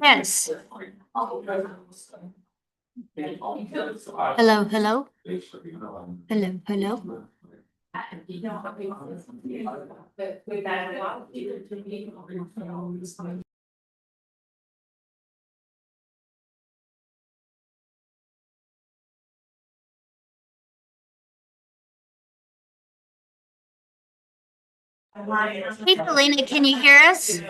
Yes. Hello, hello. Hello, hello. Hey, Selena, can you hear us?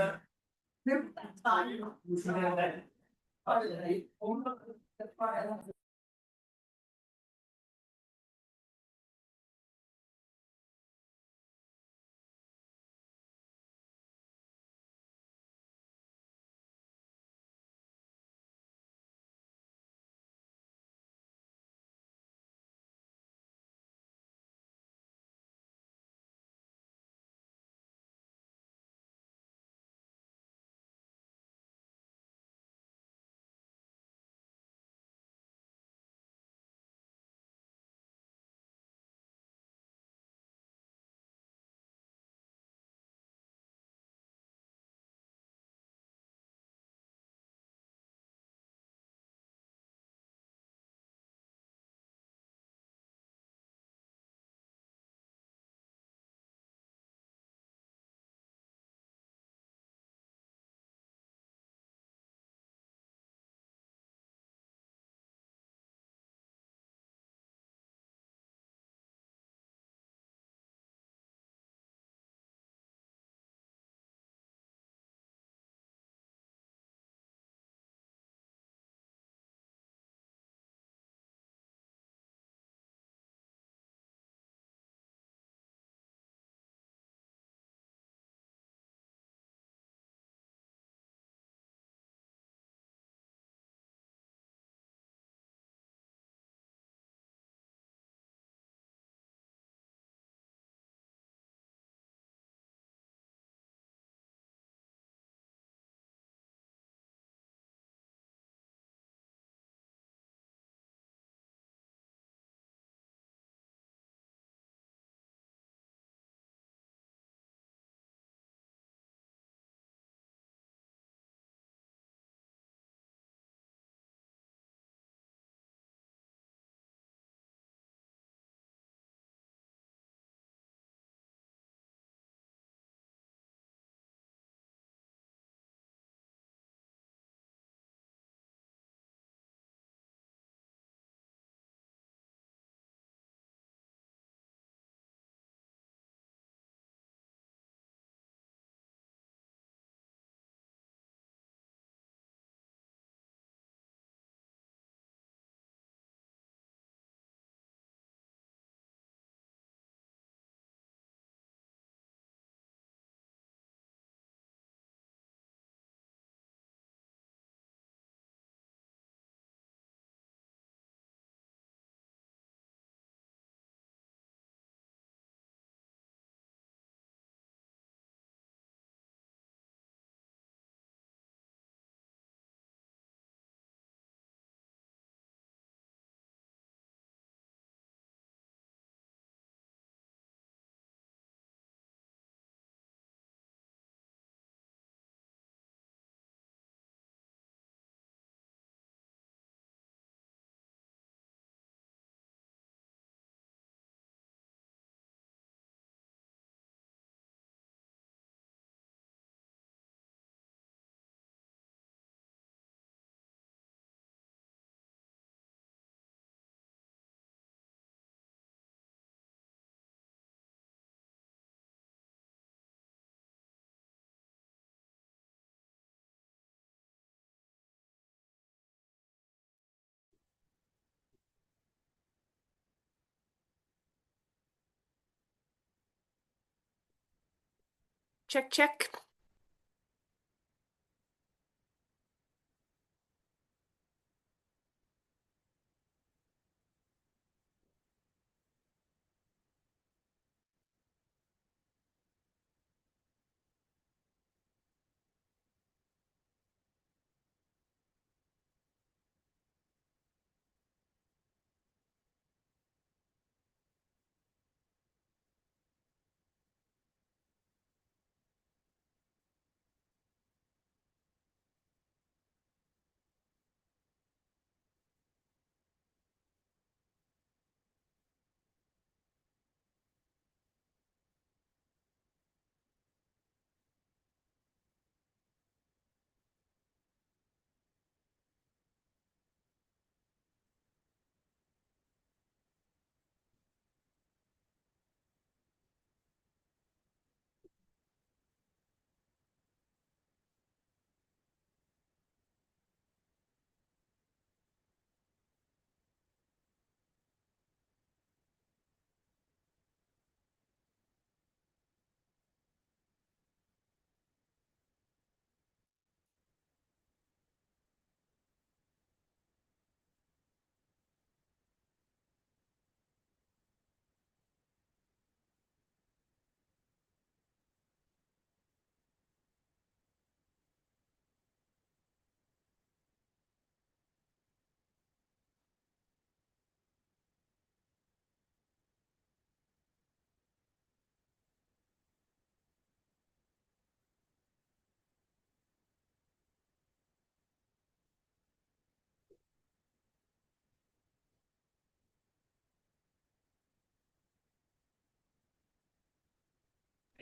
Check, check.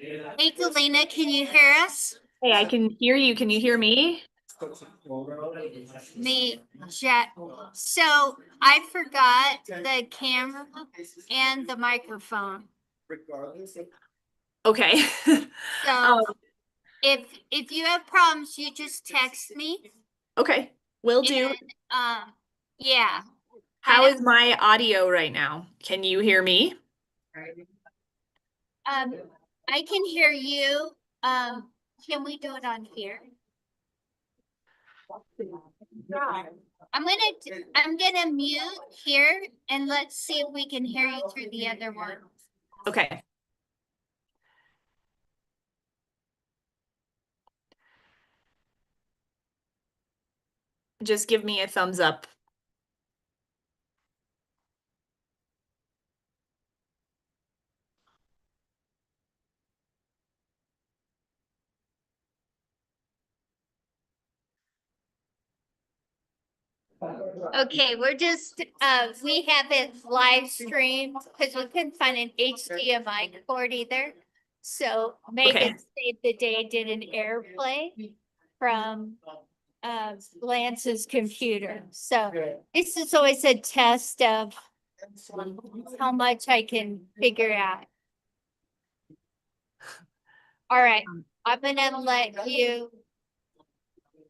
Hey, Galena, can you hear us? Hey, I can hear you. Can you hear me? Me, Jet. So I forgot the camera and the microphone. Okay. So Um, if you have problems, you just text me. okay, will do. And yeah. How is my audio right now? Can you hear me? Um, I can hear you. Can we do it on here? I'm gonna mute here and let's see if we can hear you through the other one. Okay. Just give me a thumbs up. Okay, we're just we have it live streamed because we couldn't find an HDMI cord either. So Megan saved the day, did an AirPlay from Lance's computer. So this is always a test of how much I can figure out. All right,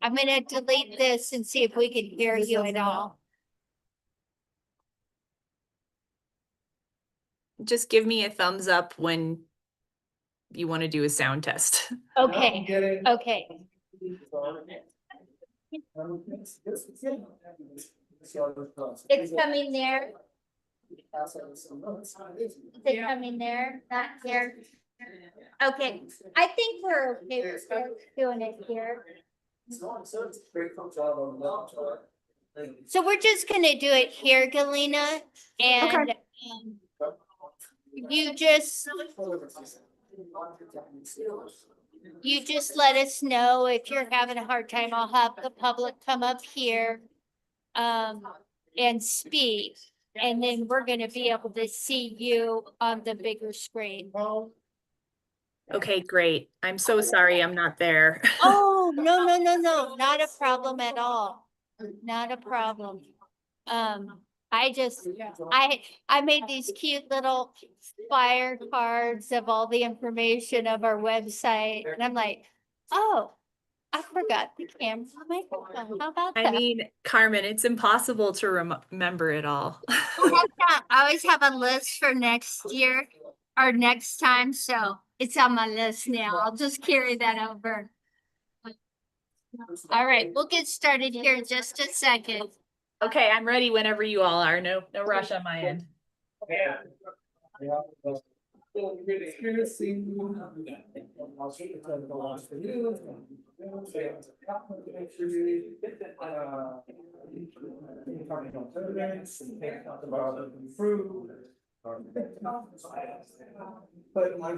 I'm gonna delete this and see if we can hear you at all. Just give me a thumbs up when you want to do a sound test. Okay, okay. It's coming there. Is it coming there? Not here. Okay, I think we're okay with doing it here. So we're just gonna do it here, Galena, and you just let us know if you're having a hard time. I'll have the public come up here and speak. And then we're gonna be able to see you on the bigger screen. Okay, great. I'm so sorry I'm not there. Oh, no, no, no, no, not a problem at all. Not a problem. I made these cute little flyer cards of all the information of our website. And I'm like, oh, I forgot the camera microphone. How about I that? mean, Carmen, it's impossible to remember it all. I always have a list for next year or next time, so it's on my list now. I'll just carry that over. All right, we'll get started here in just a second. Okay, I'm ready whenever you all are. No rush on my end. But my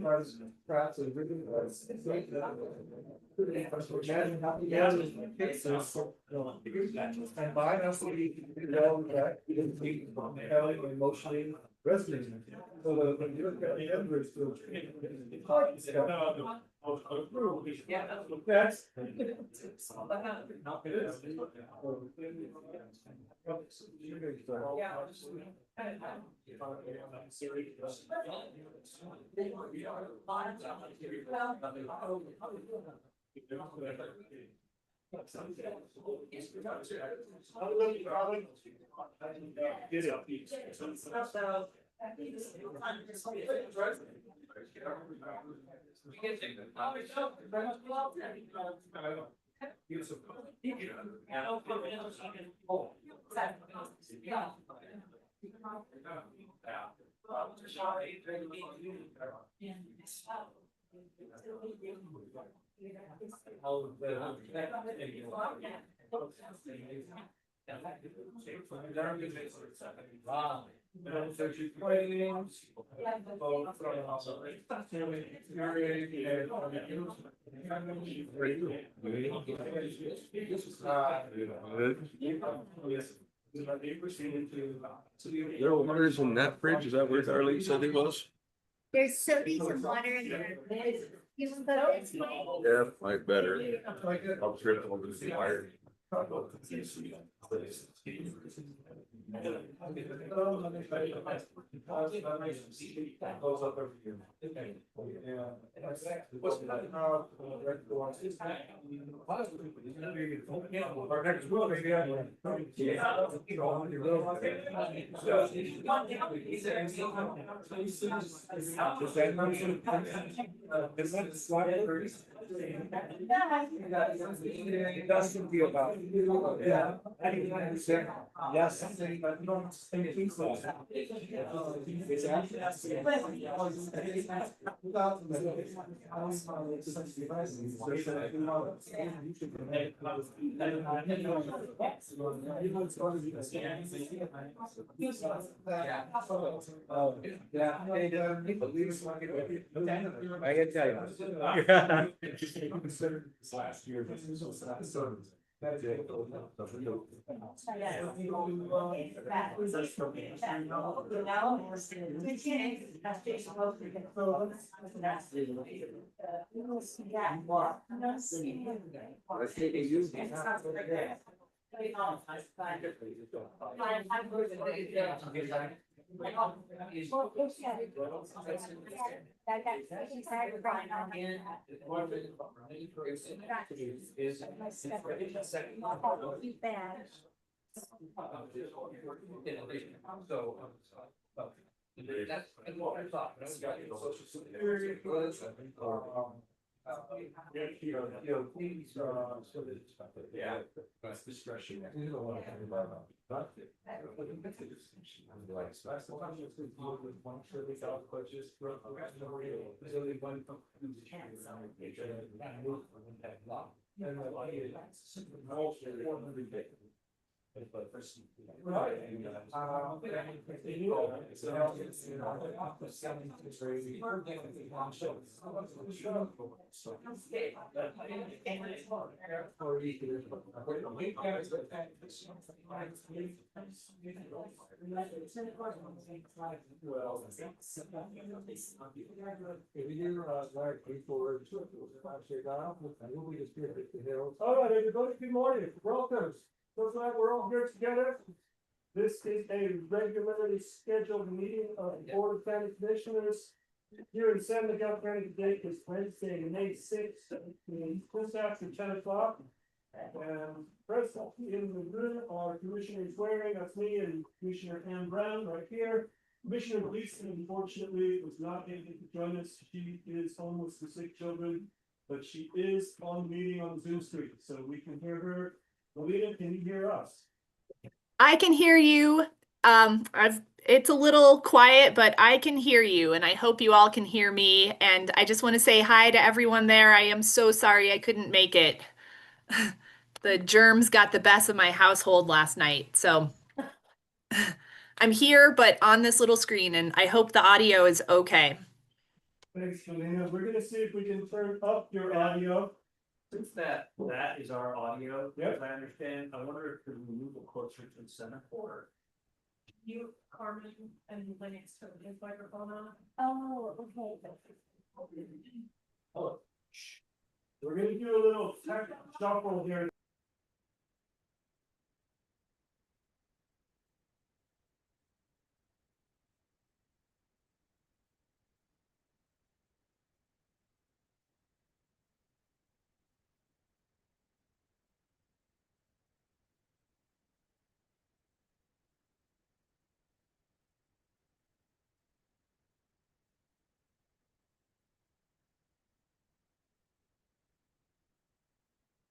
was perhaps a really and by us we know that it is compelling emotionally resonating. So when you look at the embers to There are waters in that fridge, is that where Darlene said it was? There's sodas and water in there. You want to go this way? Yeah, like better. I'll trip over the wire. Yes. I can tell you. Last year. Yeah, that's discretion. All right, everybody, good morning, welcome. So glad we're all here together. This is a regularly scheduled meeting of the Board of County Commissioners. Here in San Miguel County, today is Wednesday, May 6th, just after 10 o'clock. And present in the room are Commissioners Waring, that's me, and Commissioner Ann Brown right here. Commissioner Gleason, unfortunately, was not able to join us. She is home with some sick children, but she is on the meeting on Zoom stream, so we can hear her. Alita, can you hear us? I can hear you. It's a little quiet, but I can hear you, and I hope you all can hear me. And I just want to say hi to everyone there. I am so sorry I couldn't make it. The germs got the best of my household last night, so I'm here, but on this little screen, and I hope the audio is okay. Thanks, Alina. We're gonna see if we can turn up your audio. Since that is our audio, Yep. as I understand, I wonder if we move it closer to the center or. You, Carmen, and Lennox turn his microphone on. Oh, okay. We're gonna do a little tech shuffle here.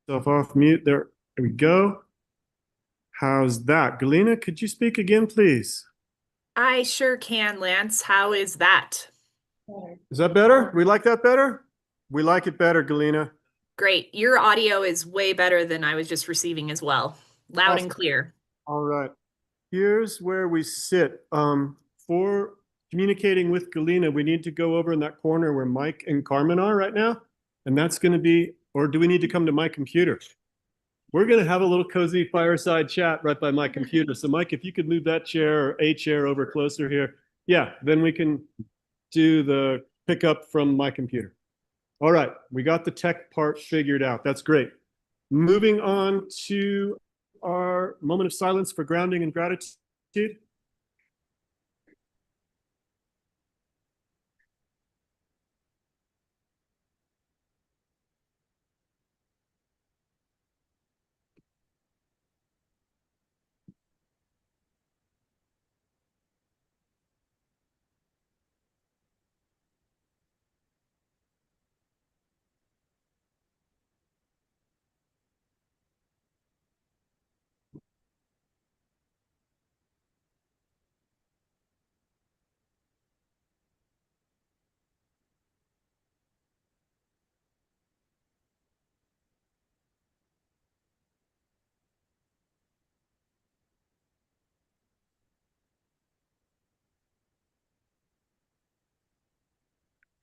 Self off mute. There we go. How's that? Galena, could you speak again, please? I sure can, Lance. How is that? Is that better? We like that better? We like it better, Galena. Great. Your audio is way better than I was just receiving as well. Loud and clear. All right. Here's where we sit. For communicating with Galena, we need to go over in that corner where Mike and Carmen are right now. And that's going to be, or do we need to come to my computer? we're gonna have a little cozy fireside chat right by my computer. So Mike, if you could move that chair or a chair over closer here. Yeah, then we can do the pickup from my computer. All right, we got the tech part figured out. That's great. Moving on to our moment of silence for grounding and gratitude.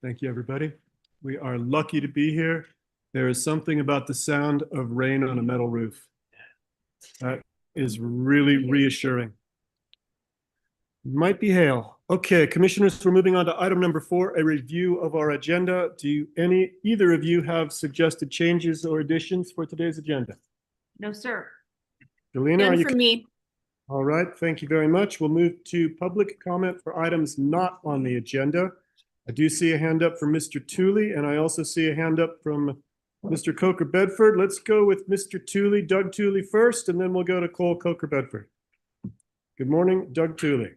Thank you, everybody. We are lucky to be here. There is something about the sound of rain on a metal roof. That is really reassuring. Might be hail. Okay, commissioners, we're moving on to item number 4, a review of our agenda. Do either of you have suggested changes or additions for today's agenda? No, sir. Galena, are None you? from me. All right, thank you very much. We'll move to public comment for items not on the agenda. I do see a hand up from Mr. Tooley, and I also see a hand up from Mr. Coker Bedford. Let's go with Mr. Tooley, Doug Tooley first, and then we'll go to Cole Coker Bedford. Good morning, Doug Tooley.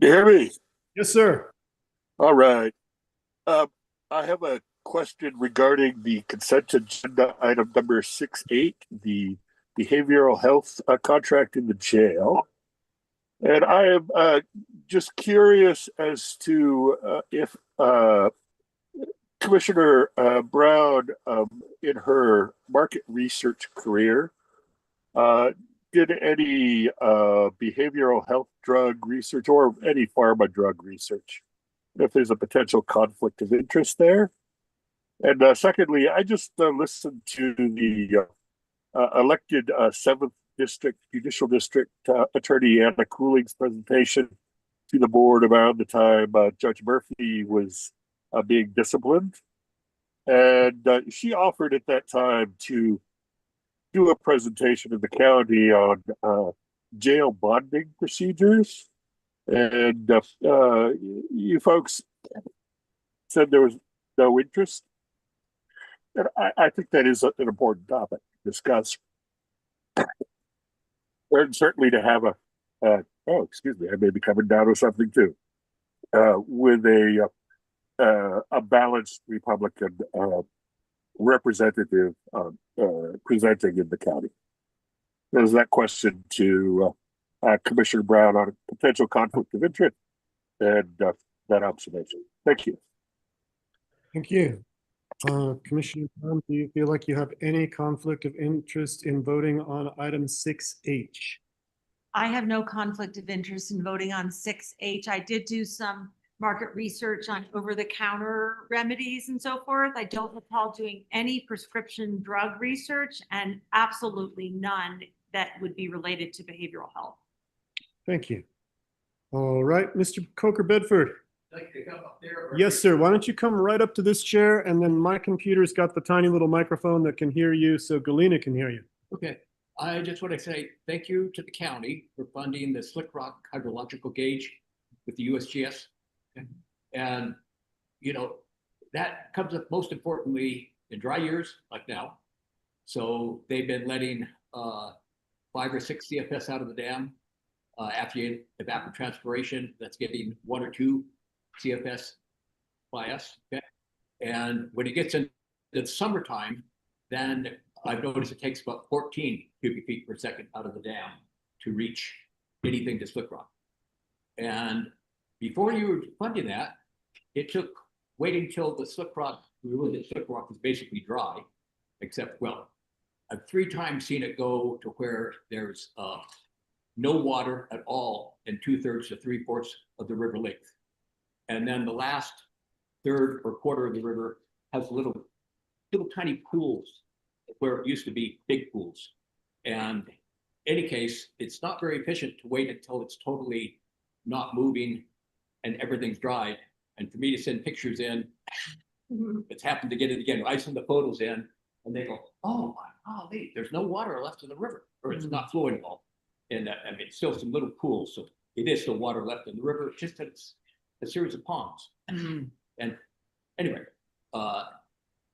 Can you hear me? Yes, sir. All right. I have a question regarding the consent agenda item number 6.8, the behavioral health contract in the jail. And I am just curious as to if Commissioner Brown, in her market research career, did any behavioral health drug research or any pharma drug research, if there's a potential conflict of interest there. And secondly, I just listened to the elected 7th District Judicial District Attorney Anna Cooling's presentation to the board around the time Judge Murphy was being disciplined. And she offered at that time to do a presentation in the county on jail bonding procedures. And you folks said there was no interest. And I think that is an important topic to discuss. And certainly to have oh, excuse me, I may be coming down with something too, with a balanced Republican representative presenting in the county. There's that question to Commissioner Brown on a potential conflict of interest and that observation. Thank you. Thank you. Commissioner Brown, do you feel like you have any conflict of interest in voting on item 6H? I have no conflict of interest in voting on 6H. I did do some market research on over-the-counter remedies and so forth. I don't recall doing any prescription drug research and absolutely none that would be related to behavioral health. Thank you. All right, Mr. Coker Bedford. Like to come up there? Yes, sir. Why don't you come right up to this chair, and then my computer's got the tiny little microphone that can hear you, so Galena can hear you. Okay, I just want to say thank you to the county for funding the Slick Rock hydrological gauge with the USGS. And, you know, that comes up most importantly in dry years like now. So they've been letting 5 or 6 CFS out of the dam after you evapotranspiration. That's getting 1 or 2 CFS by us. Okay? And when it gets into the summertime, then I've noticed it takes about 14 cubic feet per second out of the dam to reach anything to Slick Rock. And before you were funding that, it took waiting till the Slick Rock, we realized that Slick Rock was basically dry, except, well, I've 3 times seen it go to where there's no water at all in 2/3 to 3/4 of the river length. And then the last third or quarter of the river has a little little tiny pools where it used to be big pools. And in any case, it's not very efficient to wait until it's totally not moving and everything's dried. And for me to send pictures in, it's happened to get it again. I send the photos in and they go, oh, wow, there's no water left in the river, or it's not flowing at all. And I mean, it's still some little pools. So it is still water left in the river, just that it's a series of ponds. And anyway, I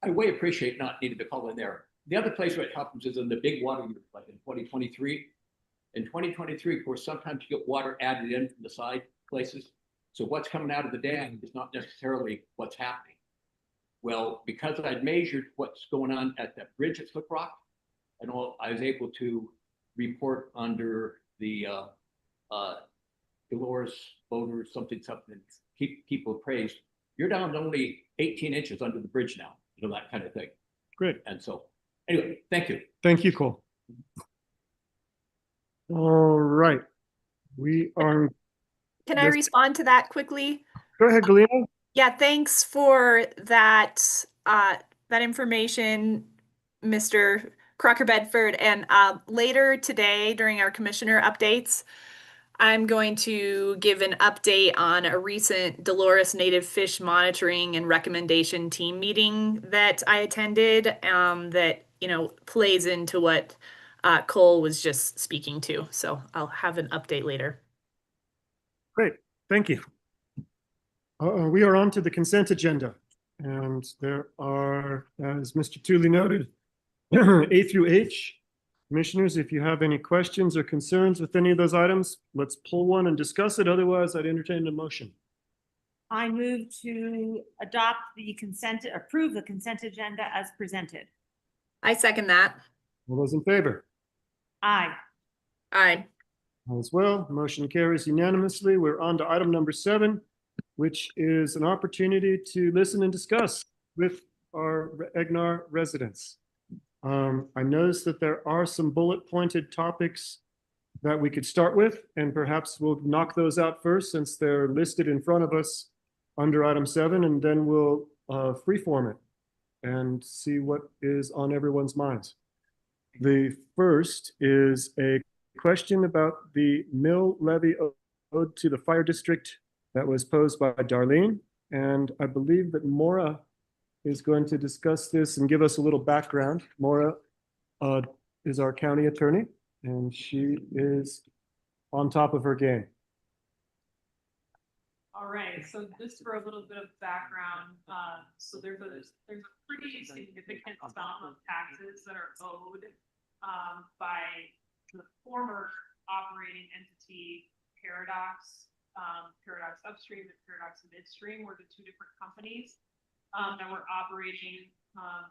way appreciate not needing to call in there. The other place where it happens is in the big water years, like in 2023. In 2023, of course, sometimes you get water added in from the side places. So what's coming out of the dam is not necessarily what's happening. Well, because I'd measured what's going on at that bridge at Slick Rock, and all, I was able to report under the Dolores Boulder something, keep people appraised. You're down to only 18 inches under the bridge now, you know, that kind of thing. Great. And so, anyway, thank you. Thank you, Cole. All right. We are, Can I Yes. respond to that quickly? go ahead, Galena. Yeah, thanks for that that information, Mr. Crocker Bedford. And later today during our commissioner updates, I'm going to give an update on a recent Dolores Native Fish Monitoring and Recommendation Team meeting that I attended that, you know, plays into what Cole was just speaking to. So I'll have an update later. Great, thank you. We are on to the consent agenda, and there are, as Mr. Tooley noted, A through H. Commissioners, if you have any questions or concerns with any of those items, let's pull one and discuss it. Otherwise, I'd entertain a motion. I move to approve the consent agenda as presented. I second that. All those in favor? Aye. Aye. As well, motion carries unanimously. We're on to item number 7, which is an opportunity to listen and discuss with our Egnar residents. I noticed that there are some bullet pointed topics that we could start with, and perhaps we'll knock those out first since they're listed in front of us under item 7, and then we'll freeform it and see what is on everyone's minds. The first is a question about the mill levy owed to the fire district that was posed by Darlene. And I believe that Maura is going to discuss this and give us a little background. Maura is our county attorney, and she is on top of her game. All right, so just for a little bit of background, so there's a pretty significant sum of taxes that are owed by the former operating entity Paradox. Paradox Upstream and Paradox Midstream were the two different companies that were operating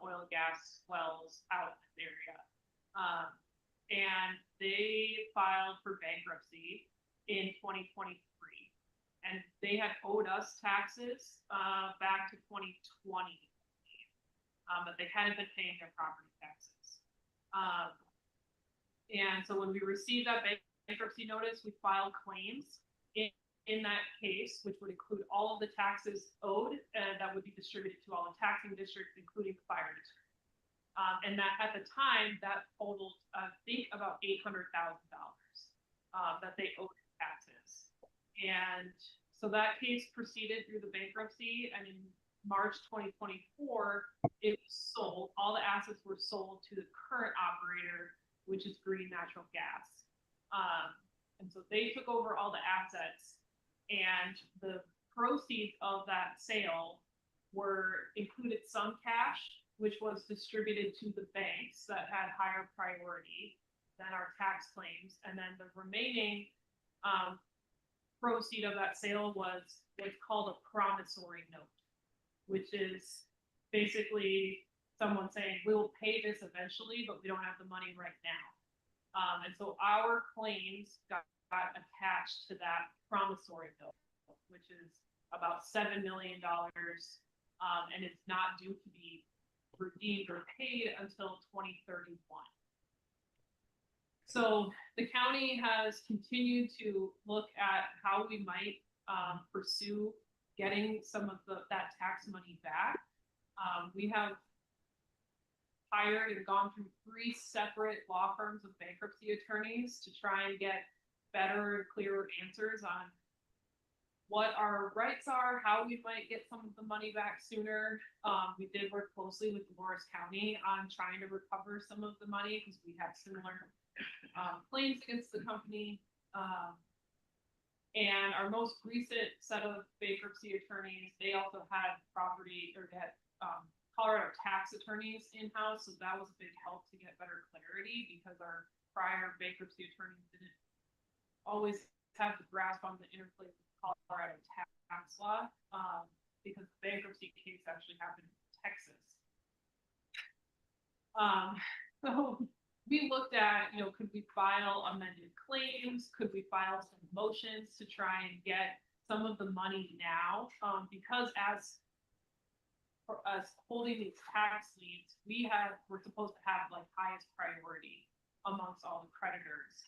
oil and gas wells out in the area. And they filed for bankruptcy in 2023. And they had owed us taxes back to 2020, but they hadn't been paying their property taxes. And so when we received that bankruptcy notice, we filed claims in that case, which would include all of the taxes owed that would be distributed to all the taxing districts, including the fire district. And that at the time, that totaled, I think, about $800,000 that they owed in taxes. And so that case proceeded through the bankruptcy, and in March 2024, it was sold. All the assets were sold to the current operator, which is Green Natural Gas. And so they took over all the assets, and the proceeds of that sale were included some cash, which was distributed to the banks that had higher priority than our tax claims. And then the remaining proceed of that sale was what's called a promissory note, which is basically someone saying, we'll pay this eventually, but we don't have the money right now. And so our claims got attached to that promissory note, which is about $7 million, and it's not due to be redeemed or paid until 2031. So the county has continued to look at how we might pursue getting some of that tax money back. We have hired and gone through 3 separate law firms of bankruptcy attorneys to try and get better and clearer answers on what our rights are, how we might get some of the money back sooner. We did work closely with Morris County on trying to recover some of the money because we have similar claims against the company. And our most recent set of bankruptcy attorneys, they also had property or had Colorado tax attorneys in-house. So that was a big help to get better clarity because our prior bankruptcy attorneys didn't always have the grasp on the interplay with Colorado tax law because the bankruptcy case actually happened in Texas. So we looked at, could we file amended claims? Could we file some motions to try and get some of the money now? Because for us holding these tax liens, we're supposed to have like highest priority amongst all the creditors.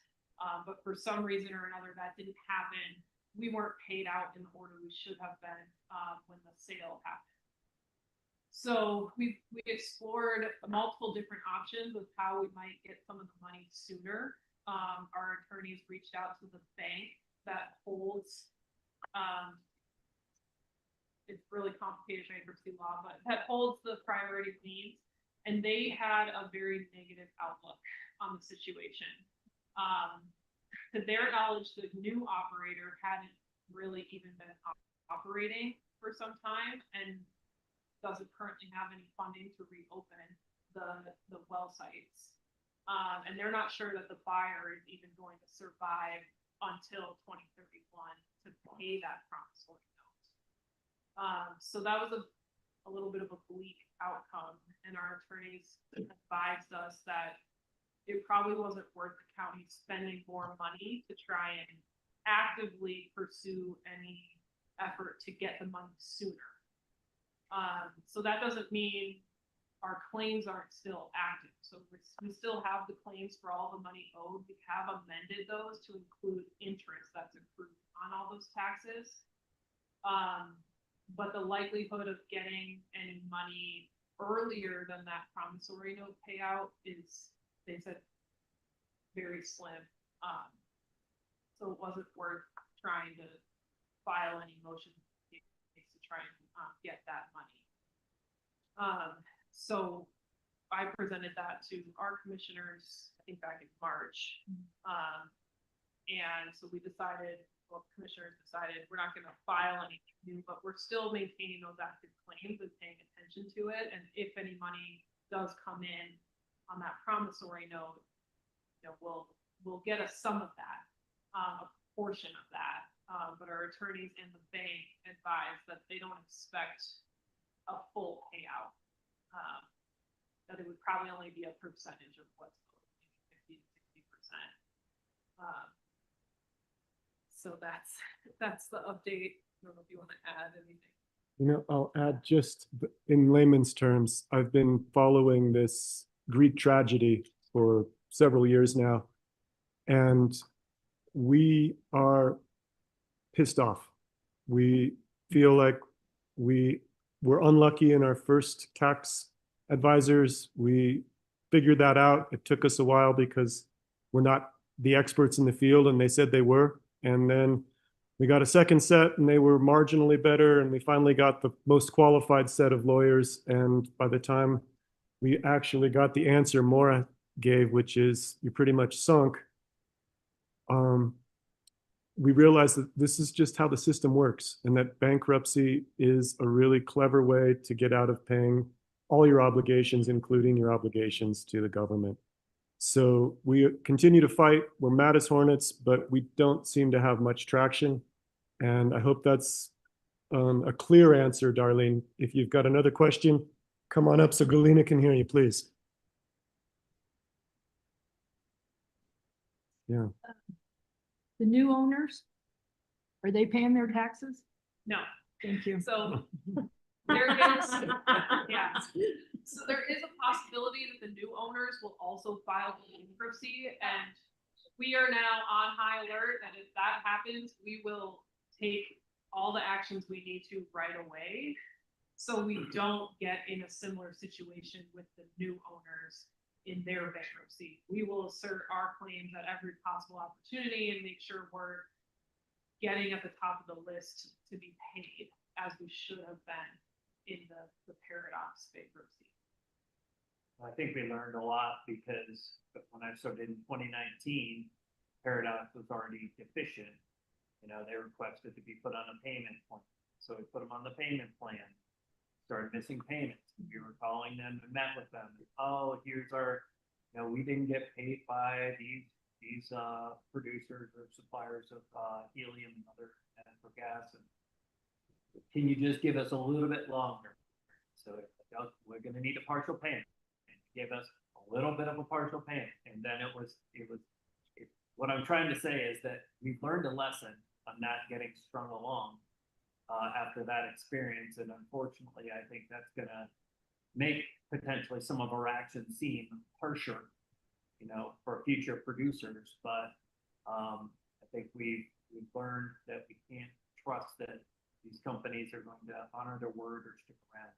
But for some reason or another, that didn't happen. We weren't paid out in the order we should have been when the sale happened. So we explored multiple different options of how we might get some of the money sooner. Our attorneys reached out to the bank that holds, it's really complicated bankruptcy law, but that holds the priority liens, and they had a very negative outlook on the situation. To their knowledge, the new operator hadn't really even been operating for some time and doesn't currently have any funding to reopen the well sites. And they're not sure that the buyer is even going to survive until 2031 to pay that promissory note. So that was a little bit of a bleak outcome, and our attorneys advised us that it probably wasn't worth the county spending more money to try and actively pursue any effort to get the money sooner. So that doesn't mean our claims aren't still active. So we still have the claims for all the money owed. We have amended those to include interest that's accrued on all those taxes. But the likelihood of getting any money earlier than that promissory note payout is, they said, very slim. So it wasn't worth trying to file any motion to try and get that money. So I presented that to our commissioners, I think back in March. And so commissioners decided we're not going to file anything new, but we're still maintaining those active claims and paying attention to it. And if any money does come in on that promissory note, we'll get some of that, a portion of that. But our attorneys in the bank advise that they don't expect a full payout. That it would probably only be a percentage of what's owed, 50 to 60%. So that's the update. I don't know if you want to add anything. I'll add just in layman's terms, I've been following this Greek tragedy for several years now, and we are pissed off. We feel like we were unlucky in our first tax advisors. We figured that out. It took us a while because we're not the experts in the field, and they said they were. And then we got a second set and they were marginally better. And we finally got the most qualified set of lawyers. And by the time we actually got the answer Maura gave, which is you're pretty much sunk, we realized that this is just how the system works, and that bankruptcy is a really clever way to get out of paying all your obligations, including your obligations to the government. So we continue to fight. We're mad as hornets, but we don't seem to have much traction. And I hope that's a clear answer, Darlene. If you've got another question, come on up so Galina can hear you, please. Yeah. The new owners, are they paying their taxes? No. Thank you. So there is, yeah. So there is a possibility that the new owners will also file bankruptcy, and we are now on high alert that if that happens, we will take all the actions we need to right away. So we don't get in a similar situation with the new owners in their bankruptcy. We will assert our claims at every possible opportunity and make sure we're getting at the top of the list to be paid as we should have been in the Paradox bankruptcy. I think we learned a lot because when I started in 2019, Paradox was already deficient. You know, they requested to be put on a payment plan. So we put them on the payment plan, started missing payments. We were calling them and met with them. Oh, here's our, you know, we didn't get paid by these producers or suppliers of helium and other natural gas. And can you just give us a little bit longer? So we're going to need a partial payment. Give us a little bit of a partial payment, and then what I'm trying to say is that we've learned a lesson on not getting strung along after that experience, and unfortunately, I think that's gonna make potentially some of our actions seem harsher, you know, for future producers. But I think we've learned that we can't trust that these companies are going to honor their word or stick around.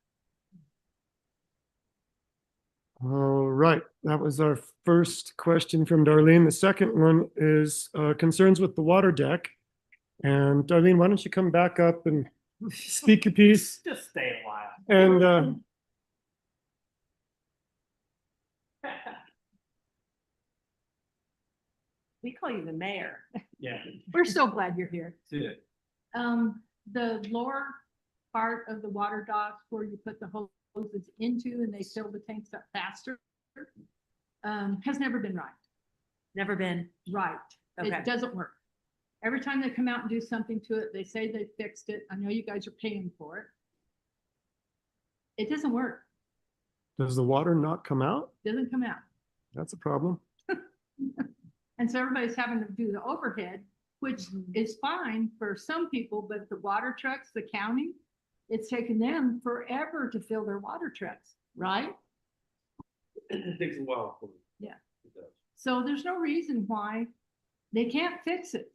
All right, that was our first question from Darlene. The second one is concerns with the water deck. And Darlene, why don't you come back up and speak your piece? Just stay a while. And We call you the mayor. Yeah. We're so glad you're here. See it. The lower part of the water docks where you put the hoses into and they fill the tanks up faster, has never been right. Never been. Right. Okay. It doesn't work. Every time they come out and do something to it, they say they fixed it. I know you guys are paying for it. It doesn't work. does the water not come out? Doesn't come out. That's a problem. And so everybody's having to do the overhead, which is fine for some people, but the water trucks, the county, it's taken them forever to fill their water trucks, right? It takes a while for me. Yeah. It does. So there's no reason why they can't fix it.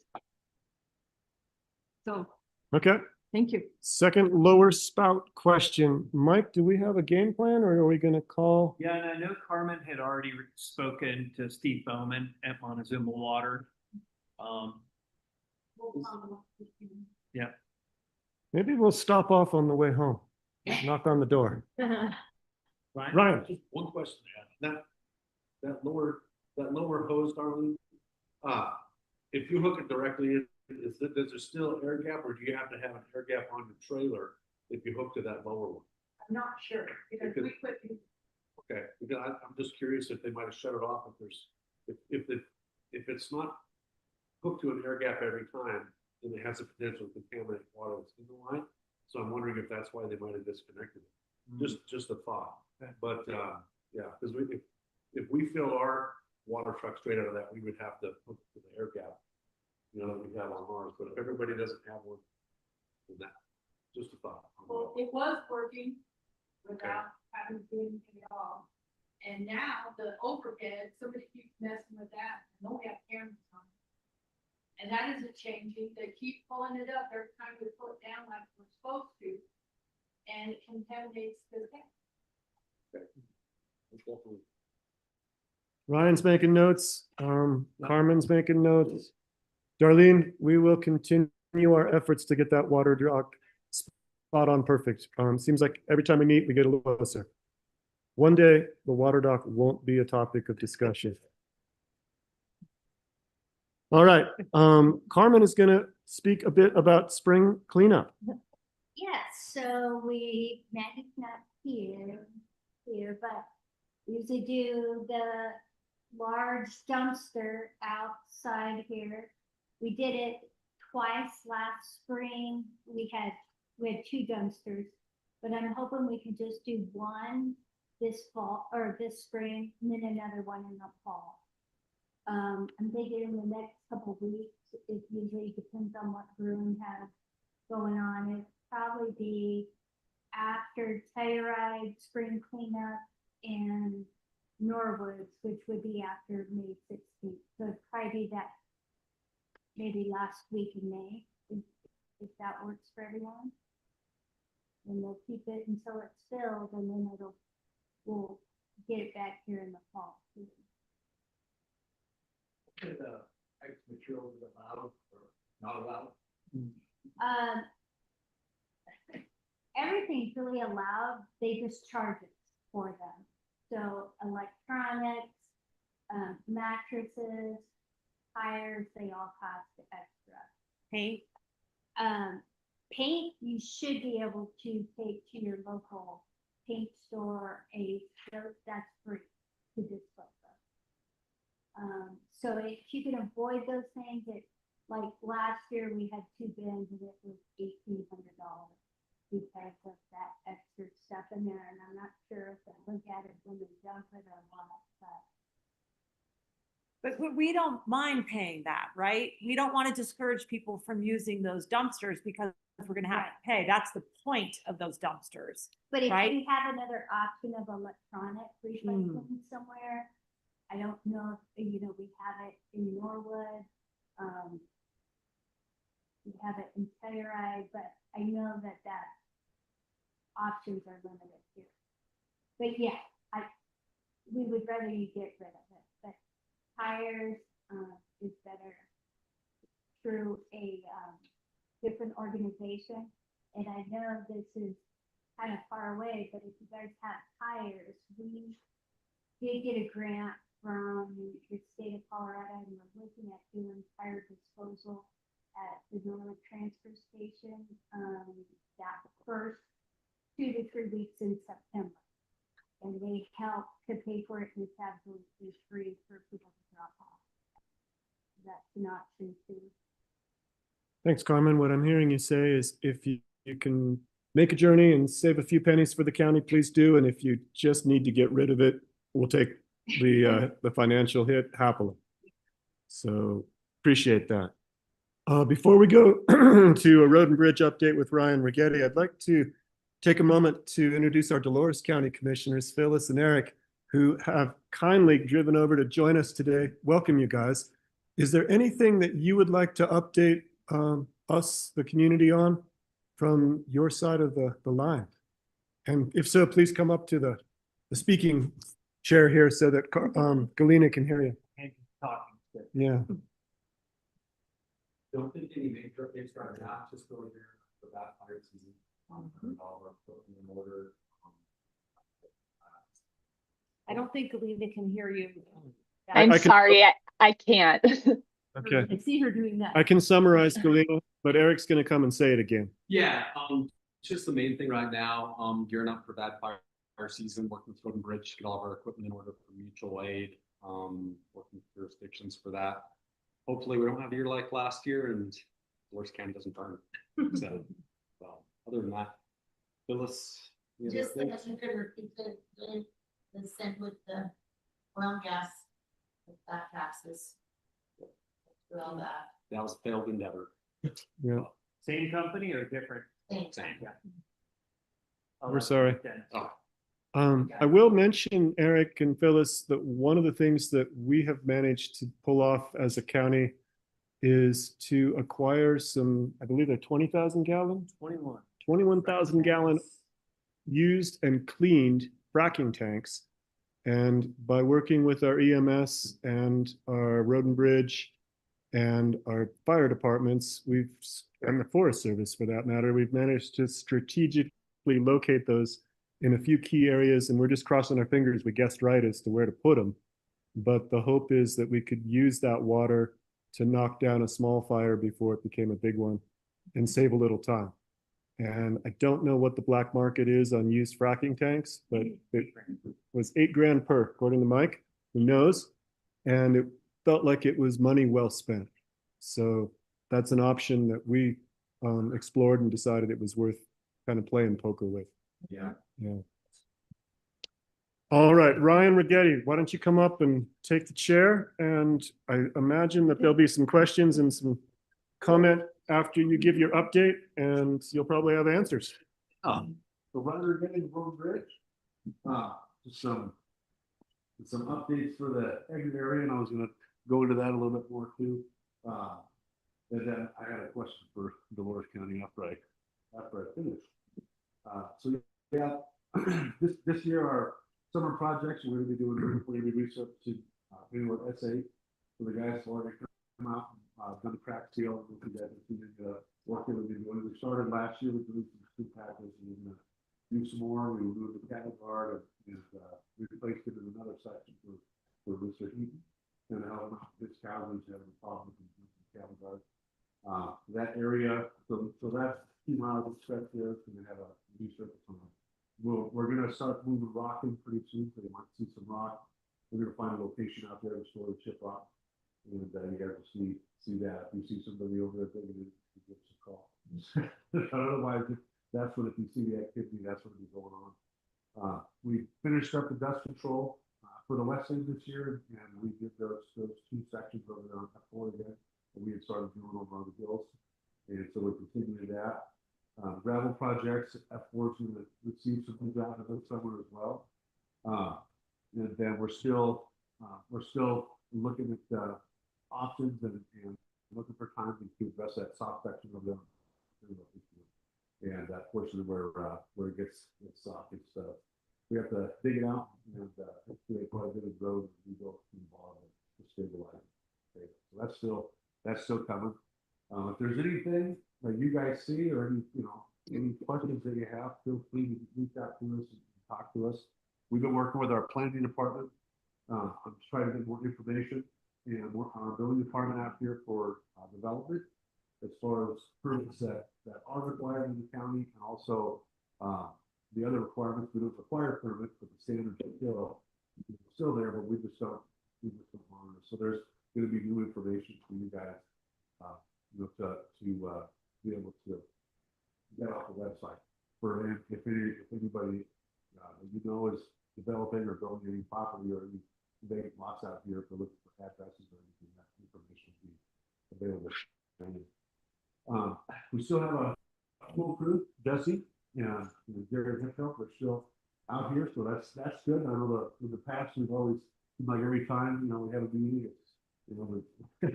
So, Okay, thank you. second lower spout question. Mike, do we have a game plan or are we gonna call? Yeah, and I know Carmen had already spoken to Steve Bowman at Montezuma Water. Yeah. Maybe we'll stop off on the way home. Knock on the door. Ryan. Just one question I have. That lower hose, Darlene, if you hook it directly in, does there still air gap, or do you have to have an air gap on the trailer if you hook to that lower one? I'm not sure because we quit. Okay, because I'm just curious if they might have shut it off if it's not hooked to an air gap every time, then it has the potential to contaminate water that's in the line. So I'm wondering if that's why they might have disconnected it. Just a thought. But yeah, because if we fill our water truck straight out of that, we would have to hook to the air gap, you know, that we have on ours. But if everybody doesn't have one, then that, just a thought. Well, it was working without having to do anything at all. And now the overhead, somebody keeps messing with that, and we have cameras on. And that isn't changing. They keep pulling it up every time we pull it down like we're supposed to. And it contaminates the tank. Definitely. Ryan's making notes. Carmen's making notes. Darlene, we will continue our efforts to get that water dock spot on perfect. Seems like every time we meet, we get a little closer. One day, the water dock won't be a topic of discussion. All right, Carmen is gonna speak a bit about spring cleanup. Yes, so we managed not here, but we usually do the large dumpster outside here. We did it twice last spring. We had 2 dumpsters, but I'm hoping we can just do one this fall or this spring and then another one in the fall. I'm thinking in the next couple of weeks, it usually depends on what Bruin has going on. It'd probably be after Telluride spring cleanup and Norwoods, which would be after May 16th. So it'd probably be that maybe last week in May, if that works for everyone. and they'll keep it until it's filled, and then we'll get it back here in the fall. Materials allowed or not allowed? Um, everything's really allowed, they just charge us for them. So electronics, mattresses, tires, they all cost extra. Paint, Paint, you should be able to take to your local paint store, that's free to dispose of. So if you can avoid those things, like last year, we had 2 bins and it was $1,800 because of that extra stuff in there, and I'm not sure if they look at it when they dump it or what, but we don't mind paying that, right? We don't want to discourage people from using those dumpsters because we're gonna have to pay. That's the point of those dumpsters. But if Right. you have another option of electronic recycling somewhere, I don't know if, we have it in Norwood. We have it in Telluride, but I know that options are limited here. But yeah, we would rather you get rid of it, but tires, is better through a, different organization. And I know this is kind of far away, but if you guys have tires, we did get a grant from the state of Colorado, and we're looking at doing tire disposal at the Norwood transfer station, that first 2 to 3 weeks in September. And they help to pay for it, and it's absolutely free for people to drop off. That's an option too. Thanks, Carmen. What I'm hearing you say is if you can make a journey and save a few pennies for the county, please do. And if you just need to get rid of it, we'll take the financial hit happily. So appreciate that. Before we go to a road and bridge update with Ryan Rigetti, I'd like to take a moment to introduce our Dolores County Commissioners, Phyllis and Eric, who have kindly driven over to join us today. Welcome, you guys. Is there anything that you would like to update us, the community, on from your side of the line? And if so, please come up to the speaking chair here so that Galena can hear you. And talking. Yeah. Don't think any major updates right now, just go here for that fire season. All our equipment in order. I don't think Galena can hear you. I'm I can- sorry, I can't. Okay. I see her doing that. I can summarize, Galena, but Eric's going to come and say it again. Yeah, just the main thing right now, gearing up for that fire season, working with Road and Bridge to get all of our equipment in order for mutual aid, working with jurisdictions for that. Hopefully we don't have a year like last year and Dolores County doesn't burn. So, well, other than that, Phyllis. you have Just anything? that you could repeat the send with the oil and gas, with that taxes. Through all that. That was a failed endeavor. Yeah. Same company or different? Same. Yeah. We're sorry. Oh, I will mention, Eric and Phyllis, that one of the things that we have managed to pull off as a county is to acquire some, I believe they're 20,000 gallon, 21,000 gallon used and cleaned fracking tanks. And by working with our EMS and our road and bridge and our fire departments, and the Forest Service for that matter, we've managed to strategically locate those in a few key areas, and we're just crossing our fingers we guessed right as to where to put them. But the hope is that we could use that water to knock down a small fire before it became a big one and save a little time. And I don't know what the black market is on used fracking tanks, but it was $8,000 per, according to Mike, who knows, and it felt like it was money well spent. So that's an option that we explored and decided it was worth kind of playing poker with. yeah. Yeah. All right, Ryan Rigetti, why don't you come up and take the chair? And I imagine that there'll be some questions and some comment after you give your update, and you'll probably have answers. The runner getting road bridge. Just some updates for the Egnar area, and I was gonna go into that a little bit more too. And then I had a question for Dolores County after I finish. So yeah, this year our summer projects, we're gonna be doing, research to, do our S8. So the guys have already come out, done the crack seal, and we guys continue to work that we've been doing. We started last year with doing some scoop patches, and we're gonna do some more. We removed the cattle guard and replaced it in another section for Mr. Heaton. And help out his cows having problems with the cattle guard. That area, so that's 2 miles of stretch there, it's gonna have a new surface on it. We're gonna start moving rock in pretty soon, so you might see some rock. We're gonna find a location out there to store the chip rock. And you guys will see that. If you see somebody over there digging it, you give us a call. Otherwise, that's what, if you see the activity, that's what will be going on. We finished up the dust control for the west end this year, and we did those 2 sections over there on F4 again, that we had started doing over on the hills. And so we're continuing that. Gravel projects, F4 is going to receive some things out of this summer as well. And then we're still looking at options and looking for time to address that soft section of them. And that portion where it gets soft, we have to dig it out and create quite a bit of road and rebuild the bottom to stabilize it. Okay. So that's still coming. If there's anything that you guys see or any questions that you have, feel free to reach out to us and talk to us. We've been working with our planning department. I'm just trying to get more information and our building department out here for development, as far as permits that are required in the county, and also the other requirements. We don't require permits, but the standards are still there, but we just don't monitor. So there's going to be new information for you guys, to be able to get off the website. For if anybody is developing or building any property or any vacant lots out here, for looking for addresses or anything, that information will be available. We still have a full crew, Jesse and Jared Hickok. We're still out here, so that's good. I know in the past we've always, like every time we have a meeting, it's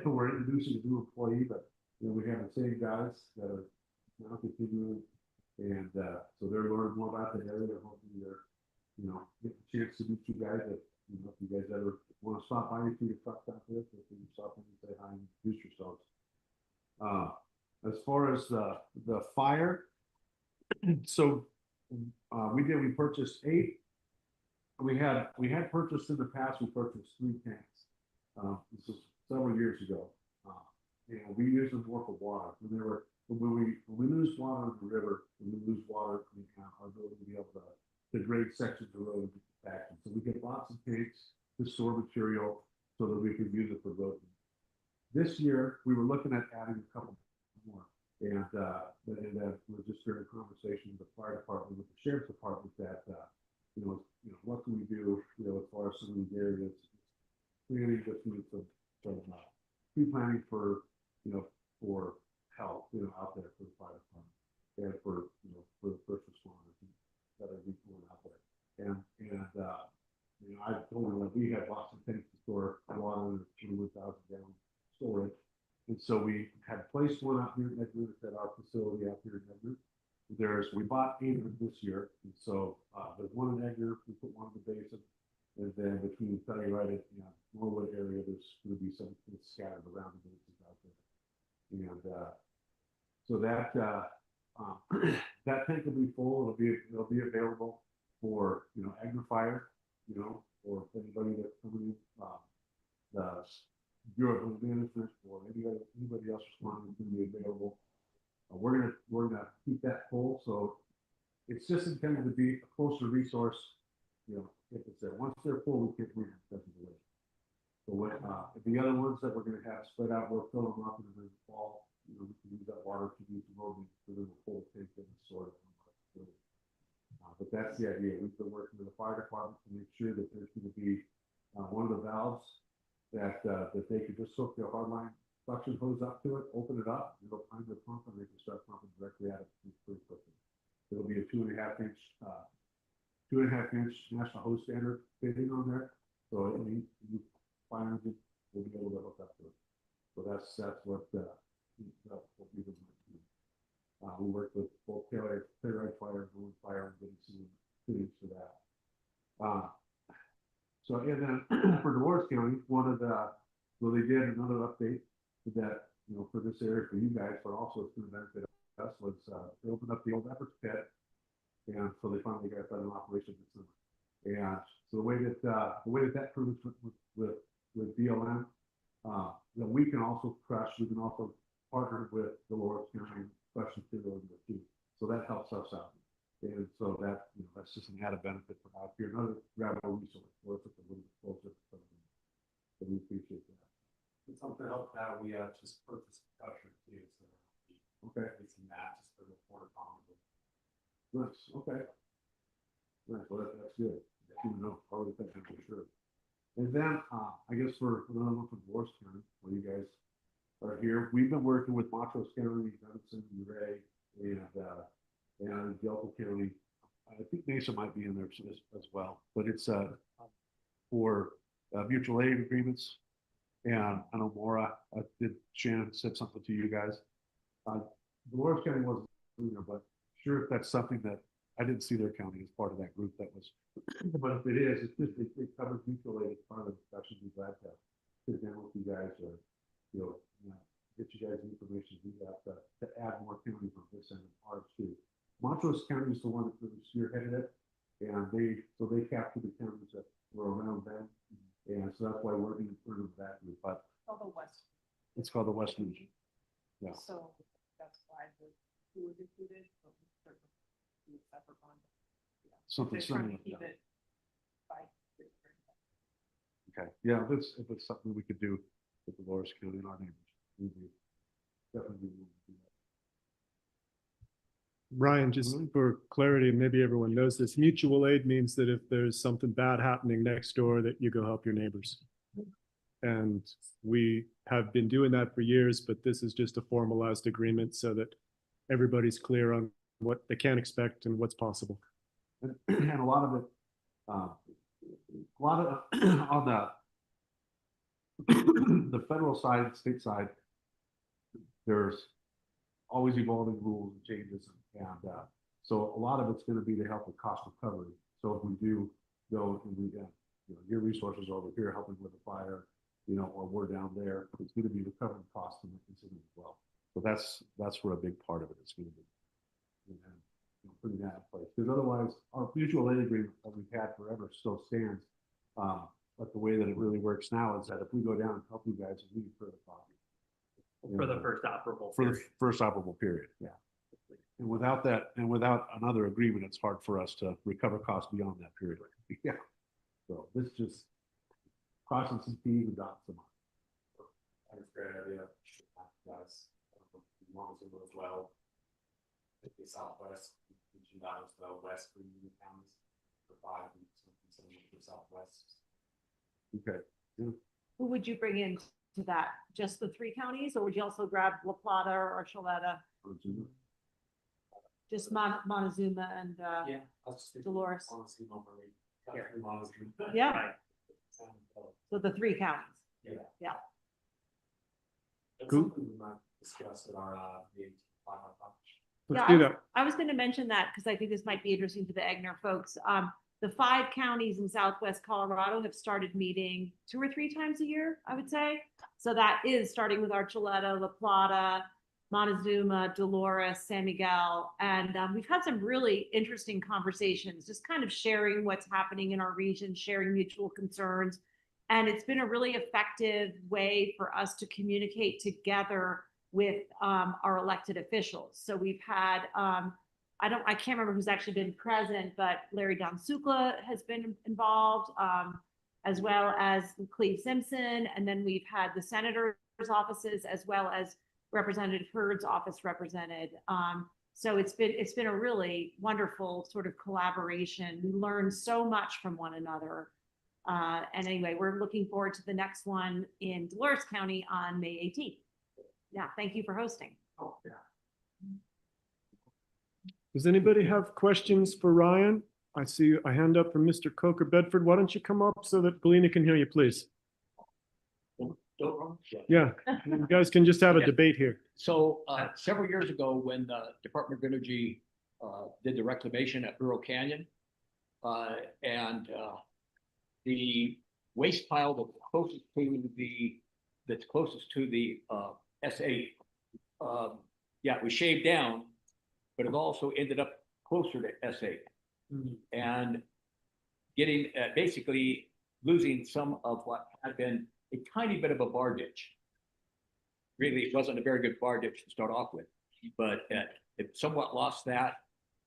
we're introducing a new employee, but we have the same guys that are now continuing, and so they're learning more about the area. Hopefully they're get the chance to meet you guys. If you guys ever want to stop by and see your trucks out there, so you can stop in and say hi and introduce yourselves. As far as the fire, so we purchased 8. We had purchased in the past. We purchased 3 tanks. This was several years ago, and we used them more for water. When we lose water in the river, when we lose water, our ability to be able to grade sections of road back. So we get lots of tanks to store material so that we can use it for road. This year we were looking at adding a couple more, and we're just during a conversation with the fire department, with the sheriff's department, that what can we do as far as some of these areas. We really just need some pre-planning for for help out there for the fire department and for the first responders that are going out there. And I told them that we had lots of tanks to store water in 21,000 gallon storage. And so we had placed one out here in Egnar at our facility out here in Egnar. We bought 8 of them this year. And so there's one in Egnar, we put one in the basin. And then between Telluride and Norwood area, there's going to be some scattered around the basins out there. And so that that tank will be full. It'll be available for Egnar Fire, or anybody that's coming in, the Bureau of Home Management, or anybody else responding to be available. We're gonna keep that full, so it's just intended to be a closer resource. If it's there, once they're full, we can't bring them away. So the other ones that we're gonna have spread out, we'll fill them up in the fall. We can use that water to use the road for the full tank and sort of. But that's the idea. We've been working with the fire department to make sure that there's going to be one of the valves that they could just hook their hardline suction hose up to it, open it up, and they'll find their pump, and they can start pumping directly at it pretty quickly. It'll be a 2.5 inch national hose standard fitting on there, so any fire engine will be able to hook up to it. So that's what we've been doing. We work with both Taylor Fire and Wood Fire and getting some cities for that. So, and then for Dolores County, so they did another update that, you know, for this area for you guys, but also it's going to benefit us, was they opened up the old Efforts pit. And so they finally got that in operation this summer. And so the way that proves with BLM, that we can also partner with Dolores County crush material too. So that helps us out. And so that, you know, that's just an added benefit for out here, another gravel resource for us, a little bit closer. So we appreciate that. And something else that we just purchased crusher too, so. Okay. It's a match for the quarter pound. Nice, okay. Nice, well, that's good. You know, probably that for sure. And then, I guess for another one from Dolores County, where you guys are here, we've been working with Montrose County, Gunnison, Uray, and Delta County. I think Mesa might be in there as well, but it's for mutual aid agreements. And I know Maura, Shannon said something to you guys. Dolores County wasn't, you know, but sure if that's something that I didn't see their county as part of that group that was, but if it is, it's just, it covers mutual aid as part of the discussion. We'd glad to sit down with you guys or, you know, get you guys information. We have to add more counties on this end of ours too. Montrose County is the one that really spearheaded it, and they captured the counties that were around them, and so that's why we're being part of that group. But Called the West. it's called the West Region. Yeah. So that's why the who was included, but we certainly do a separate one. Yeah. Something They're trying similar. to keep Yeah. it by. Okay. Yeah, if it's something we could do with Dolores County and our neighbors, we'd be definitely willing to do that. Brian, just for clarity, maybe everyone knows this, mutual aid means that if there's something bad happening next door, that you go help your neighbors. And we have been doing that for years, but this is just a formalized agreement so that everybody's clear on what they can expect and what's possible. And a lot of it, on the federal side, state side, there's always evolving rules and changes, and so a lot of it's going to be to help with cost recovery. So if we do go and you know, your resources are over here helping with the fire, you know, or we're down there, it's going to be recovering costs in the incident as well. So that's where a big part of it is going to be, and you know, putting that in place, because otherwise our mutual aid agreement that we've had forever still stands. But the way that it really works now is that if we go down and help you guys, we incur the cost. For the first operable. For the first operable period, yeah. And without that, and without another agreement, it's hard for us to recover costs beyond that period. Yeah. So this just crossing some T's and dots some. That's a great idea. Guys, Montezuma as well. The Southwest, reaching out as the West Region counties for 5 and something for Southwest. Okay. Yeah. Who would you bring in to that? Just the 3 counties, or would you also grab La Plata or Archuleta? Just Montezuma and Yeah, I'll just Dolores. honestly, Montezuma. Yeah. So the 3 counties. Yeah. Yeah. That's Cool. something we might discuss at our meeting. Let's Yeah, do that. I was going to mention that because I think this might be interesting to the Egnar folks. The 5 counties in Southwest Colorado have started meeting 2 or 3 times a year, I would say. So that is starting with Archuleta, La Plata, Montezuma, Dolores, San Miguel. And we've had some really interesting conversations, just kind of sharing what's happening in our region, sharing mutual concerns. And it's been a really effective way for us to communicate together with our elected officials. So we've had, I can't remember who's actually been present, but Larry Donsukla has been involved, as well as Cleve Simpson. And then we've had the senator's offices as well as Representative Hurd's office represented. So it's been a really wonderful sort of collaboration. We learned so much from one another. And anyway, we're looking forward to the next one in Dolores County on May 18th. Yeah, thank you for hosting. Oh, yeah. Does anybody have questions for Ryan? I see a hand up from Mr. Coker Bedford. Why don't you come up so that Galena can hear you, please? Don't Yeah, you guys can just have a Yeah. debate here. So several years ago, when the Department of Energy did the reclamation at Burro Canyon, and the waste pile that's closest to the S8, yeah, it was shaved down, but it also ended up closer to S8, and getting basically losing some of what had been a tiny bit of a bar ditch. Really, it wasn't a very good bar ditch to start off with, but it somewhat lost that.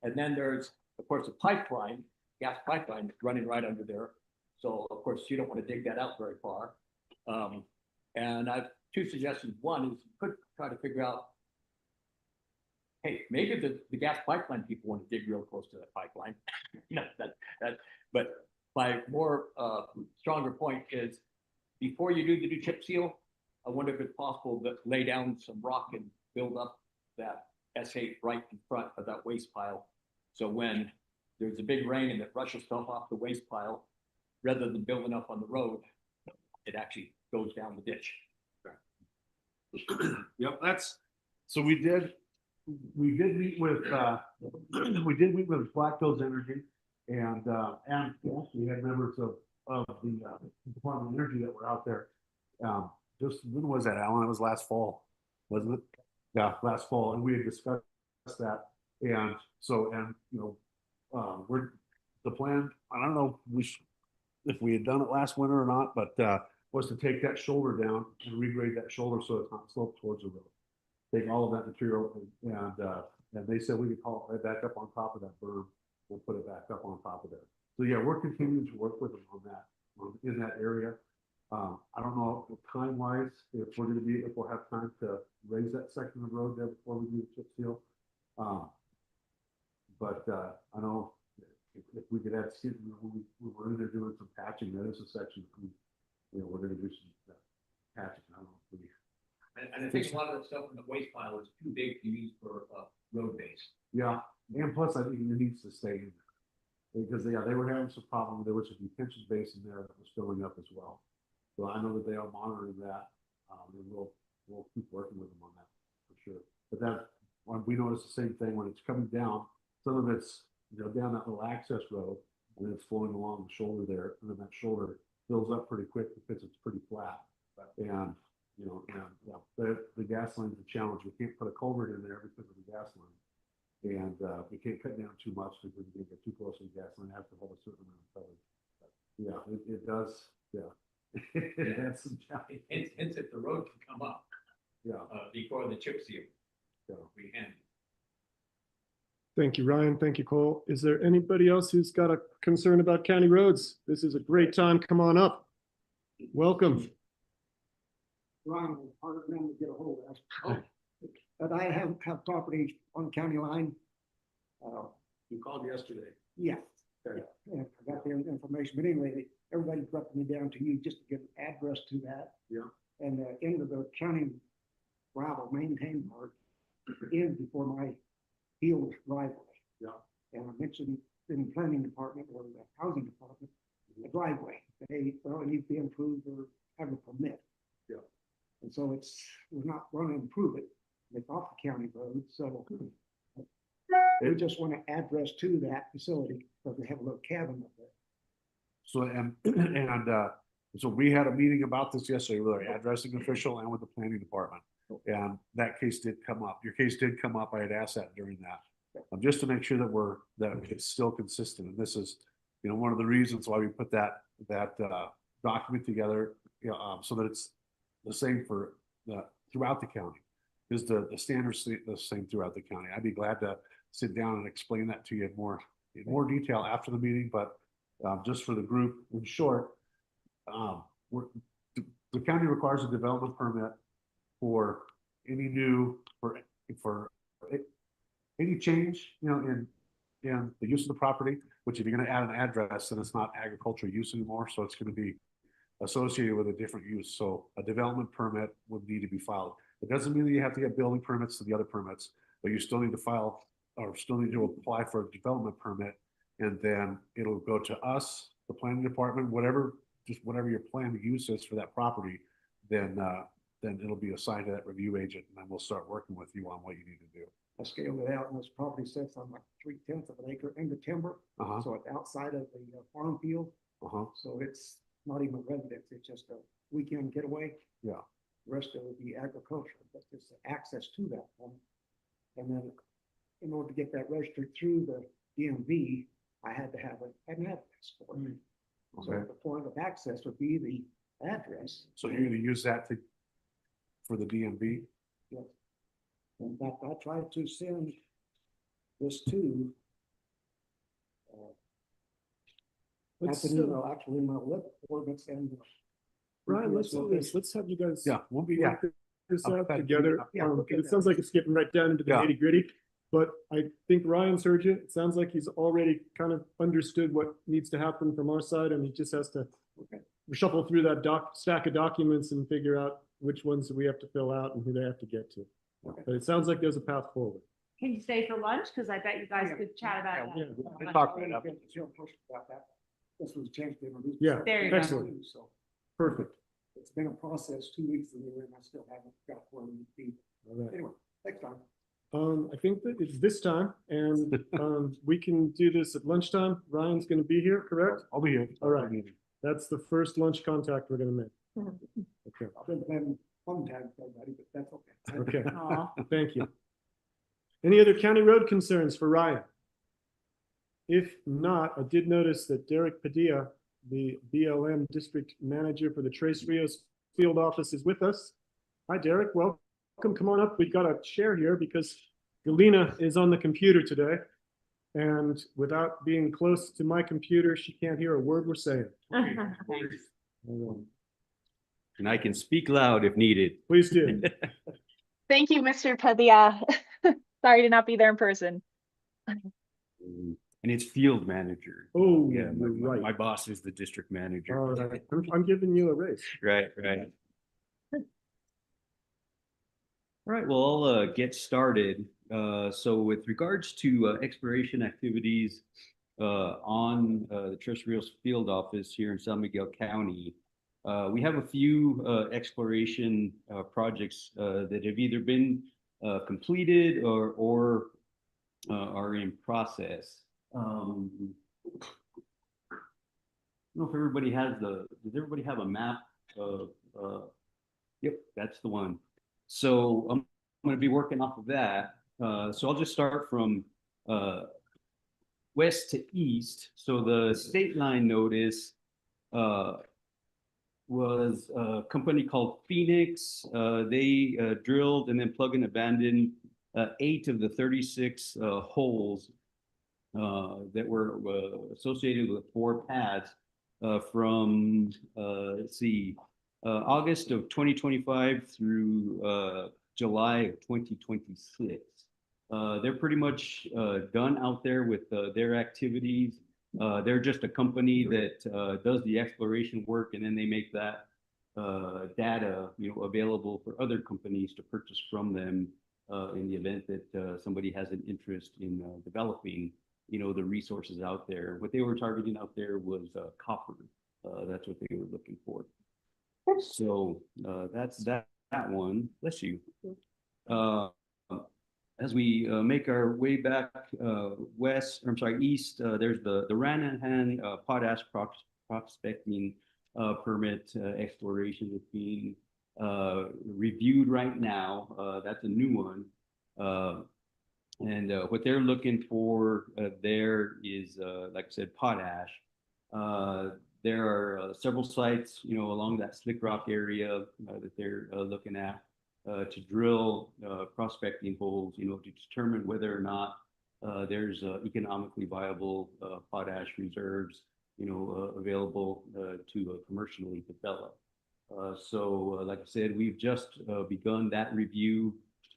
And then there's, of course, a pipeline, gas pipeline running right under there. So of course, you don't want to dig that out very far. And I've two suggestions. One is you could try to figure out, hey, maybe the gas pipeline people want to dig real close to that pipeline. You know, but my more stronger point is before you do the new chip seal, I wonder if it's possible to lay down some rock and build up that S8 right in front of that waste pile. So when there's a big rain and it rushes stuff off the waste pile, rather than building up on the road, it actually goes down the ditch. Yep, so we did meet with Black Hills Energy and we had members of the Department of Energy that were out there. Just when was that, Alan? It was last fall, wasn't it? Yeah, last fall, and we had discussed that. And so, we're the plan. I don't know if we had done it last winter or not, but was to take that shoulder down and regrade that shoulder so it's not sloped towards the road. Take all of that material and they said we could haul it right back up on top of that berm. We'll put it back up on top of there. So yeah, we're continuing to work with them on that in that area. I don't know time wise if we'll have time to raise that section of road there before we do the chip seal. But I know if we could add, we were in there doing some patching. That is a section we're going to do some patching. I don't know if we. And I think a lot of the stuff in the waste pile is too big to use for road base. Yeah, and plus I think it needs to stay in there because they were having some problem. There was a detention basin there that was filling up as well. So I know that they are monitoring that. And we'll keep working with them on that for sure. But we notice the same thing when it's coming down. Some of it's down that little access road and it's flowing along the shoulder there, and then that shoulder fills up pretty quick because it's pretty flat. And the gas line's a challenge. We can't put a culvert in there because of the gas line, and we can't cut down too much because we get too close to the gas line. Have to hold a certain amount of coverage. But yeah, it does. Yeah, it has some challenge. Hence, if the road can come up, before the chip seal, we can. Thank you, Ryan. Thank you, Cole. Is there anybody else who's got a concern about county roads? This is a great time. Come on up. Welcome. Ron was hard man to get a hold of. But I have property on county line. You called yesterday. Yeah. I got the information, but anyway, everybody brought me down to you just to get an address to that. Yeah. And the end of the county gravel maintained part ends before my field driveway. Yeah. And I mentioned in the planning department or the housing department, the driveway, it needs to be improved or have a permit. Yeah. And so we're not going to improve it. It's off the county road, so we just want to address to that facility because they have a little cabin up there. So so we had a meeting about this yesterday with our addressing official and with the planning department. And that case did come up. Your case did come up. I had asked that during that. Just to make sure that it's still consistent. And this is, one of the reasons why we put that document together, so that it's the same for throughout the county. Is the standards the same throughout the county? I'd be glad to sit down and explain that to you in more detail after the meeting. But just for the group, in short, the county requires a development permit for any new for any change, in the use of the property. Which if you're going to add an address, then it's not agricultural use anymore, so it's going to be associated with a different use. So a development permit would need to be filed. It doesn't mean that you have to get building permits to the other permits, but you still need to file or still need to apply for a development permit, and then it'll go to us, the planning department, whatever your planned use is for that property. then it'll be assigned to that review agent, and then we'll start working with you on what you need to do. I scaled it out and this property sits on like 3/10 of an acre in the timber. Uh-huh, So it's outside of the farm field. uh-huh, So it's not even residence. It's just a weekend getaway. yeah, The rest of it would be agricultural, but there's access to that one. And then in order to get that registered through the DMV, I had to have an address for it. So okay. the point of access would be the address. So you're gonna use that for the DMV? Yes. In fact, I tried to send this to Let's, actually my lip ordinance and. Ryan, let's do this. Let's have you guys. Yeah, we'll be, work this I'll out try to do together. that. Yeah, 'Cause look at it that. sounds like it's getting right down into the Yeah. nitty gritty. But I think Ryan's heard you. It sounds like he's already kind of understood what needs to happen from our side, and he just has to shuffle through that stack of documents and figure out which ones we have to fill out and who they have to get to. But it sounds like there's a path forward. Can you stay for lunch? Because I bet you guys Yeah. could chat about Yeah. that. We'll talk right up. About that. This was a chance to introduce. Yeah, myself. There you go. excellent. So Perfect. it's been a process 2 weeks in there and I still haven't got where we need to be. All right. Anyway, next time. I think that it's this time, and we can do this at lunchtime. Ryan's going to be here, correct? I'll be here. All right. That's the first lunch contact we're going to make. Okay. I've been planning fun time for everybody, but that's okay. Okay. Aw. Thank you. Any other county road concerns for Ryan? If not, I did notice that Derek Padilla, the BLM district manager for the Tres Rios field office, is with us. Hi, Derek. Welcome. Come on up. We've got a chair here because Galena is on the computer today. And without being close to my computer, she can't hear a word we're saying. And I can speak loud if needed. Please do. Thank you, Mr. Padilla. Sorry to not be there in person. And it's field manager. Oh, Yeah, you're right. my boss is the district manager. All right. I'm giving you a raise. Right, right. All right, well, I'll get started. So with regards to exploration activities on the Tres Rios field office here in San Miguel County, we have a few exploration projects that have either been completed or are in process. I don't know if everybody has does everybody have a map of, yep, that's the one. So I'm going to be working off of that. So I'll just start from west to east. So the state line notice was a company called Phoenix. They drilled and then plug and abandoned 8 of the 36 holes that were associated with 4 pads from, let's see, August of 2025 through July of 2026. They're pretty much done out there with their activities. They're just a company that does the exploration work, and then they make that data, available for other companies to purchase from them in the event that somebody has an interest in developing, the resources out there. What they were targeting out there was copper. That's what they were looking for. So that's that one. Bless you. As we make our way back east, there's the Ranahan potash prospecting permit exploration that's being reviewed right now. That's a new one. And what they're looking for there is, like I said, potash. There are several sites, along that Slick Rock area that they're looking at to drill prospecting holes, to determine whether or not there's economically viable potash reserves, available to commercially develop. So, like I said, we've just begun that review,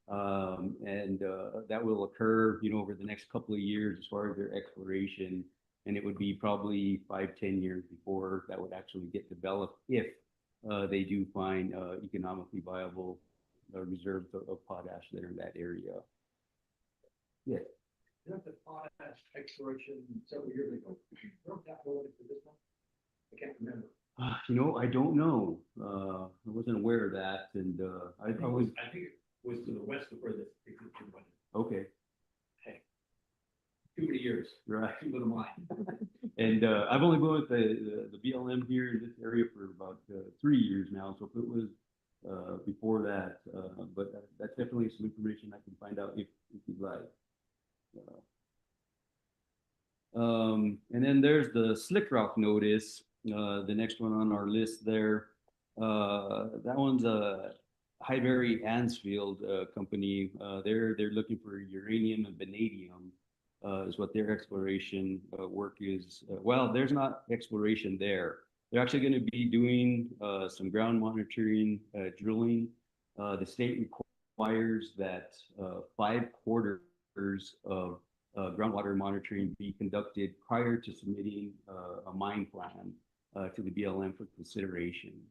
and that will occur, over the next couple of years as far as their exploration. And it would be probably 5-10 years before that would actually get developed if they do find economically viable reserves of potash there in that area. Yeah. Isn't the potash exploration several years ago? Weren't that related to this one? I can't remember. You know, I don't know. I wasn't aware of that, and I was I think it was to the west of where the existing one is. okay, Too many years, right. too little mine. And I've only been with the BLM here in this area for about 3 years now. So if it was before that, but that's definitely some information I can find out if you'd like. And then there's the Slick Rock notice, the next one on our list there. That one's a Highbury Ansfield company. They're looking for uranium and vanadium. Is what their exploration work is. Well, there's not exploration there. They're actually going to be doing some ground monitoring drilling. The state requires that 5 quarters of groundwater monitoring be conducted prior to submitting a mine plan to the BLM for consideration.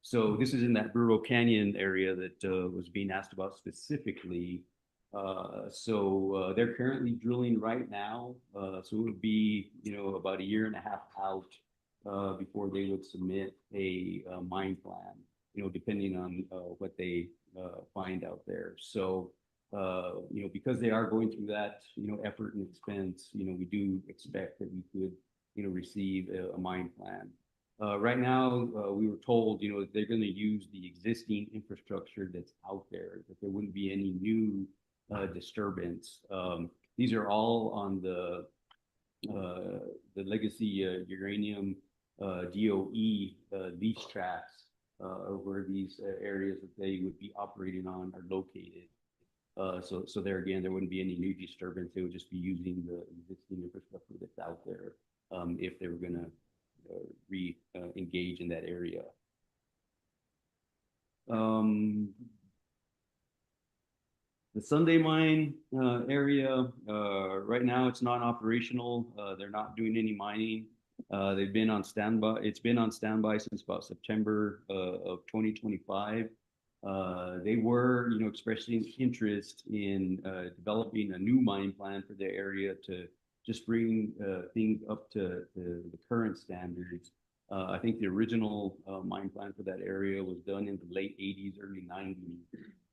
So this is in that Burro Canyon area that was being asked about specifically. So they're currently drilling right now. So it would be, you know, about 1.5 years out before they would submit a mine plan, you know, depending on what they find out there. So, you know, because they are going through that, you know, effort and expense, you know, we do expect that we could, you know, receive a mine plan. Right now, we were told, you know, that they're going to use the existing infrastructure that's out there, that there wouldn't be any new disturbance. These are all on the legacy uranium DOE lease tracks where these areas that they would be operating on are located. So there again, there wouldn't be any new disturbance. They would just be using the existing infrastructure that's out there if they were going to re-engage in that area. The Sunday Mine area, right now it's non-operational. They're not doing any mining. They've been on standby. It's been on standby since about September of 2025. They were, you know, expressing interest in developing a new mine plan for their area to just bring things up to the current standards. I think the original mine plan for that area was done in the late 80s, early 90s.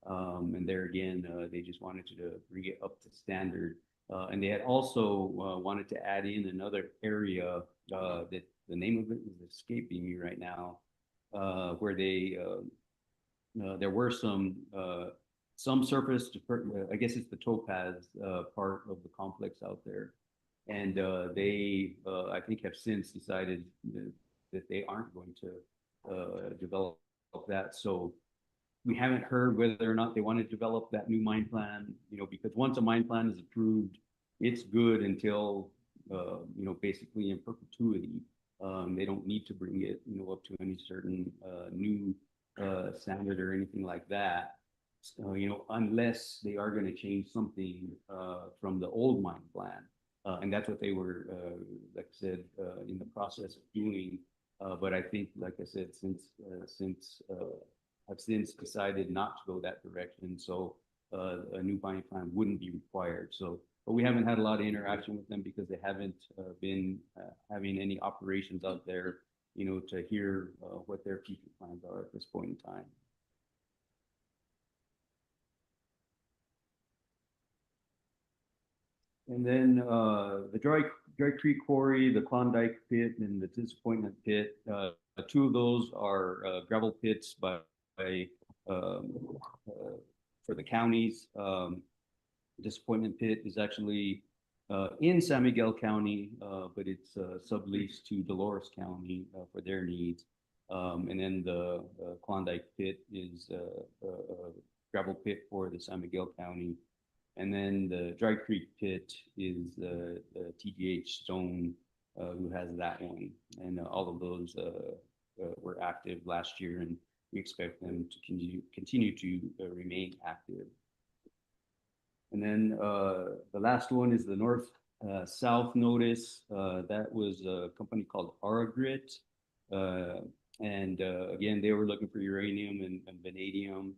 And there again, they just wanted to bring it up to standard. And they had also wanted to add in another area that the name of it is escaping me right now, where they there were some surface, I guess it's the topaz part of the complex out there. And they, I think, have since decided that they aren't going to develop that. So we haven't heard whether or not they want to develop that new mine plan, you know, because once a mine plan is approved, it's good until, you know, basically in perpetuity. They don't need to bring it, you know, up to any certain new standard or anything like that. So, you know, unless they are going to change something from the old mine plan. And that's what they were, like I said, in the process of doing. But I think, like I said, since have since decided not to go that direction, so a new mine plan wouldn't be required. So, but we haven't had a lot of interaction with them because they haven't been having any operations out there, you know, to hear what their future plans are at this point in time. And then the Dry Creek Quarry, the Klondike Pit, and the Disappointment Pit. 2 of those are gravel pits for the counties. Disappointment Pit is actually in San Miguel County, but it's subleased to Dolores County for their needs. And then the Klondike Pit is a gravel pit for the San Miguel County. And then the Dry Creek Pit is the TGH Stone, who has that one. And all of those were active last year, and we expect them to continue to remain active. And then the last one is the North-South notice. That was a company called Aragrit. And again, they were looking for uranium and vanadium.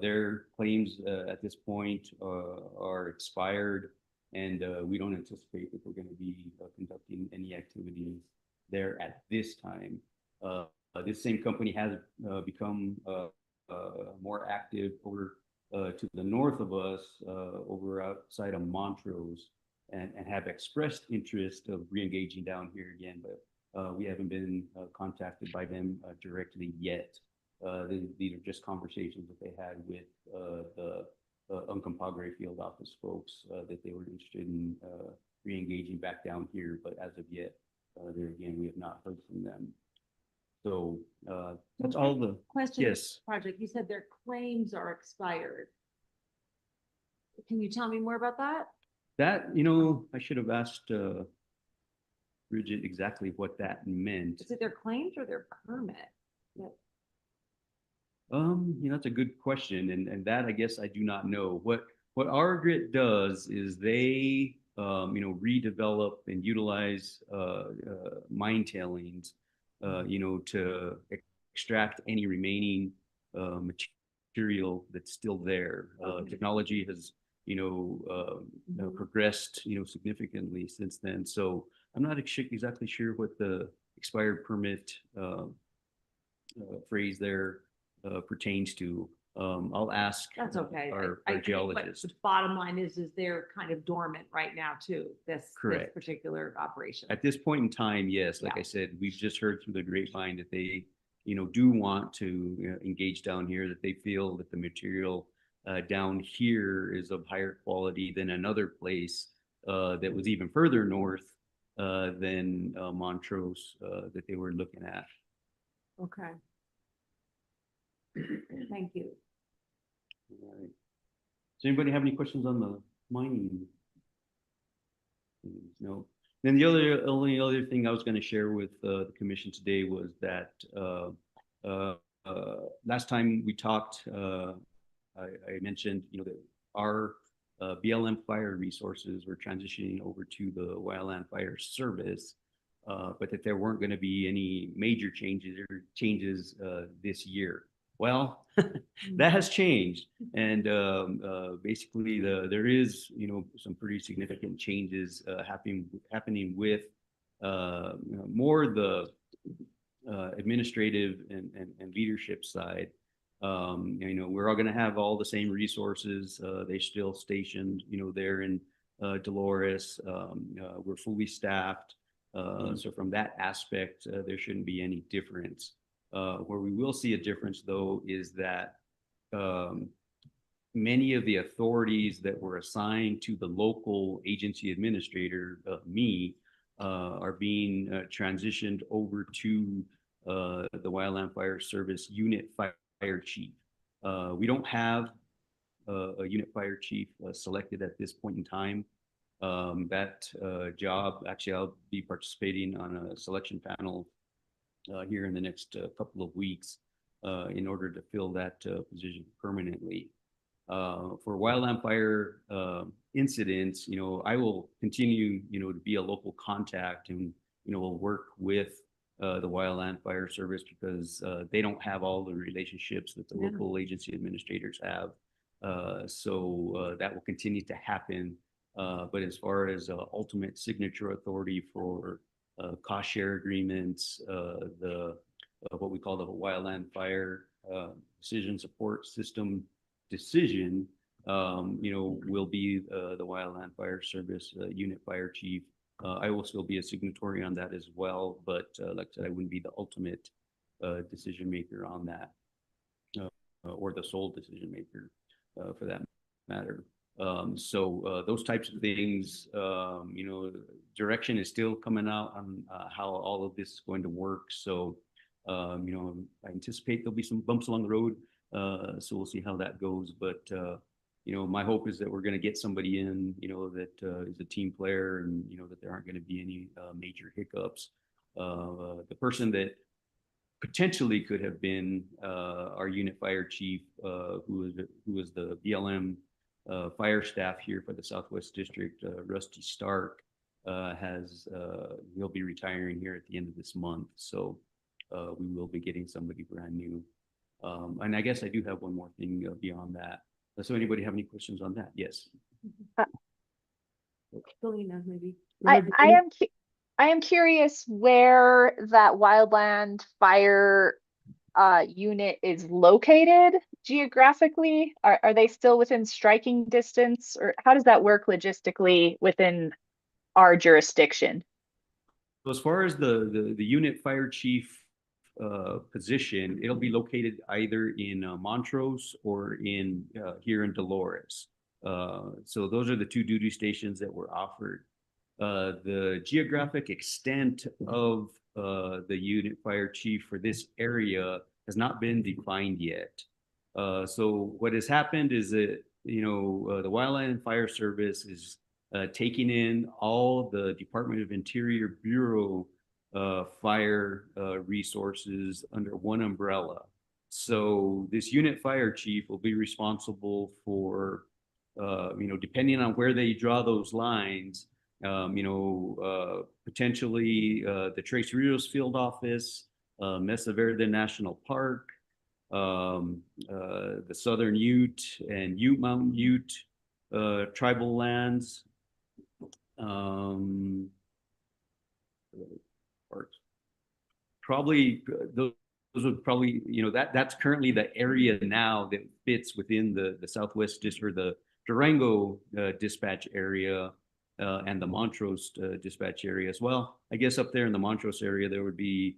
Their claims at this point are expired, and we don't anticipate that we're going to be conducting any activities there at this time. This same company has become more active over to the north of us, over outside of Montrose, and have expressed interest of re-engaging down here again, but we haven't been contacted by them directly yet. These are just conversations that they had with the Uncompahgre field office folks that they were interested in re-engaging back down here, but as of yet, there again, we have not heard from them. So that's all the Question. yes. Project, you said their claims are expired. Can you tell me more about that? That, I should have asked Bridget exactly what that meant. Is it their claims or their permit? That's a good question, and that I guess I do not know. What ARGRIT does is they redevelop and utilize mine tailings, to extract any remaining material that's still there. Technology has progressed significantly since then. So I'm not exactly sure what the expired permit phrase there pertains to. I'll ask. That's okay. Our I think geologist. what the bottom line is they're kind of dormant right now too, this Correct. particular operation. At this point in time, yes, like I said, we've just heard through the grapevine that they, do want to engage down here, that they feel that the material down here is of higher quality than another place that was even further north than Montrose that they were looking at. Okay. Thank you. All right. Does anybody have any questions on the mining? No. Then the only other thing I was going to share with the commission today was that last time we talked, I mentioned that our BLM fire resources were transitioning over to the Wildland Fire Service, but that there weren't going to be any major changes this year. Well, that has changed, and basically there is some pretty significant changes happening with more the administrative and leadership side. We're all going to have all the same resources. They still stationed there in Dolores. We're fully staffed, so from that aspect there shouldn't be any difference. Where we will see a difference, though, is that many of the authorities that were assigned to the local agency administrator, are being transitioned over to the Wildland Fire Service unit fire chief. We don't have a unit fire chief selected at this point in time. That job, actually, I'll be participating on a selection panel here in the next couple of weeks in order to fill that position permanently. For wildland fire incidents, I will continue, to be a local contact, and we'll work with the Wildland Fire Service because they don't have all the relationships that the local agency administrators have. So that will continue to happen. But as far as ultimate signature authority for cost share agreements, what we call the Wildland Fire Decision Support System decision, will be the Wildland Fire Service unit fire chief. I will still be a signatory on that as well, but like I said, I wouldn't be the ultimate decision maker on that, or the sole decision maker for that matter. So those types of things, direction is still coming out on how all of this is going to work. So, I anticipate there'll be some bumps along the road. So we'll see how that goes. But, my hope is that we're going to get somebody in, that is a team player, and, that there aren't going to be any major hiccups. The person that potentially could have been our unit fire chief, who was the BLM fire staff here for the Southwest District, Rusty Stark, will be retiring here at the end of this month. So we will be getting somebody brand new. And I guess I do have one more thing beyond that. So anybody have any questions on that? Yes. Selena, maybe. I am I am curious where that wildland fire unit is located geographically. Are they still within striking distance, or how does that work logistically within our jurisdiction? So as far as the unit fire chief position, it'll be located either in Montrose or in here in Dolores. So those are the two duty stations that were offered. The geographic extent of the unit fire chief for this area has not been defined yet. So what has happened is that, the Wildland Fire Service is taking in all the Department of Interior Bureau fire resources under one umbrella. So this unit fire chief will be responsible for, depending on where they draw those lines, potentially the Trace Rios Field Office, Mesa Verde National Park, the Southern Ute and Ute Mountain Ute tribal lands, probably those would probably, that's currently the area now that fits within the Southwest District, the Durango dispatch area, and the Montrose dispatch area as well. I guess up there in the Montrose area, there would be,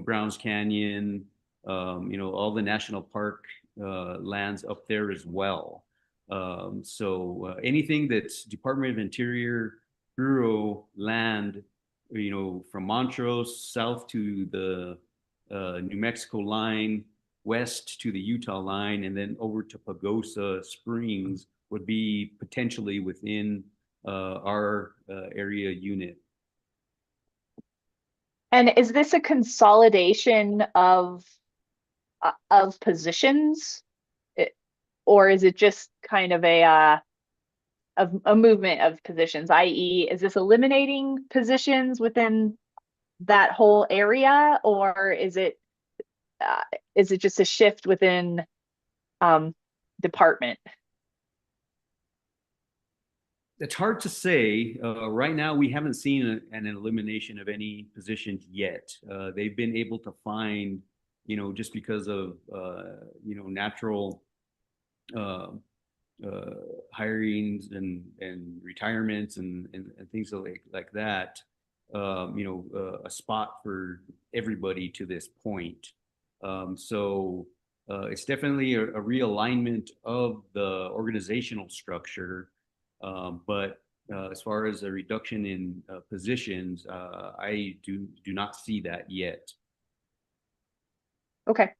Browns Canyon, all the national park lands up there as well. So anything that's Department of Interior Bureau land, from Montrose south to the New Mexico line, west to the Utah line, and then over to Pagosa Springs would be potentially within our area unit. And is this a consolidation of positions, or is it just kind of a movement of positions? I.e., is this eliminating positions within that whole area, or is it just a shift within department? It's hard to say. Right now, we haven't seen an elimination of any positions yet. They've been able to find, just because of, natural hirings and retirements and things like that, a spot for everybody to this point. So it's definitely a realignment of the organizational structure. But as far as a reduction in positions, I do not see that yet. Okay.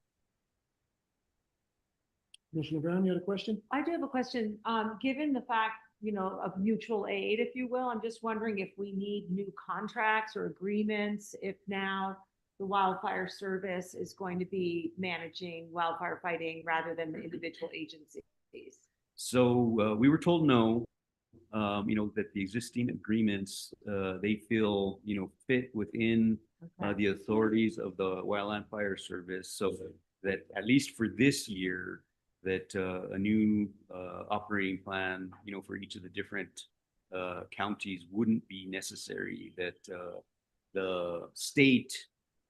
Commissioner Brown, you had a question? I do have a question. Given the fact, of mutual aid, if you will, I'm just wondering if we need new contracts or agreements, if now the wildfire service is going to be managing wildfire fighting rather than the individual agencies. So we were told no. That the existing agreements, they feel, fit within the authorities of the Wildland Fire Service, so that at least for this year, that a new operating plan, for each of the different counties wouldn't be necessary, that the state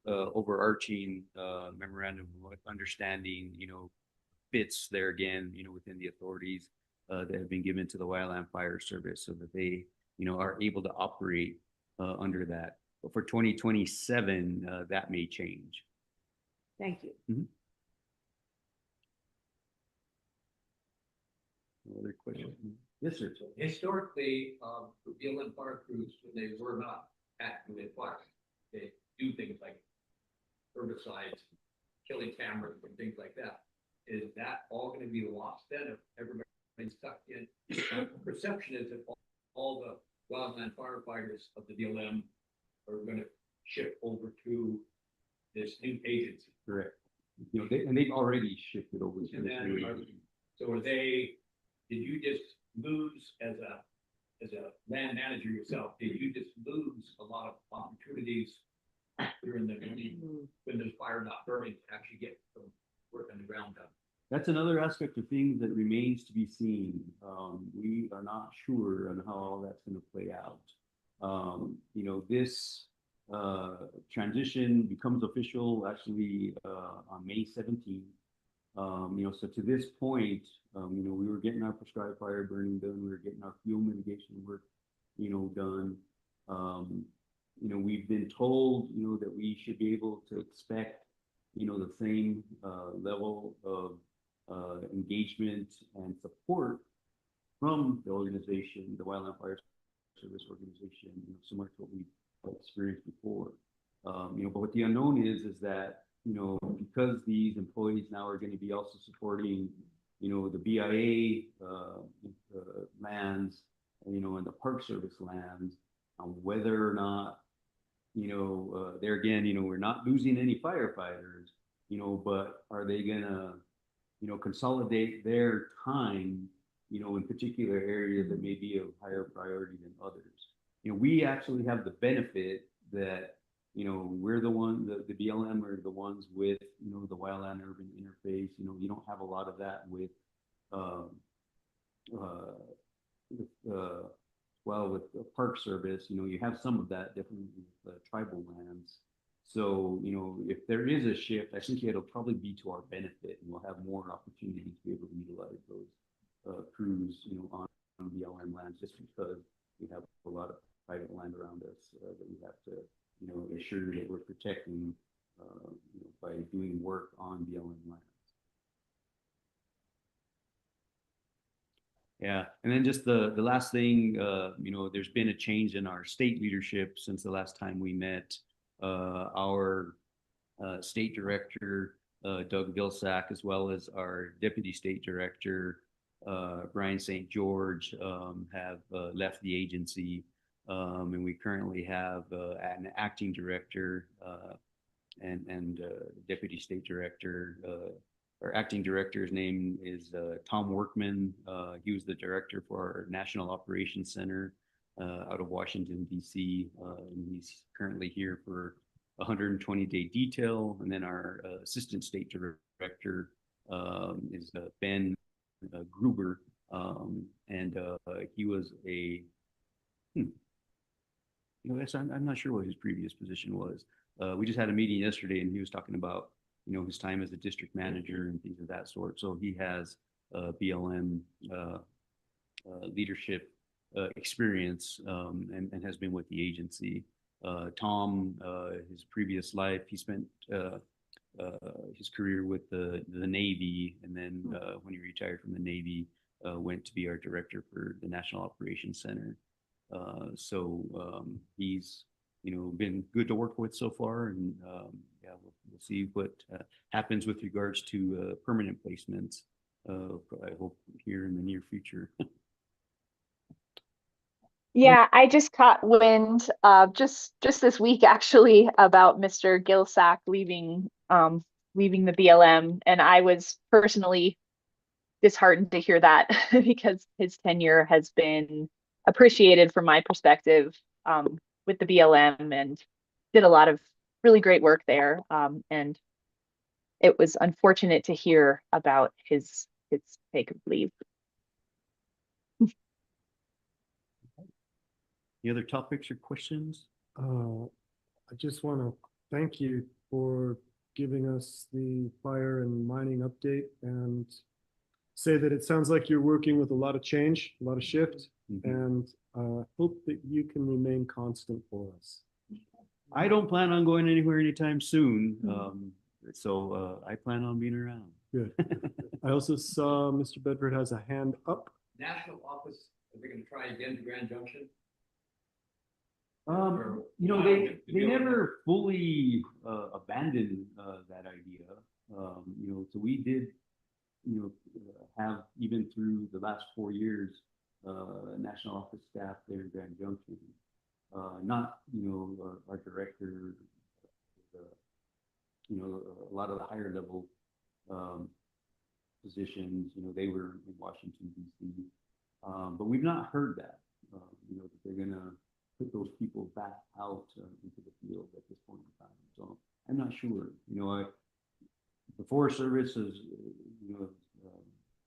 overarching memorandum of understanding, fits there again, within the authorities that have been given to the Wildland Fire Service, so that they, are able to operate under that. But for 2027, that may change. Thank you. Mm-hmm. Other question? Yes, sir. Historically, the BLM fire crews, when they were not active in fire, they do things like herbicides, killing cameras, and things like that. Is that all going to be lost then if everybody stuck in? Perception is that all the wildland firefighters of the BLM are going to shift over to this new agency. Correct. And they've already shifted over to this new agency. So did you just lose as a land manager yourself? Did you just lose a lot of opportunities during when there's fire not burning to actually get some work on the ground done? That's another aspect of things that remains to be seen. We are not sure on how all that's going to play out. This transition becomes official actually on May 17th. So to this point, we were getting our prescribed fire burning done, we were getting our fuel mitigation work, done. We've been told, that we should be able to expect, the same level of engagement and support from the organization, the Wildland Fire Service organization, similar to what we've experienced before. But what the unknown is that, because these employees now are going to be also supporting, the BIA lands, and the Park Service lands, on whether or not, there again, we're not losing any firefighters, but are they gonna, consolidate their time, in particular areas that may be of higher priority than others. We actually have the benefit that, we're the one, the BLM are the ones with, the wildland urban interface. You don't have a lot of that with the Park Service. You have some of that definitely with tribal lands. So, if there is a shift, I think it'll probably be to our benefit, and we'll have more opportunities to be able to utilize those crews, on BLM lands, just because we have a lot of private land around us that we have to, ensure that we're protecting by doing work on BLM lands. Yeah, and then just the last thing, there's been a change in our state leadership since the last time we met. Our state director, Doug Vilsack, as well as our deputy state director, Brian St. George, have left the agency. And we currently have an acting director and deputy state director. Our acting director's name is Tom Workman. He was the director for our National Operations Center out of Washington, D.C. And he's currently here for 120-day detail. And then our assistant state director is Ben Gruber. And he was a, I'm not sure what his previous position was. We just had a meeting yesterday and he was talking about, his time as a district manager and things of that sort. So he has BLM leadership experience and has been with the agency. Tom, his previous life, he spent his career with the Navy, and then when he retired from the Navy, went to be our director for the National Operations Center. So he's been good to work with so far, and yeah, we'll see what happens with regards to permanent placements. I hope here in the near future. Yeah, I just caught wind just this week actually about Mr. Gilsack leaving the BLM, and I was personally disheartened to hear that because his tenure has been appreciated from my perspective with the BLM, and did a lot of really great work there. And it was unfortunate to hear about his take of leave. Any other topics or questions? I just want to thank you for giving us the fire and mining update, and say that it sounds like you're working with a lot of change, a lot of shift, and hope that you can remain constant for us. I don't plan on going anywhere anytime soon. So I plan on being around. Good. I also saw Mr. Bedford has a hand up. National office, are they going to try again to Grand Junction? They never fully abandoned that idea. So we did, have, even through the last 4 years, national office staff there in Grand Junction. Not, our director, a lot of the higher level positions, they were in Washington, D.C. But we've not heard that, that they're going to put those people back out into the field at this point in time. So I'm not sure. The Forest Service is,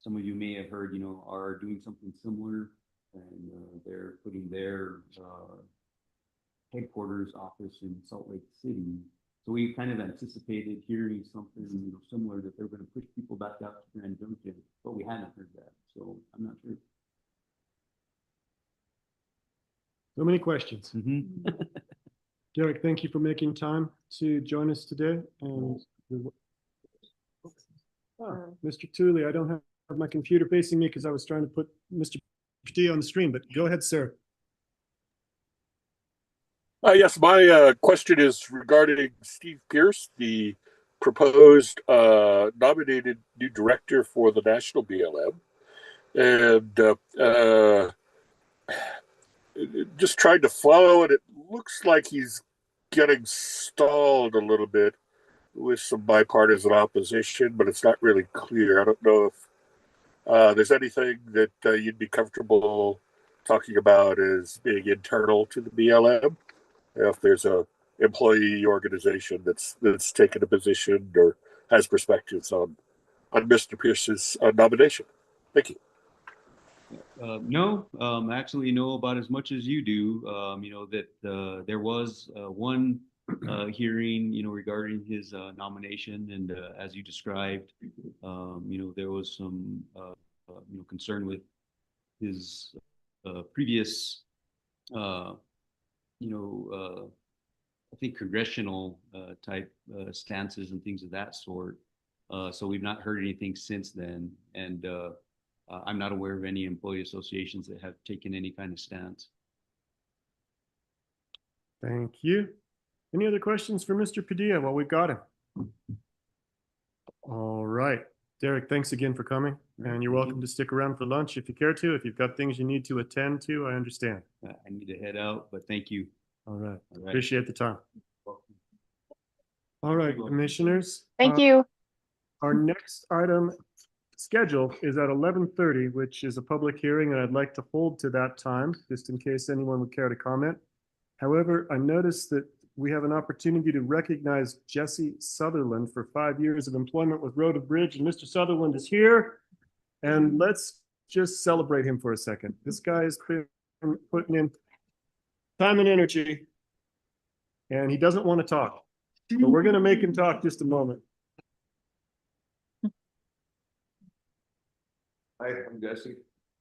some of you may have heard, are doing something similar, and they're putting their headquarters office in Salt Lake City. So we kind of anticipated hearing something, you know, similar, that they're gonna push people back out to Grand Junction, but we hadn't heard that, so I'm not sure. So many questions. Mm-hmm. Derek, thank you for making time to join us today. And Mr. Tooley, I don't have my computer facing me because I was trying to put Mr. Padilla on the screen, but go ahead, sir. Yes, my question is regarding Steve Pierce, the proposed nominated new director for the National BLM. And just trying to follow it, it looks like he's getting stalled a little bit with some bipartisan opposition, but it's not really clear. I don't know if there's anything that you'd be comfortable talking about as being internal to the BLM. If there's a employee organization that's taken a position or has perspectives on Mr. Pierce's nomination. Thank you. No, I actually know about as much as you do. You know, that there was one hearing, you know, regarding his nomination, and as you described, you know, there was some you know, concern with his previous you know, I think congressional type stances and things of that sort. So we've not heard anything since then, and I'm not aware of any employee associations that have taken any kind of stance. Thank you. Any other questions for Mr. Padilla? Well, we've got him. All right. Derek, thanks again for coming, and you're welcome to stick around for lunch if you care to. If you've got things you need to attend to, I understand. I need to head out, but thank you. All right. All right. Appreciate the time. All right, commissioners. Thank you. Our next item scheduled is at 11:30, which is a public hearing, and I'd like to hold to that time, just in case anyone would care to comment. However, I noticed that we have an opportunity to recognize Jesse Sutherland for 5 years of employment with Road and Bridge, and Mr. Sutherland is here. And let's just celebrate him for a second. This guy has been putting in time and energy, and he doesn't want to talk, but we're going to make him talk just a moment. Hi, I'm Jesse.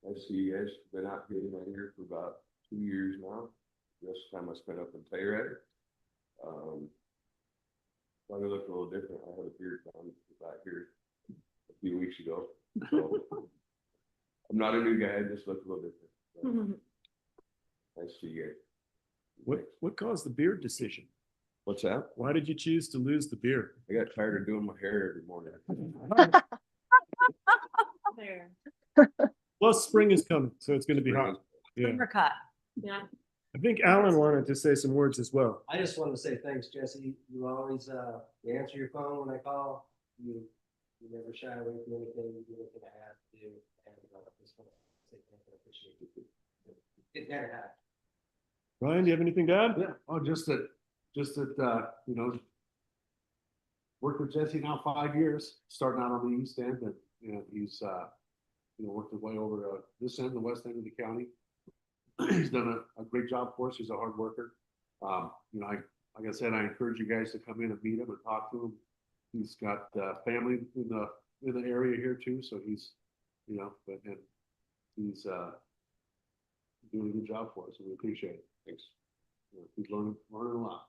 Nice to see you guys. Been out here for about 2 years now. The rest of the time I spent up in Telluride. Probably look a little different. I had a beard down back here a few weeks ago. So I'm not a new guy. I just look a little different. Nice to see you guys. What caused the beard decision? What's that? Why did you choose to lose the beard? I got tired of doing my hair every morning. There. Plus, spring is coming, so it's going to be hot. Yeah. Uppercut. Yeah. I think Alan wanted to say some words as well. I just want to say thanks, Jesse. You always you answer your phone when I call. You never shy away from anything. You do anything I ask to do, and I just want to say thank you. I appreciate it. It never happened. Ryan, do you have anything to add? Yeah, oh, just that, you know, worked with Jesse now 5 years, starting out on the east end, and, you know, he's, you know, worked his way over this end, the west end of the county. He's done a great job for us. He's a hard worker. You know, like I said, I encourage you guys to come in and meet him and talk to him. He's got family in the area here too, so he's, you know, and he's doing a good job for us, and we appreciate it. Thanks. You know, he's learning a lot.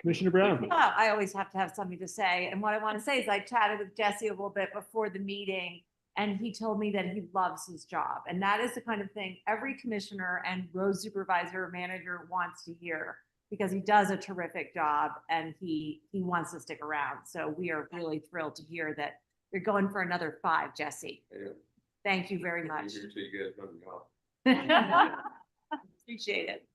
Commissioner Brown. I always have to have something to say. And what I want to say is I chatted with Jesse a little bit before the meeting, and he told me that he loves his job. And that is the kind of thing every commissioner and road supervisor or manager wants to hear, because he does a terrific job and he wants to stick around. So we are really thrilled to hear that you're going for another 5, Jesse. Yeah. Thank you very much. Here to you guys running off. Appreciate it.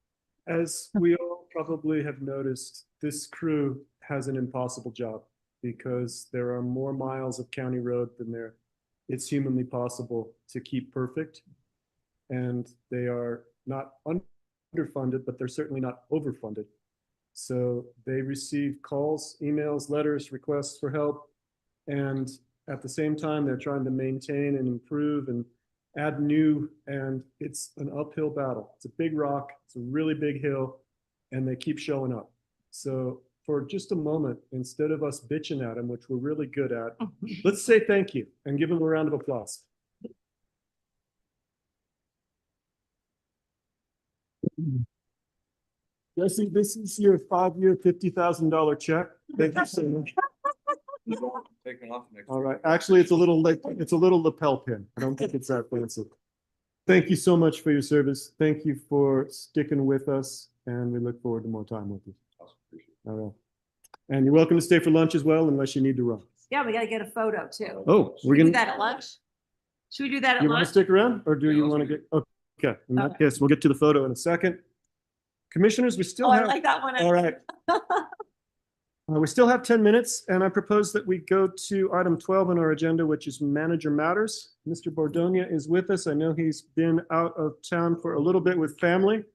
As we all probably have noticed, this crew has an impossible job because there are more miles of county road than it's humanly possible to keep perfect. And they are not underfunded, but they're certainly not overfunded. So they receive calls, emails, letters, requests for help. And at the same time, they're trying to maintain and improve and add new, and it's an uphill battle. It's a big rock, it's a really big hill, and they keep showing up. So for just a moment, instead of us bitching at them, which we're really good at, let's say thank you and give them a round of applause. Jesse, this is your 5-year, $50,000 check. Thank you so much. Taking off next. All right, actually, it's a little lapel pin. I don't think it's that fancy. Thank you so much for your service. Thank you for sticking with us, and we look forward to more time with you. All right. And you're welcome to stay for lunch as well, unless you need to run. Yeah, we gotta get a photo too. Oh, Should we're we do gonna, that at lunch? Should we do that at you want to lunch? stick around, or do you want to get, okay, in that case, we'll get to the photo in a second. Commissioners, we still Oh, I have. like that one. All right. We still have 10 minutes, and I propose that we go to item 12 on our agenda, which is manager matters. Mr. Bordonia is with us. I know he's been out of town for a little bit with family,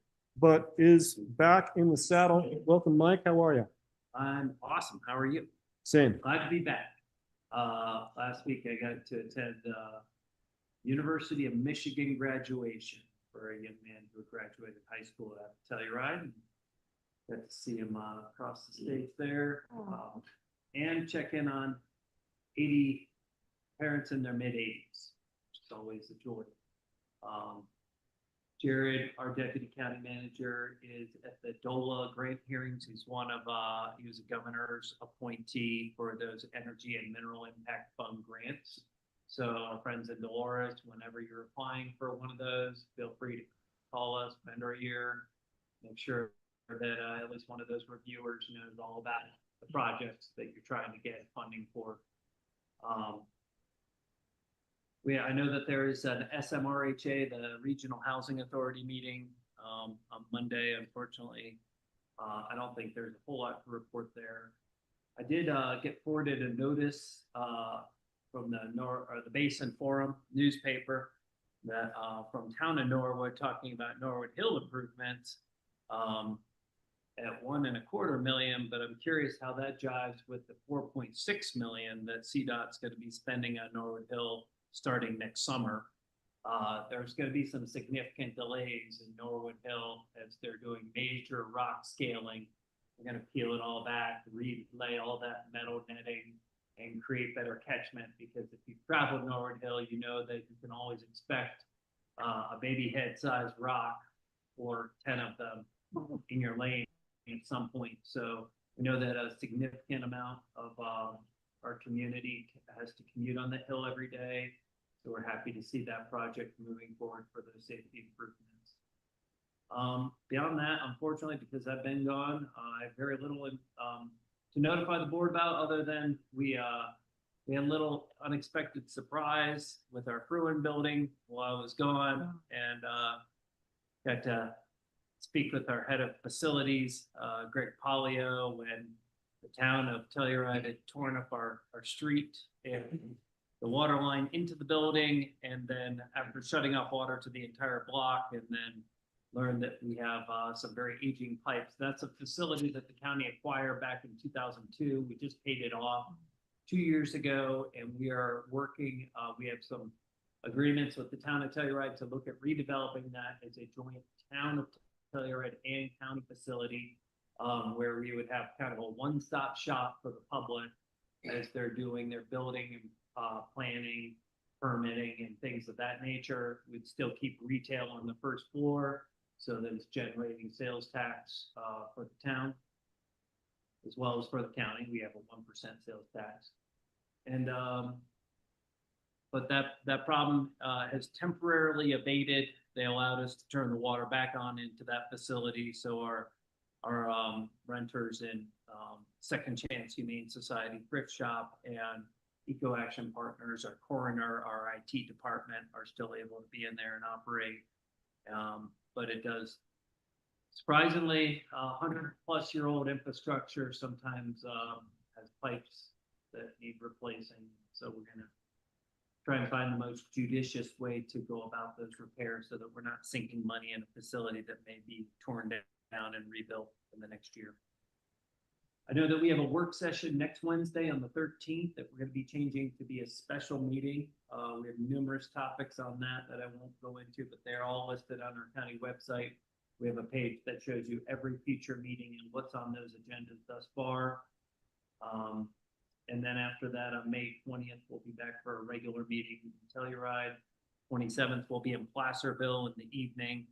but is back in the saddle. Welcome, Mike. How are you? I'm awesome. How are you? Same. Glad to be back. Last week I got to attend University of Michigan graduation for a young man who graduated high school at Telluride. Got to see him across the states there, and check in on 80 parents in their mid-80s, which is always a joy. Jared, our deputy county manager, is at the DOLA grant hearings. He's he was a governor's appointee for those energy and mineral impact fund grants. So our friends in Dolores, whenever you're applying for one of those, feel free to call us, spend our ear, make sure that at least one of those reviewers knows all about the projects that you're trying to get funding for. I know that there is an SMRHA, the Regional Housing Authority meeting on Monday. Unfortunately, I don't think there's a whole lot to report there. I did get forwarded a notice from the Basin Forum newspaper that from town of Norwood, talking about Norwood Hill improvements at $1.25 million, but I'm curious how that jives with the $4.6 million that CDOT's going to be spending on Norwood Hill starting next summer. There's going to be some significant delays in Norwood Hill as they're doing major rock scaling. They're going to peel it all back, relay all that metal netting, and create better catchment, because if you travel Norwood Hill, you know that you can always expect a baby head sized rock or 10 of them in your lane at some point. So we know that a significant amount of our community has to commute on the hill every day. So we're happy to see that project moving forward for those safety improvements. Beyond that, unfortunately, because I've been gone, I have very little to notify the board about, other than we had a little unexpected surprise with our Fruin building while I was gone, and got to speak with our head of facilities, Greg Polio, when the town of Telluride had torn up our street and the water line into the building, and then after shutting off water to the entire block, and then learned that we have some very aging pipes. That's a facility that the county acquired back in 2002. We just paid it off 2 years ago, and we are working, we have some agreements with the town of Telluride to look at redeveloping that as a joint town of Telluride and county facility, where we would have kind of a one-stop shop for the public as they're doing their building and planning, permitting, and things of that nature. We'd still keep retail on the first floor, so that it's generating sales tax for the town, as well as for the county. We have a 1% sales tax. And but that problem has temporarily abated. They allowed us to turn the water back on into that facility, so our renters in Second Chance Humane Society, Thrift Shop, and Eco Action Partners, our coroner, our IT department are still able to be in there and operate. But it does, surprisingly, 100-plus-year-old infrastructure sometimes has pipes that need replacing. So we're going to try and find the most judicious way to go about those repairs, so that we're not sinking money in a facility that may be torn down and rebuilt in the next year. I know that we have a work session next Wednesday on the 13th that we're going to be changing to be a special meeting. We have numerous topics on that I won't go into, but they're all listed on our county website. We have a page that shows you every future meeting and what's on those agendas thus far. And then after that, on May 20th, we'll be back for a regular meeting in Telluride. 27th, we'll be in Placerville in the evening.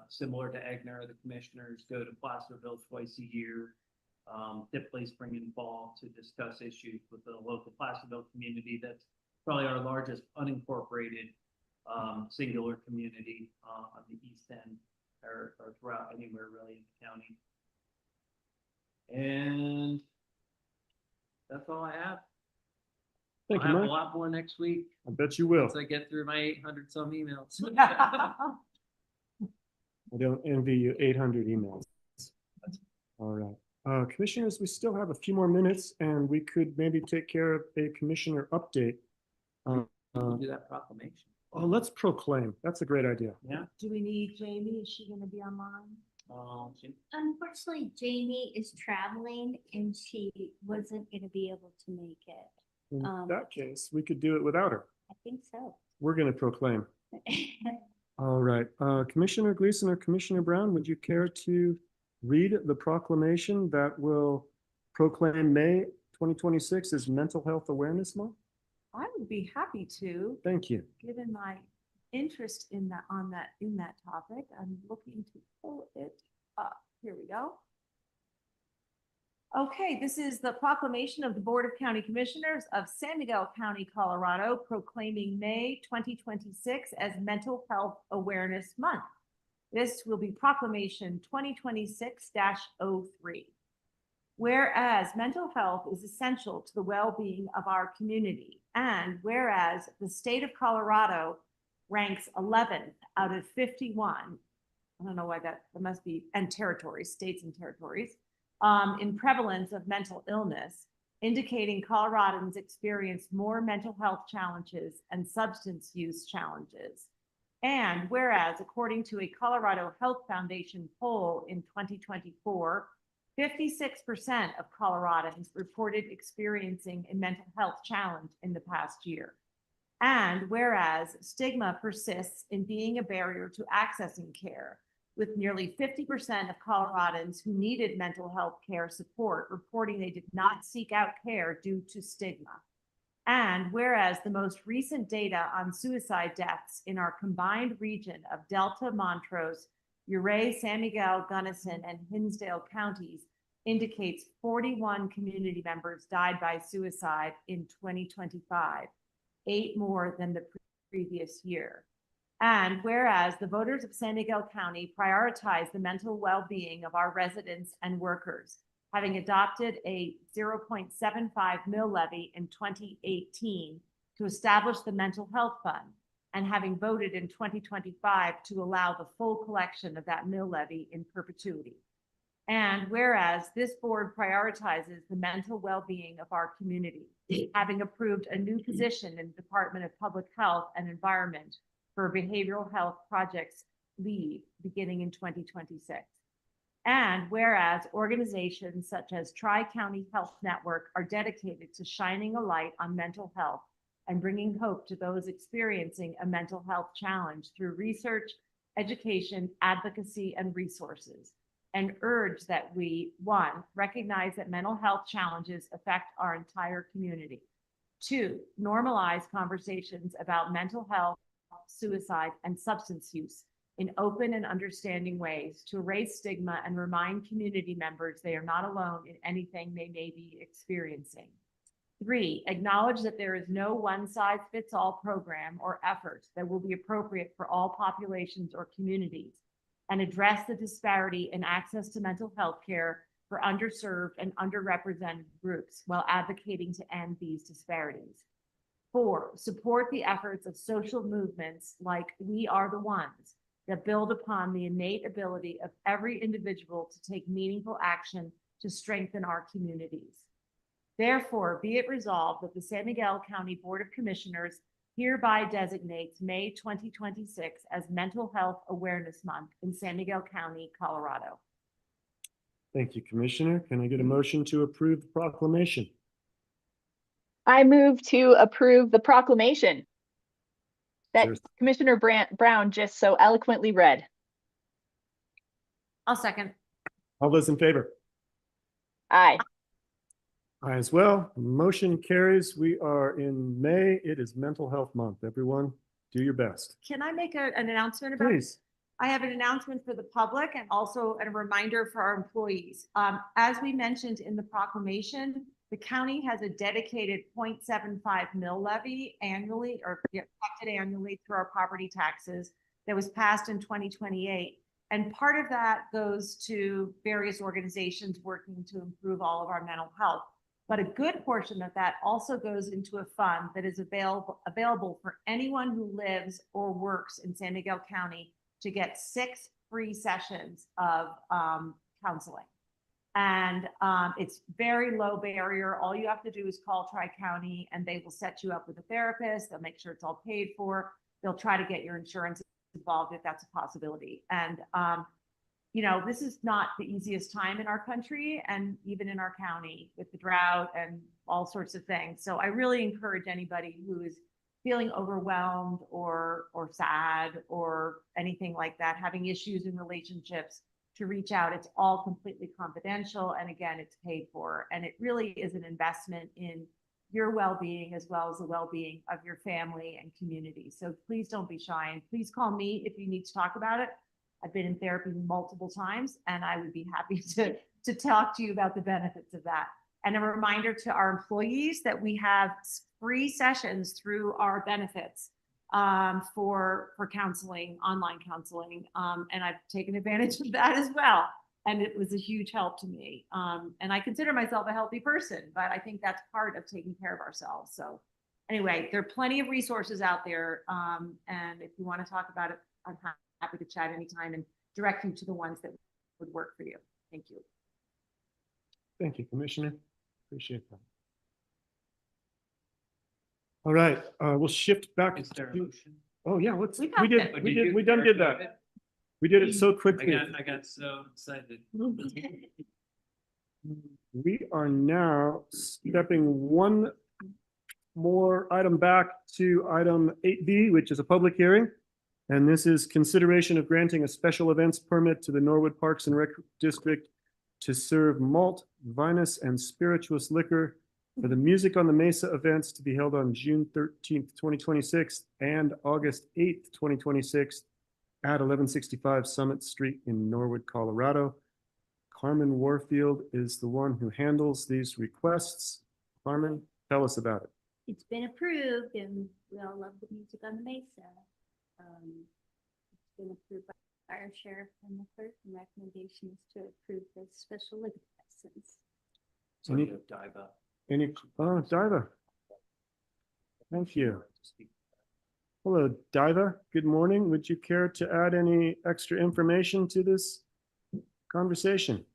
Similar to Egnar, the commissioners go to Placerville twice a year, typically spring and fall, to discuss issues with the local Placerville community. That's probably our largest unincorporated singular community on the east end or throughout anywhere really in the county. And that's all I have. Thank I'll you, have Mike. a lot more next week I bet you will. once I get through my 800 some emails. I don't envy you 800 emails. All right. Commissioners, we still have a few more minutes and we could maybe take care of a commissioner update. We'll do that proclamation. Oh, let's proclaim. That's a great idea. Yeah. Do we need Jamie? Is she gonna be online? Unfortunately, Jamie is traveling and she wasn't gonna be able to make it. In Um, that case, we could do it without her. I think so. We're going to proclaim. All right. Commissioner Gleason or Commissioner Brown, would you care to read the proclamation that will proclaim May 2026 as Mental Health Awareness Month? I would be happy to, Thank you. given my interest in that, in that topic. I'm looking to pull it up. Here we go. Okay, this is the proclamation of the Board of County Commissioners of San Miguel County, Colorado, proclaiming May 2026 as Mental Health Awareness Month. This will be proclamation 2026-03. Whereas mental health is essential to the well-being of our community, and whereas the state of Colorado ranks 11th out of 51, I don't know why that must be, and territories, states and territories, in prevalence of mental illness, indicating Coloradans experience more mental health challenges and substance use challenges. And whereas, according to a Colorado Health Foundation poll in 2024, 56% of Coloradans reported experiencing a mental health challenge in the past year. And whereas stigma persists in being a barrier to accessing care, with nearly 50% of Coloradans who needed mental health care support reporting they did not seek out care due to stigma. And whereas the most recent data on suicide deaths in our combined region of Delta, Montrose, Ouray, San Miguel, Gunnison, and Hinsdale counties indicates 41 community members died by suicide in 2025, 8 more than the previous year. And whereas the voters of San Miguel County prioritize the mental well-being of our residents and workers, having adopted a 0.75 mill levy in 2018 to establish the Mental Health Fund, and having voted in 2025 to allow the full collection of that mill levy in perpetuity. And whereas this board prioritizes the mental well-being of our community, having approved a new position in the Department of Public Health and Environment for behavioral health projects lead beginning in 2026. And whereas organizations such as Tri-County Health Network are dedicated to shining a light on mental health and bringing hope to those experiencing a mental health challenge through research, education, advocacy, and resources, and urge that we, 1, recognize that mental health challenges affect our entire community. 2, normalize conversations about mental health, suicide, and substance use in open and understanding ways to erase stigma and remind community members they are not alone in anything they may be experiencing. 3, acknowledge that there is no one-size-fits-all program or effort that will be appropriate for all populations or communities, and address the disparity in access to mental health care for underserved and underrepresented groups while advocating to end these disparities. 4, support the efforts of social movements like We Are the Ones that build upon the innate ability of every individual to take meaningful action to strengthen our communities. Therefore, be it resolved that the San Miguel County Board of Commissioners hereby designates May 2026 as Mental Health Awareness Month in San Miguel County, Colorado. Thank you, Commissioner. Can I get a motion to approve the proclamation? I move to approve the proclamation that There's- Commissioner Brown just so eloquently read. I'll second. All those in favor? Aye. Aye as well. Motion carries. We are in May. It is Mental Health Month. Everyone, do your best. Can I make an announcement about? Please. I have an announcement for the public and also a reminder for our employees. As we mentioned in the proclamation, the county has a dedicated 0.75 mill levy annually or collected annually through our property taxes that was passed in 2028. And part of that goes to various organizations working to improve all of our mental health. But a good portion of that also goes into a fund that is available for anyone who lives or works in San Miguel County to get 6 free sessions of counseling. And it's very low barrier. All you have to do is call Tri-County and they will set you up with a therapist. They'll make sure it's all paid for. They'll try to get your insurance involved if that's a possibility. And, you know, this is not the easiest time in our country and even in our county with the drought and all sorts of things. So I really encourage anybody who is feeling overwhelmed or sad or anything like that, having issues in relationships, to reach out. It's all completely confidential. And again, it's paid for. And it really is an investment in your well-being as well as the well-being of your family and community. So please don't be shy and please call me if you need to talk about it. I've been in therapy multiple times and I would be happy to talk to you about the benefits of that. And a reminder to our employees that we have free sessions through our benefits for counseling, online counseling. And I've taken advantage of that as well. And it was a huge help to me. And I consider myself a healthy person, but I think that's part of taking care of ourselves. So anyway, there are plenty of resources out there. And if you want to talk about it, I'm happy to chat anytime and direct you to the ones that would work for you. Thank you. Thank you, Commissioner. Appreciate that. All right, we'll shift back. Is there a motion? Oh, yeah, we did that. We did it so quickly. I got so excited. We are now stepping one more item back to item 8B, which is a public hearing. And this is consideration of granting a special events permit to the Norwood Parks and Rec District to serve malt, vinous, and spirituous liquor for the Music on the Mesa events to be held on June 13th, 2026 and August 8th, 2026 at 1165 Summit Street in Norwood, Colorado. Carmen Warfield is the one who handles these requests. Carmen, tell us about it. It's been approved and we all love the Music on the Mesa. It's been approved by our sheriff and the clerk, and recommendation is to approve the special liquor license. Diva. Thank you. Hello, Diva. Good morning. Would you care to add any extra information to this conversation?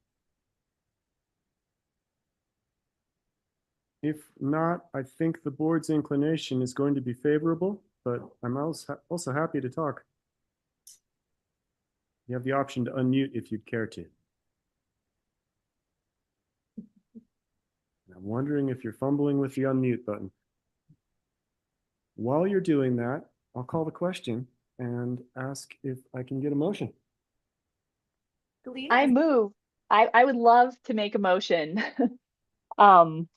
If not, I think the board's inclination is going to be favorable, but I'm also happy to talk. You have the option to unmute if you'd care to. I'm wondering if you're fumbling with the unmute button. While you're doing that, I'll call the question and ask if I can get a motion. I move. I would love to make a motion. And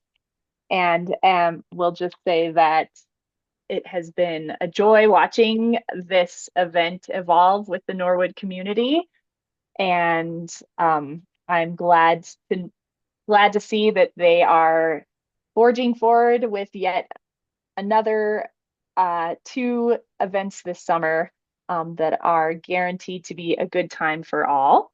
we'll just say that it has been a joy watching this event evolve with the Norwood community. And I'm glad to see that they are forging forward with yet another 2 events this summer that are guaranteed to be a good time for all.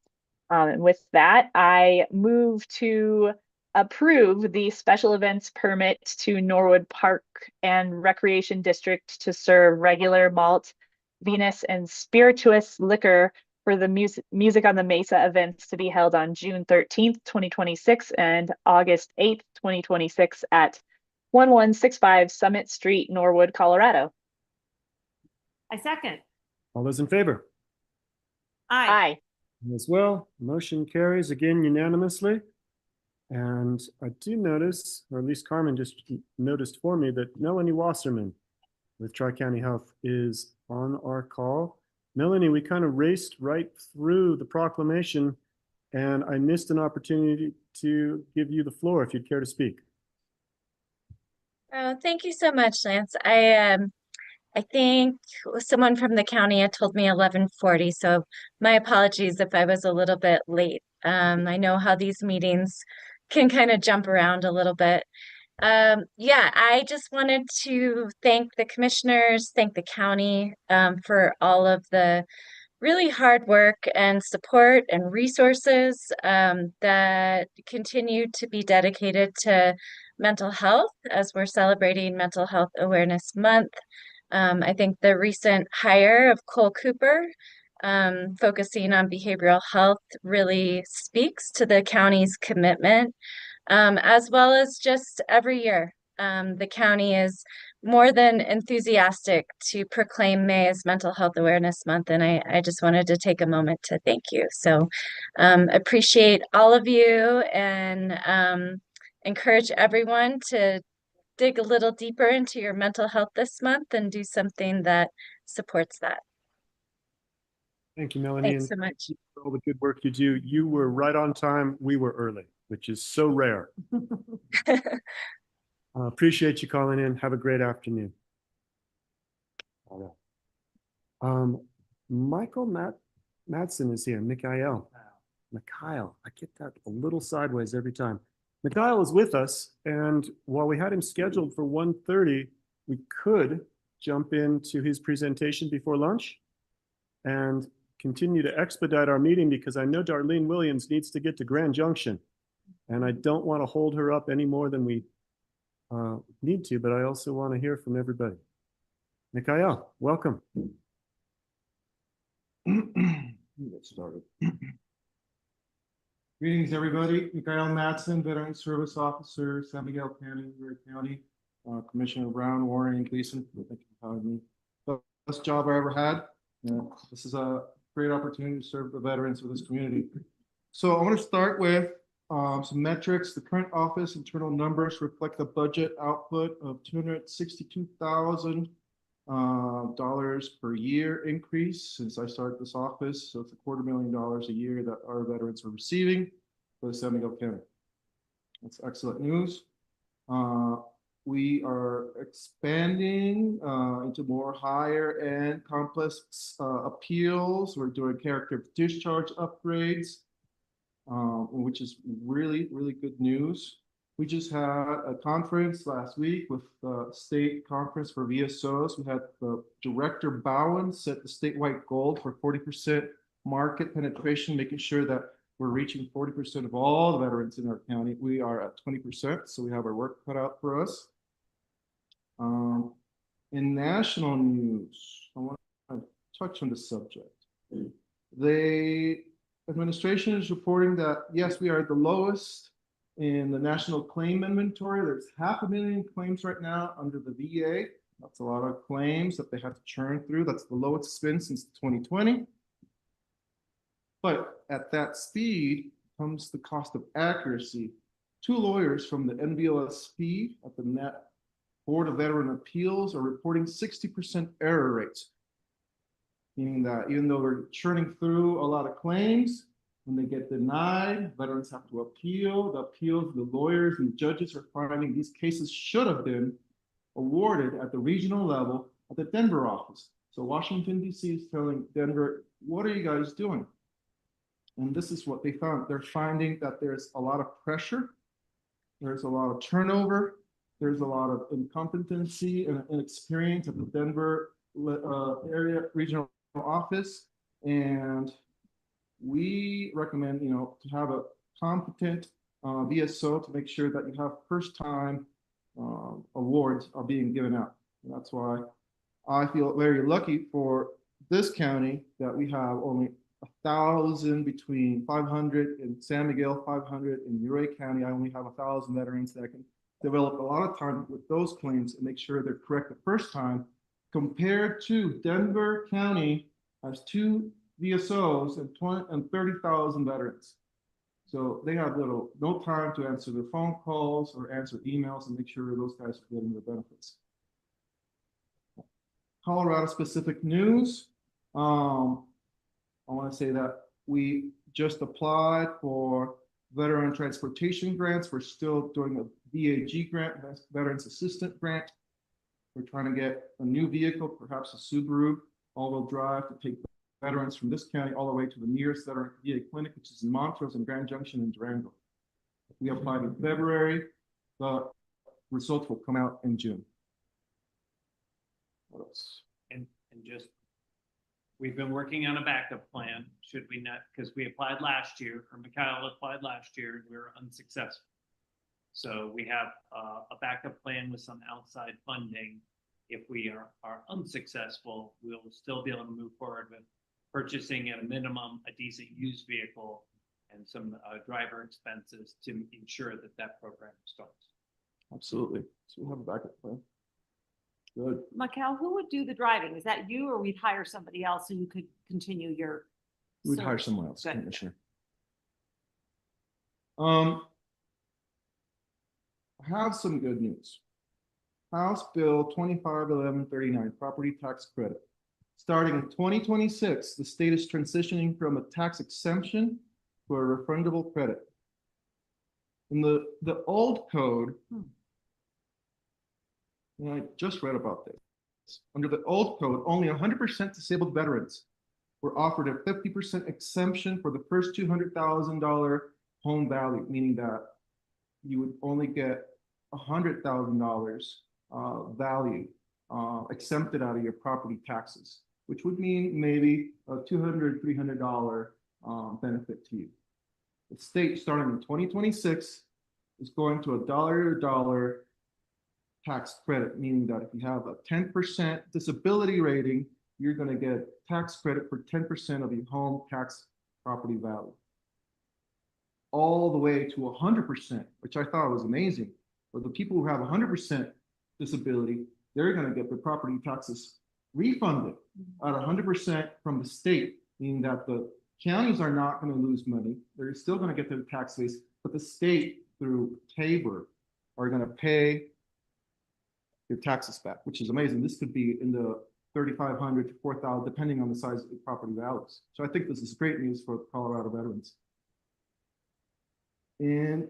And with that, I move to approve the special events permit to Norwood Park and Recreation District to serve regular malt, vinous, and spirituous liquor for the Music on the Mesa events to be held on June 13th, 2026 and August 8th, 2026 at 1165 Summit Street, Norwood, Colorado. I second. All those in favor? Aye. As well, motion carries again unanimously. And I do notice, or at least Carmen just noticed for me, that Melanie Wasserman with Tri-County Health is on our call. Melanie, we kind of raced right through the proclamation and I missed an opportunity to give you the floor if you'd care to speak. Oh, thank you so much, Lance. I think someone from the county had told me 11:40, so my apologies if I was a little bit late. I know how these meetings can kind of jump around a little bit. Yeah, I just wanted to thank the commissioners, thank the county for all of the really hard work and support and resources that continue to be dedicated to mental health as we're celebrating Mental Health Awareness Month. I think the recent hire of Cole Cooper, focusing on behavioral health, really speaks to the county's commitment, as well as just every year. The county is more than enthusiastic to proclaim May as Mental Health Awareness Month, and I just wanted to take a moment to thank you. So appreciate all of you and encourage everyone to dig a little deeper into your mental health this month and do something that supports that. Thank you, Melanie. Thanks so much. For all the good work you do. You were right on time. We were early, which is so rare. Appreciate you calling in. Have a great afternoon. Michael Madsen is here. Mikhail. I get that a little sideways every time. Mikhail is with us, and while we had him scheduled for 1:30, we could jump into his presentation before lunch and continue to expedite our meeting because I know Darlene Williams needs to get to Grand Junction, and I don't want to hold her up any more than we need to, but I also want to hear from everybody. Mikhail, welcome. Get started. Greetings, everybody. Mikhail Madsen, Veteran Service Officer, San Miguel County, Uribe County. Commissioner Brown, Warren, and Gleason, thank you for having me. Best job I ever had. This is a great opportunity to serve the veterans of this community. So I want to start with some metrics. The current office internal numbers reflect a budget output of $262,000 per year increase since I started this office. So it's $250,000 a year that our veterans are receiving for the San Miguel County. That's excellent news. We are expanding into more higher end complex appeals. We're doing character of discharge upgrades, which is really, really good news. We just had a conference last week with the state conference for VSOs. We had the Director Bowen set the statewide goal for 40% market penetration, making sure that we're reaching 40% of all the veterans in our county. We are at 20%, so we have our work cut out for us. In national news, I want to touch on the subject. The administration is reporting that, yes, we are the lowest in the national claim inventory. There's 500,000 claims right now under the VA. That's a lot of claims that they have to churn through. That's the lowest it's been since 2020. But at that speed comes the cost of accuracy. Two lawyers from the NVOSP at the Board of Veteran Appeals are reporting 60% error rates, meaning that even though we're churning through a lot of claims, when they get denied, veterans have to appeal. The appeals, the lawyers and judges are finding these cases should have been awarded at the regional level at the Denver office. So Washington, D.C. is telling Denver, what are you guys doing? And this is what they found. They're finding that there's a lot of pressure. There's a lot of turnover. There's a lot of incompetency and inexperience at the Denver area regional office. And we recommend, to have a competent VSO to make sure that you have first time awards are being given out. And that's why I feel very lucky for this county that we have only 1,000 between 500 in San Miguel, 500 in Uribe County. I only have 1,000 veterans that I can develop a lot of time with those claims and make sure they're correct the first time, compared to Denver County has 2 VSOs and 30,000 veterans. So they have no time to answer their phone calls or answer emails and make sure those guys are getting their benefits. Colorado specific news. I want to say that we just applied for veteran transportation grants. We're still doing a VAG grant, Veterans Assistant Grant. We're trying to get a new vehicle, perhaps a Subaru all-wheel drive, to take veterans from this county all the way to the nearest veteran VA clinic, which is in Montrose and Grand Junction in Durango. We applied in February. The results will come out in June. What else? And just, we've been working on a backup plan, should we not, because we applied last year, or Mikhail applied last year, and we were unsuccessful. So we have a backup plan with some outside funding. If we are unsuccessful, we'll still be able to move forward with purchasing at a minimum a decent used vehicle and some driver expenses to ensure that that program starts. Absolutely. So we have a backup plan. Good. Mikhail, who would do the driving? Is that you, or we'd hire somebody else so you could continue your? We'd hire service? someone else, Good. Commissioner. I have some good news. House Bill 251139, property tax credit. Starting in 2026, the state is transitioning from a tax exemption to a refundable credit. In the old code, and I just read about this. Under the old code, only 100% disabled veterans were offered a 50% exemption for the first $200,000 home value, meaning that you would only get $100,000 value exempted out of your property taxes, which would mean maybe a $200, $300 benefit to you. The state, starting in 2026, is going to a dollar tax credit, meaning that if you have a 10% disability rating, you're going to get tax credit for 10% of your home tax property value. All the way to 100%, which I thought was amazing. For the people who have 100% disability, they're going to get their property taxes refunded at 100% from the state, meaning that the counties are not going to lose money. They're still going to get their tax base, but the state, through Tabor, are going to pay your taxes back, which is amazing. This could be in the $3,500 to $4,000, depending on the size of the property values. So I think this is great news for Colorado veterans. And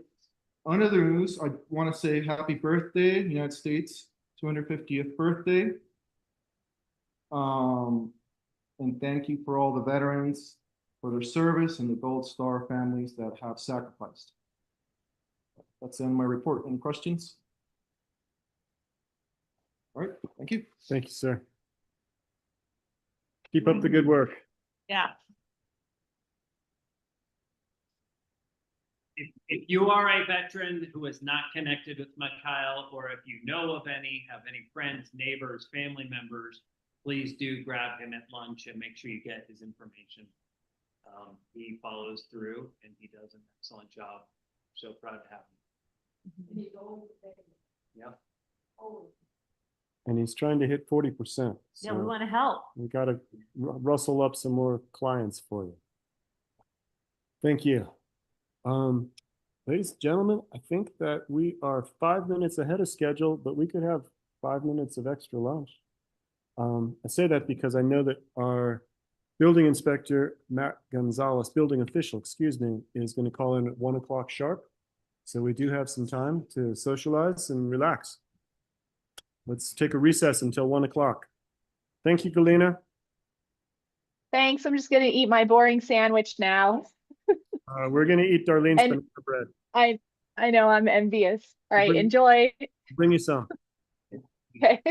under the news, I want to say happy birthday, United States, 250th birthday. And thank you for all the veterans for their service and the Gold Star families that have sacrificed. That's in my report. Any questions? All right, thank you. Thank you, sir. Keep up the good work. Yeah. If you are a veteran who is not connected with Mikhail, or if you know of any, have any friends, neighbors, family members, please do grab him at lunch and make sure you get his information. He follows through and he does an excellent job. So proud to have him. Yeah. And he's trying to hit 40%. Yeah, we want to help. We got to rustle up some more clients for you. Thank you. Ladies and gentlemen, I think that we are 5 minutes ahead of schedule, but we could have 5 minutes of extra lunch. I say that because I know that our building inspector, Matt Gonzalez, building official, excuse me, is going to call in at 1 o'clock sharp. So we do have some time to socialize and relax. Let's take a recess until 1 o'clock. Thank you, Galena. Thanks. I'm just going to eat my boring sandwich now. We're going to eat Darlene's And banana bread. I know I'm envious. All right, Bring- enjoy. Bring you some. Okay.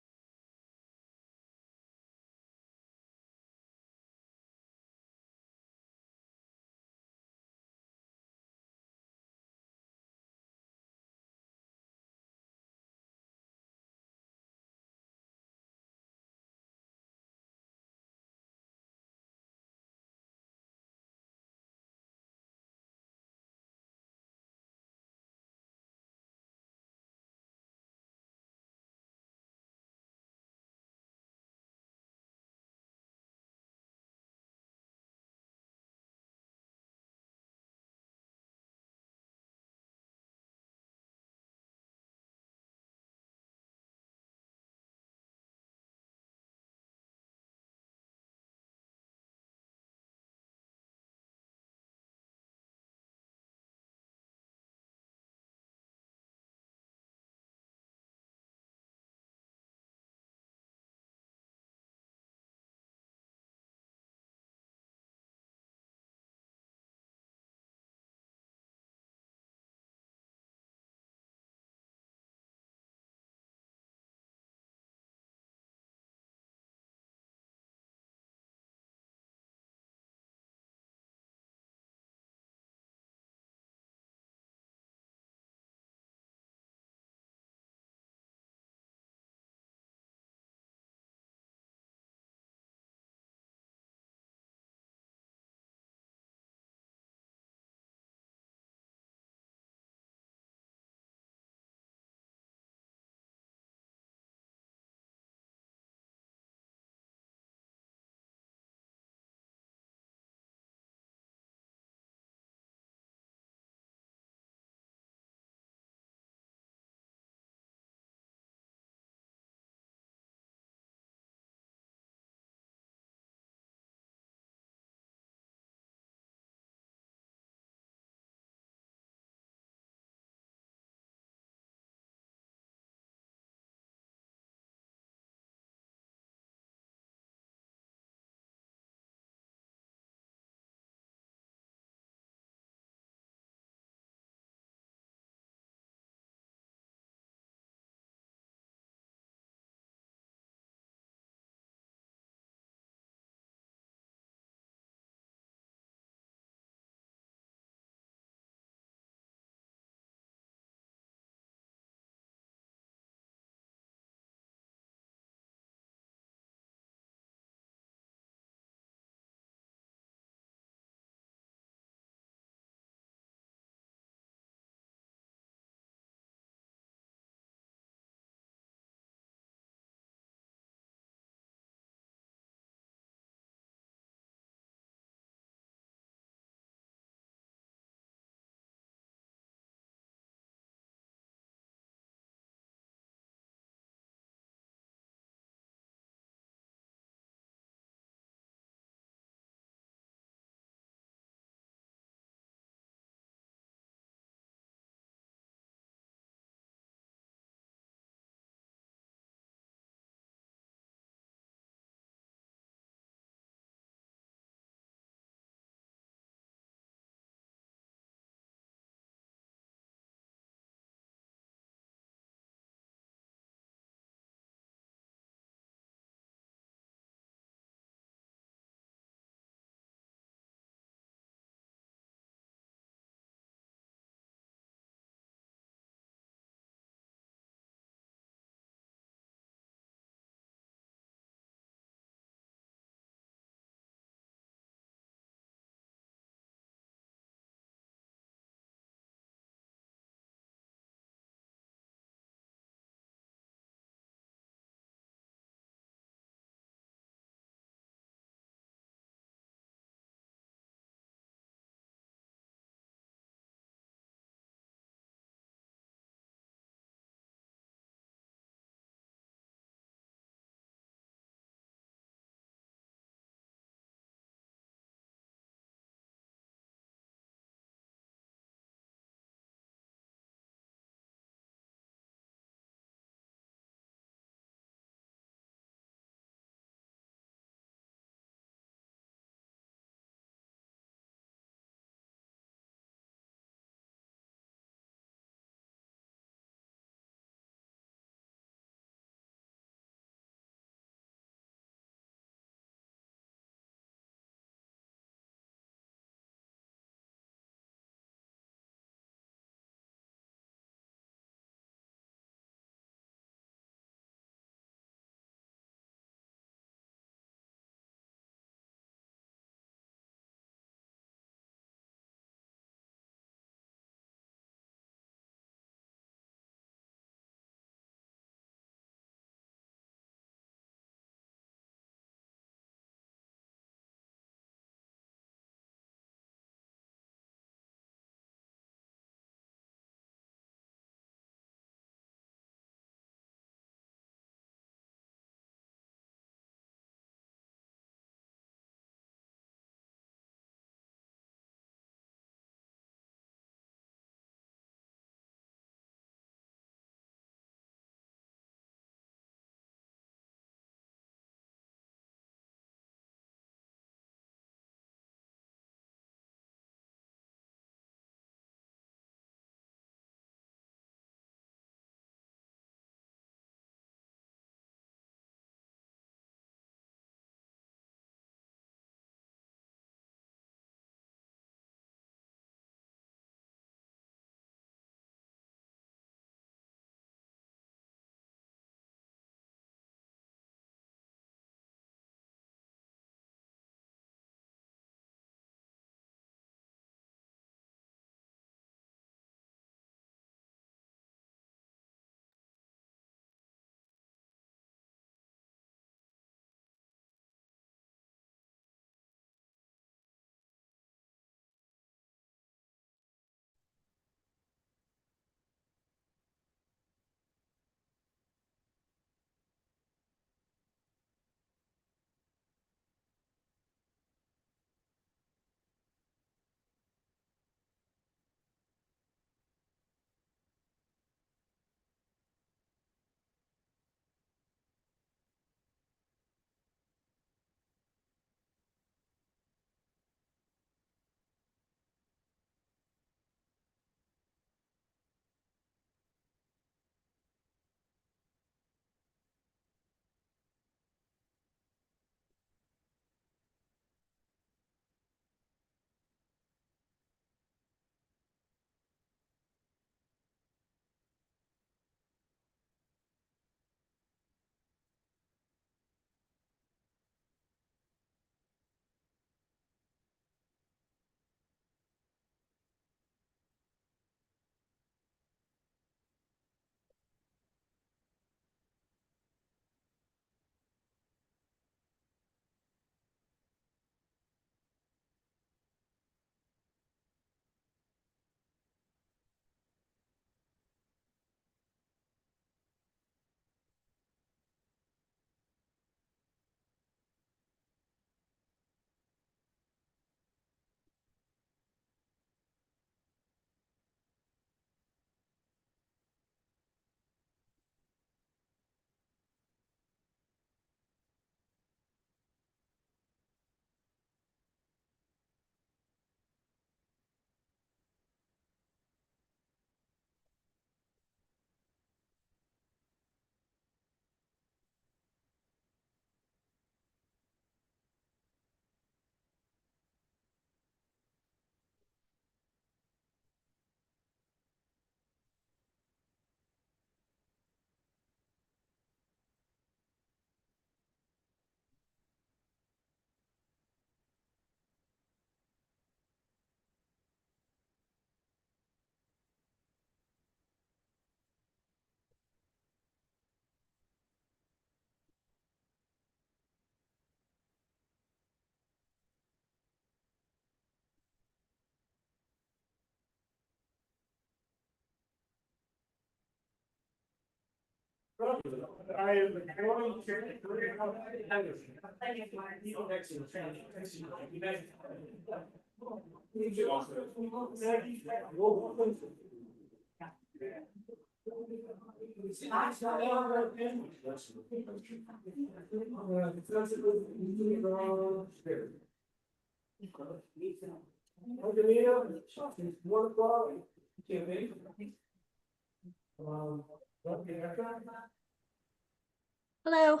Hello.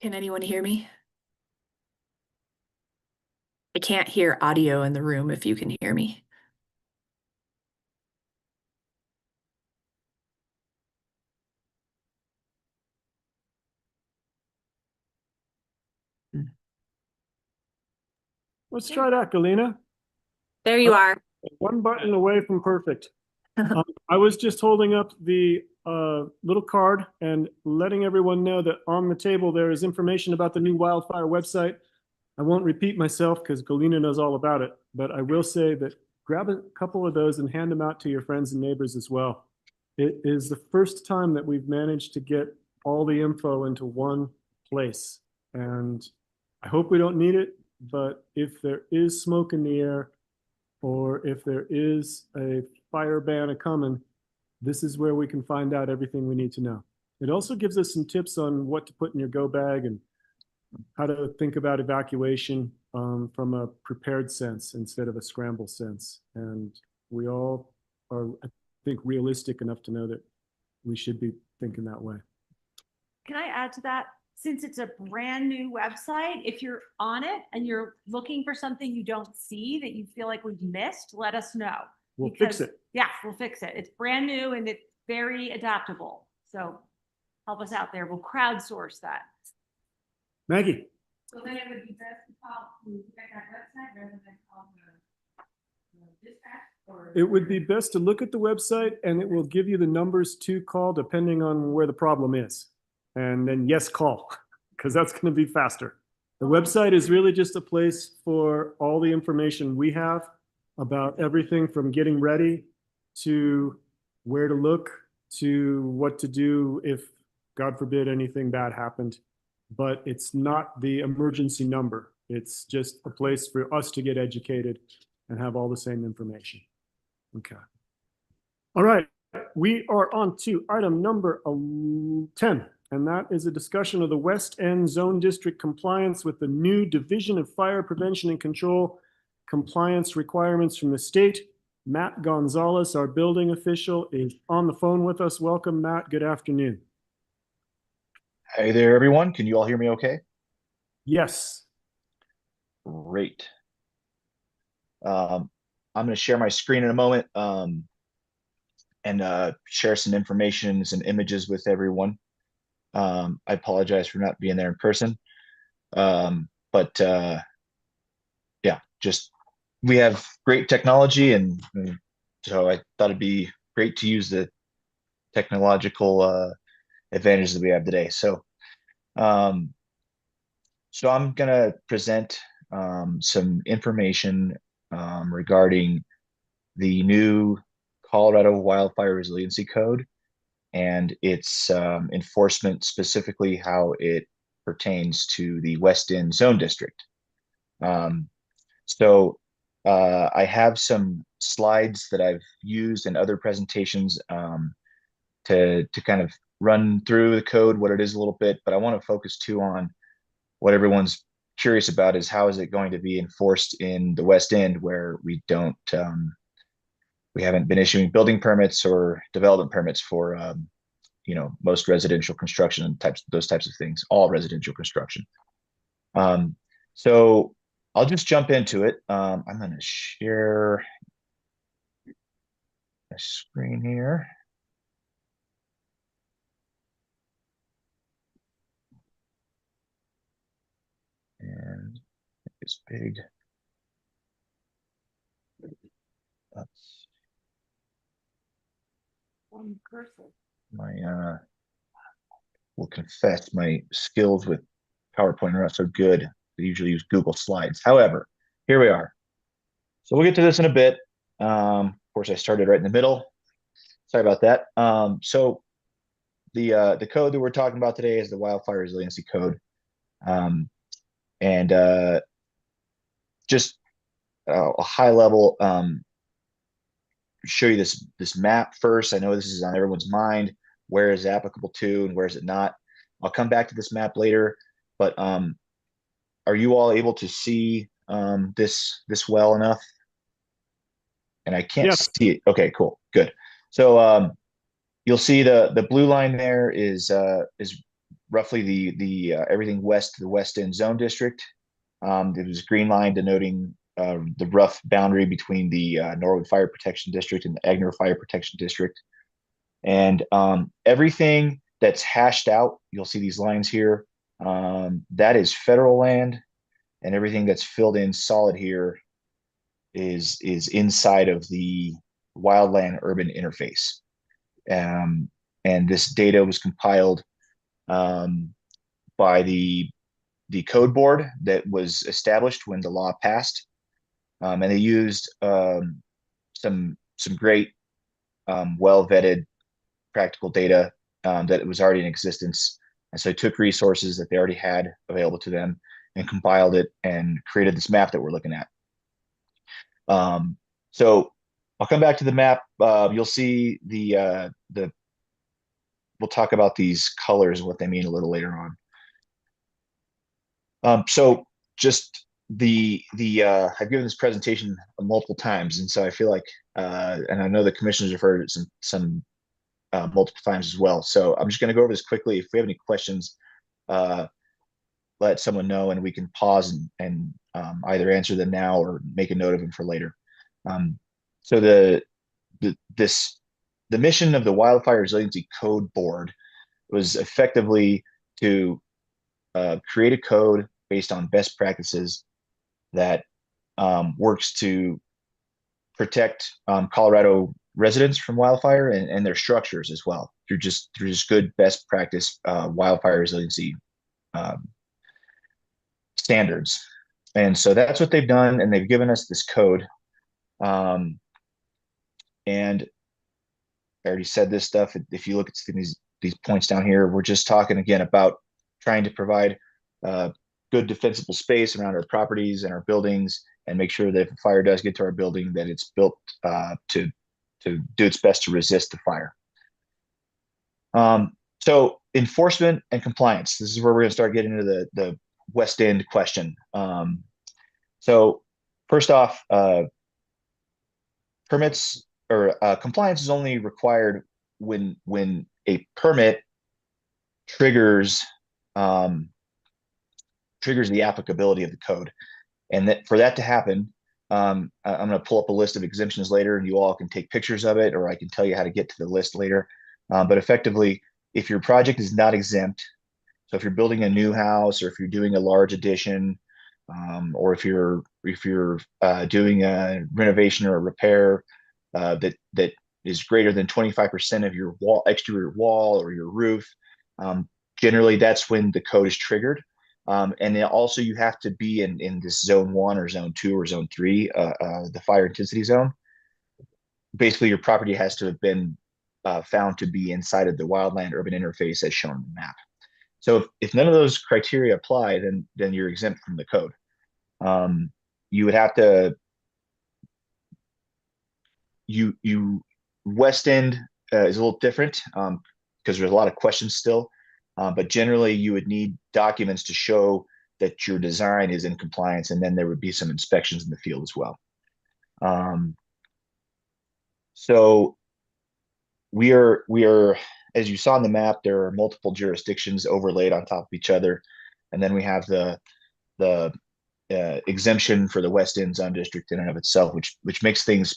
Can anyone hear me? I can't hear audio in the room if you can hear me. Let's try that, Galena. There you are. One button away from perfect. I was just holding up the little card and letting everyone know that on the table there is information about the new wildfire website. I won't repeat myself because Galena knows all about it, but I will say that grab a couple of those and hand them out to your friends and neighbors as well. It is the first time that we've managed to get all the info into one place. And I hope we don't need it, but if there is smoke in the air, or if there is a fire ban a-coming, this is where we can find out everything we need to know. It also gives us some tips on what to put in your go bag and how to think about evacuation from a prepared sense instead of a scramble sense. And we all are, I think, realistic enough to know that we should be thinking that way. Can I add to that? Since it's a brand new website, if you're on it and you're looking for something you don't see that you feel like we've missed, let us know. We'll fix it. Yeah, we'll fix it. It's brand new and it's very adaptable. So help us out there. We'll crowdsource that. Maggie. So then it would be best to call to check that website rather than call the dispatch, or? It would be best to look at the website and it will give you the numbers to call depending on where the problem is. And then yes, call, because that's going to be faster. The website is really just a place for all the information we have about everything from getting ready to where to look to what to do if, God forbid, anything bad happened. But it's not the emergency number. It's just a place for us to get educated and have all the same information. Okay. All right. We are on to item number 10, and that is a discussion of the West End Zone District compliance with the new Division of Fire Prevention and Control compliance requirements from the state. Matt Gonzalez, our building official, is on the phone with us. Welcome, Matt. Good afternoon. Hey there, everyone. Can you all hear me okay? Yes. Great. I'm going to share my screen in a moment and share some information and some images with everyone. I apologize for not being there in person. But yeah, just we have great technology, and so I thought it'd be great to use the technological advantages that we have today. So I'm going to present some information regarding the new Colorado Wildfire Resiliency Code and its enforcement, specifically how it pertains to the West End Zone District. I have some slides that I've used in other presentations to kind of run through the code, what it is a little bit, but I want to focus too on what everyone's curious about is how is it going to be enforced in the West End where we don't we haven't been issuing building permits or development permits for most residential construction and those types of things, all residential construction. So I'll just jump into it. I'm going to share my screen here. And it's big. That's One cursor. my will confess my skills with PowerPoint are not so good. I usually use Google Slides. However, here we are. So we'll get to this in a bit. Of course, I started right in the middle. Sorry about that. So the code that we're talking about today is the Wildfire Resiliency Code. Just a high level, show you this map first. I know this is on everyone's mind. Where is it applicable to and where is it not? I'll come back to this map later, but are you all able to see this well enough? And I can't see it. Okay, cool, good. So you'll see the blue line there is roughly the everything west of the West End Zone District. There's green line denoting the rough boundary between the Norwood Fire Protection District and the Egnar Fire Protection District. And everything that's hashed out, you'll see these lines here, that is federal land, and everything that's filled in solid here is inside of the wildland urban interface. And this data was compiled by the code board that was established when the law passed. And they used some great well-vetted practical data that was already in existence. And so I took resources that they already had available to them and compiled it and created this map that we're looking at. So I'll come back to the map. You'll see we'll talk about these colors and what they mean a little later on. So just I've given this presentation multiple times, and so I feel like, and I know the commissioners have heard it some multiple times as well. So I'm just going to go over this quickly. If we have any questions, let someone know, and we can pause and either answer them now or make a note of them for later. So the mission of the Wildfire Resiliency Code Board was effectively to create a code based on best practices that works to protect Colorado residents from wildfire and their structures as well through just good best practice wildfire resiliency standards. And so that's what they've done, and they've given us this code. And I already said this stuff. If you look at these points down here, we're just talking again about trying to provide good defensible space around our properties and our buildings, and make sure that if a fire does get to our building, that it's built to do its best to resist the fire. So enforcement and compliance. This is where we're going to start getting into the West End question. So first off, permits or compliance is only required when a permit triggers the applicability of the code. And that for that to happen, I'm going to pull up a list of exemptions later, and you all can take pictures of it, or I can tell you how to get to the list later. But effectively, if your project is not exempt, so if you're building a new house, or if you're doing a large addition, or if you're doing a renovation or a repair that is greater than 25% of your exterior wall or your roof, generally that's when the code is triggered. And then also you have to be in this zone 1 or zone 2 or zone 3, the fire intensity zone. Basically, your property has to have been found to be inside of the wildland urban interface as shown on the map. So if none of those criteria apply, then you're exempt from the code. You would have to West End is a little different because there's a lot of questions still. But generally, you would need documents to show that your design is in compliance, and then there would be some inspections in the field as well. So we are, as you saw on the map, there are multiple jurisdictions overlaid on top of each other, and then we have the exemption for the West End zone district in and of itself, which makes things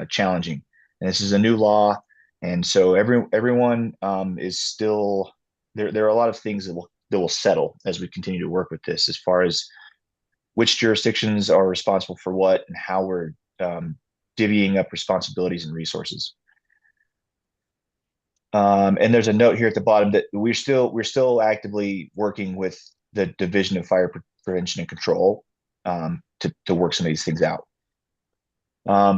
challenging. And this is a new law, and so everyone is still there. There are a lot of things that will settle as we continue to work with this, as far as which jurisdictions are responsible for what and how we're divvying up responsibilities and resources. And there's a note here at the bottom that we're still actively working with the Division of Fire Prevention and Control to work some of these things out.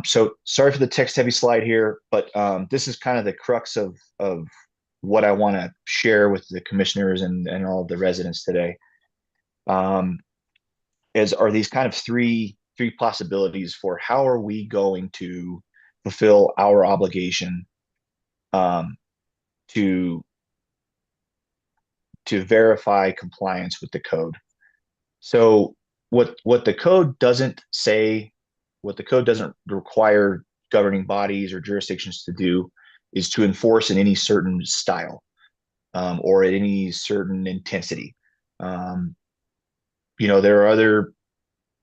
So sorry for the text heavy slide here, but this is kind of the crux of what I want to share with the commissioners and all of the residents today. Are these kind of three possibilities for how are we going to fulfill our obligation to verify compliance with the code. So what the code doesn't say, what the code doesn't require governing bodies or jurisdictions to do, is to enforce in any certain style or at any certain intensity. There are other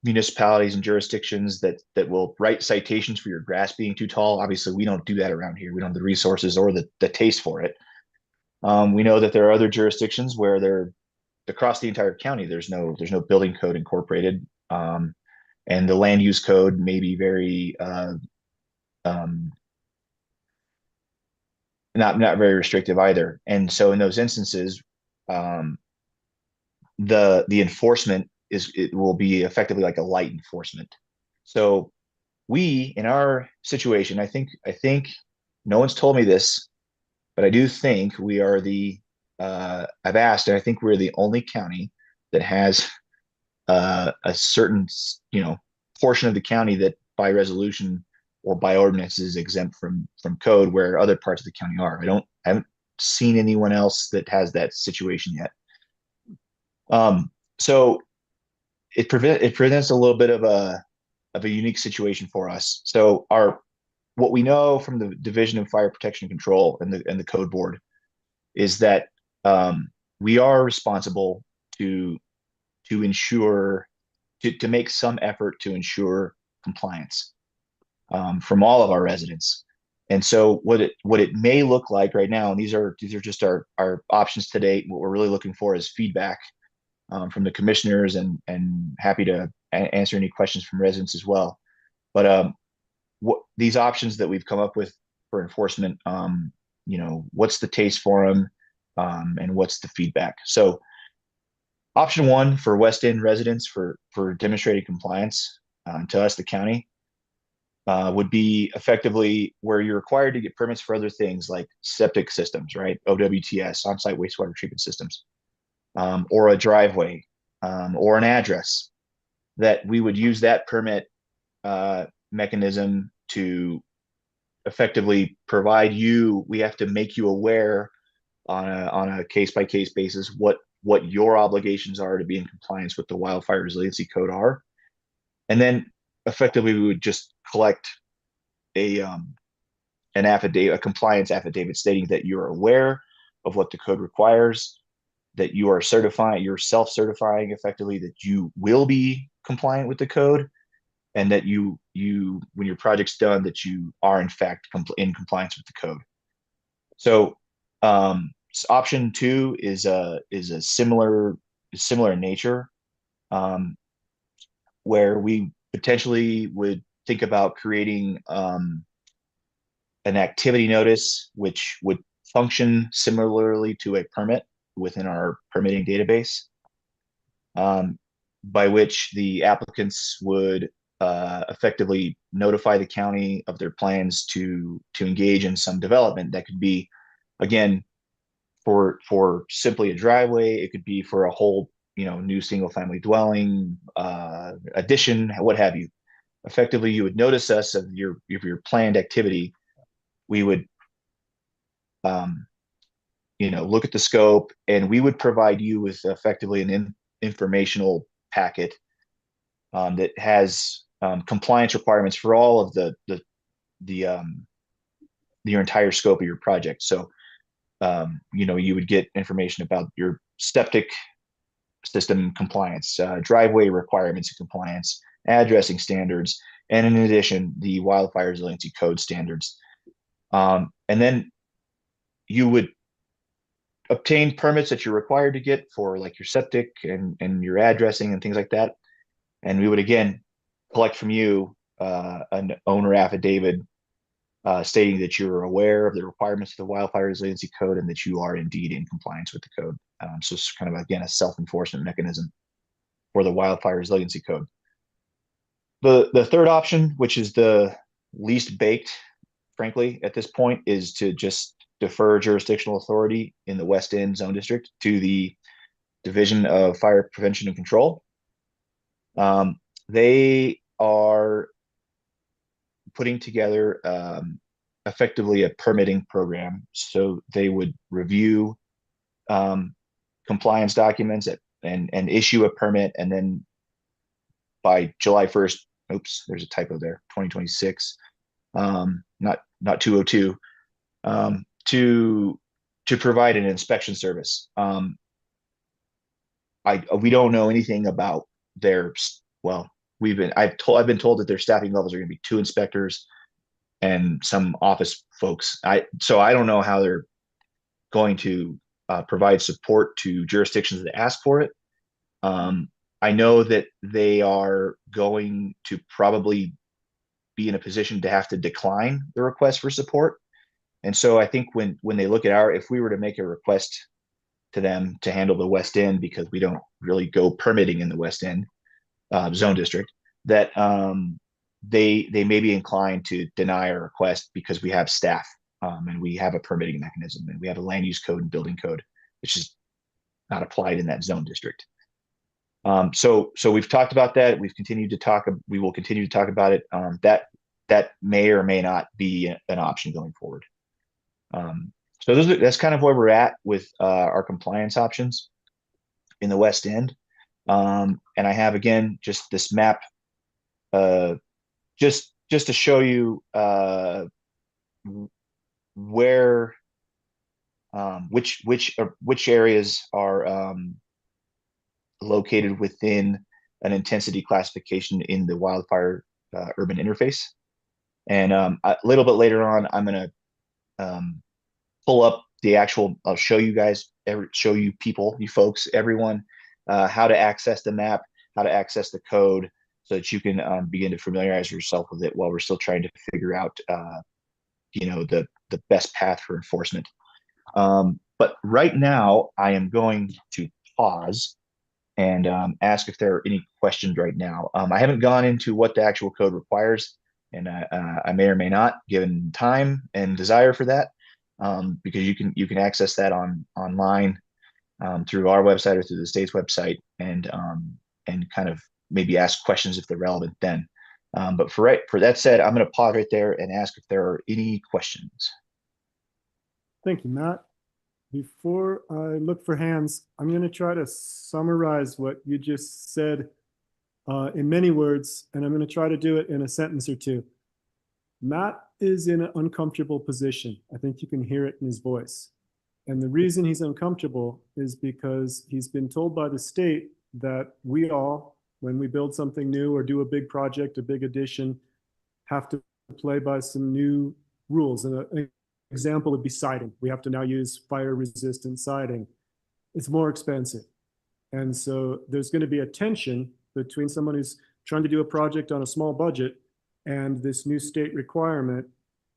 municipalities and jurisdictions that will write citations for your grass being too tall. Obviously, we don't do that around here. We don't have the resources or the taste for it. We know that there are other jurisdictions where they're across the entire county. There's no building code incorporated, and the land use code may be very not very restrictive either. And so in those instances, the enforcement will be effectively like a light enforcement. So we, in our situation, I think no one's told me this, but I do think we are I've asked, and I think we're the only county that has a certain portion of the county that by resolution or by ordinance is exempt from code, where other parts of the county are. I haven't seen anyone else that has that situation yet. So it presents a little bit of a unique situation for us. So what we know from the Division of Fire Protection and Control and the code board is that we are responsible to ensure to make some effort to ensure compliance from all of our residents. And so what it may look like right now, and these are just our options to date. What we're really looking for is feedback from the commissioners, and happy to answer any questions from residents as well. But what these options that we've come up with for enforcement, what's the taste for them, and what's the feedback? So option one for West End residents for demonstrating compliance to us, the county, would be effectively where you're required to get permits for other things like septic systems, right? OWTS, on-site wastewater treatment systems, or a driveway, or an address, that we would use that permit mechanism to effectively provide you. We have to make you aware on a case-by-case basis what your obligations are to be in compliance with the Wildfire Resiliency Code are. And then effectively we would just collect an affidavit, a compliance affidavit stating that you're aware of what the code requires, that you are certifying, you're self-certifying effectively that you will be compliant with the code, and that you when your project's done, that you are in fact in compliance with the code. So option two is a similar in nature, where we potentially would think about creating an activity notice, which would function similarly to a permit within our permitting database, by which the applicants would effectively notify the county of their plans to engage in some development. That could be, again, for simply a driveway. It could be for a whole new single family dwelling, addition, what have you. effectively you would notice us of your planned activity. We would look at the scope, and we would provide you with effectively an informational packet that has compliance requirements for all of your entire scope of your project. So you would get information about your septic system compliance, driveway requirements and compliance, addressing standards, and in addition, the wildfire resiliency code standards. And then you would obtain permits that you're required to get for like your septic and your addressing and things like that. And we would again collect from you an owner affidavit stating that you're aware of the requirements of the wildfire resiliency code and that you are indeed in compliance with the code. So it's kind of, again, a self-enforcement mechanism for the wildfire resiliency code. The third option, which is the least baked, frankly, at this point, is to just defer jurisdictional authority in the West End Zone District to the Division of Fire Prevention and Control. They are putting together effectively a permitting program. So they would review compliance documents and issue a permit, and then by July 1st, oops, there's a typo there, 2026, not 202, to provide an inspection service. We don't know anything about their, well, I've been told that their staffing levels are going to be 2 inspectors and some office folks. So I don't know how they're going to provide support to jurisdictions that ask for it. I know that they are going to probably be in a position to have to decline the request for support. And so I think when they look at if we were to make a request to them to handle the West End, because we don't really go permitting in the West End Zone District, that they may be inclined to deny our request because we have staff and we have a permitting mechanism and we have a land use code and building code, which is not applied in that zone district. So we've talked about that. We will continue to talk about it. That may or may not be an option going forward. So that's kind of where we're at with our compliance options in the West End. And I have, again, just this map, just to show you where, which areas are located within an intensity classification in the wildfire urban interface. And a little bit later on, I'm going to pull up the actual, I'll show you guys, show you people, you folks, everyone, how to access the map, how to access the code, so that you can begin to familiarize yourself with it while we're still trying to figure out, the best path for enforcement. But right now, I am going to pause and ask if there are any questions right now. I haven't gone into what the actual code requires, and I may or may not, given time and desire for that, because you can access that online through our website or through the state's website, and kind of maybe ask questions if they're relevant then. But for that said, I'm going to pause right there and ask if there are any questions. Thank you, Matt. Before I look for hands, I'm going to try to summarize what you just said in many words, and I'm going to try to do it in a sentence or two. Matt is in an uncomfortable position. I think you can hear it in his voice. And the reason he's uncomfortable is because he's been told by the state that we all, when we build something new or do a big project, a big addition, have to play by some new rules. And an example would be siding. We have to now use fire-resistant siding. It's more expensive. And so there's going to be a tension between someone who's trying to do a project on a small budget and this new state requirement.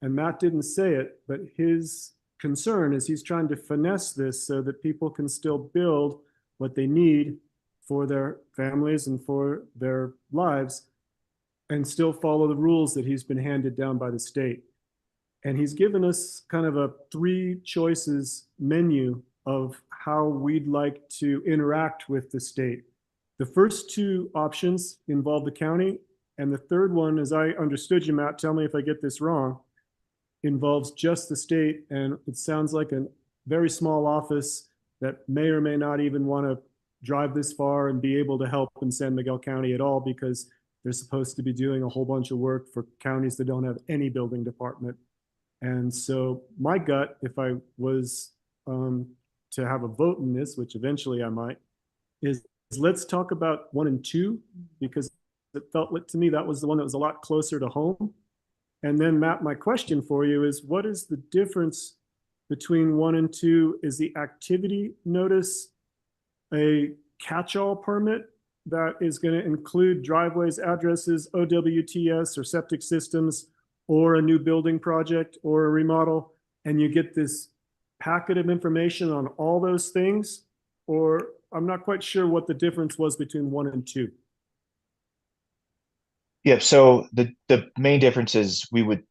And Matt didn't say it, but his concern is he's trying to finesse this so that people can still build what they need for their families and for their lives and still follow the rules that he's been handed down by the state. And he's given us kind of a 3 choices menu of how we'd like to interact with the state. The first 2 options involve the county, And the third one, as I understood you, Matt, tell me if I get this wrong, involves just the state, and it sounds like a very small office that may or may not even want to drive this far and be able to help in San Miguel County at all, because they're supposed to be doing a whole bunch of work for counties that don't have any building department. And so my gut, if I was to have a vote in this, which eventually I might, is let's talk about 1 and 2, because it felt like to me that was the one that was a lot closer to home. And then Matt, my question for you is, what is the difference between 1 and 2? Is the activity notice a catch-all permit that is going to include driveways, addresses, OWTS or septic systems, or a new building project or a remodel, and you get this packet of information on all those things? Or I'm not quite sure what the difference was between 1 and 2. Yeah, so the main difference is we would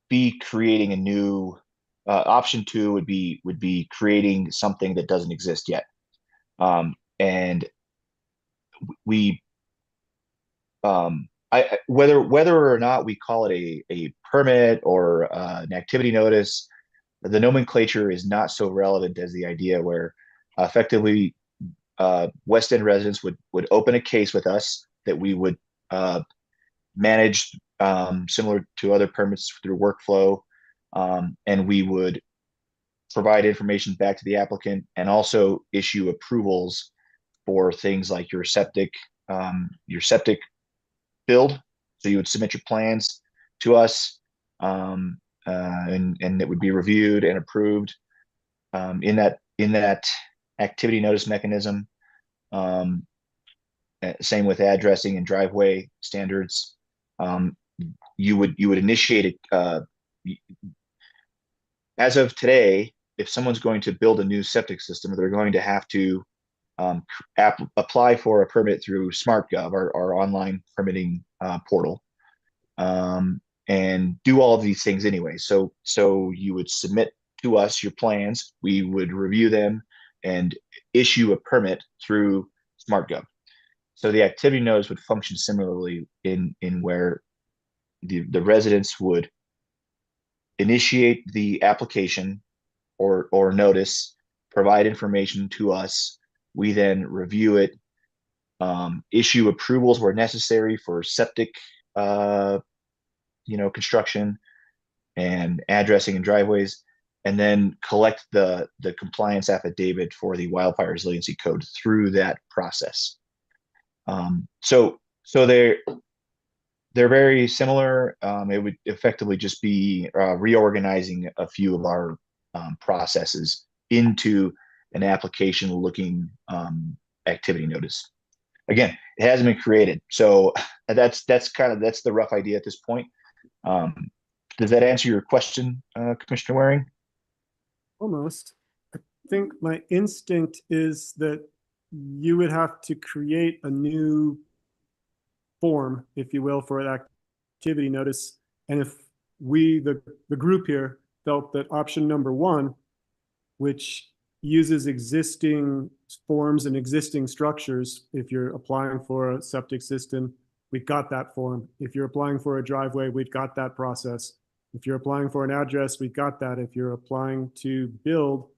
be creating a new option 2 would be creating something that doesn't exist yet. And we whether or not we call it a permit or an activity notice, the nomenclature is not so relevant as the idea where effectively West End residents would open a case with us that we would manage similar to other permits through workflow, and we would provide information back to the applicant and also issue approvals for things like your septic build. So you would submit your plans to us, and it would be reviewed and approved in that activity notice mechanism. Same with addressing and driveway standards. You would initiate it as of today. If someone's going to build a new septic system, they're going to have to apply for a permit through SmartGov, our online permitting portal, and do all of these things anyway. So you would submit to us your plans, we would review them and issue a permit through SmartGov. So the activity notice would function similarly in where the residents would initiate the application or notice, provide information to us. We then review it, issue approvals where necessary for septic, construction and addressing and driveways, and then collect the compliance affidavit for the wildfire resiliency code through that process. So they're very similar. It would effectively just be reorganizing a few of our processes into an application looking activity notice. Again, it hasn't been created, so that's the rough idea at this point. Does that answer your question, Commissioner Waring? Almost. I think my instinct is that you would have to create a new form, if you will, for an activity notice. And if we, the group here, felt that option number 1, which uses existing forms and existing structures, if you're applying for a septic system, we've got that form. If you're applying for a driveway, we've got that process. If you're applying for an address, we've got that. If you're applying to build,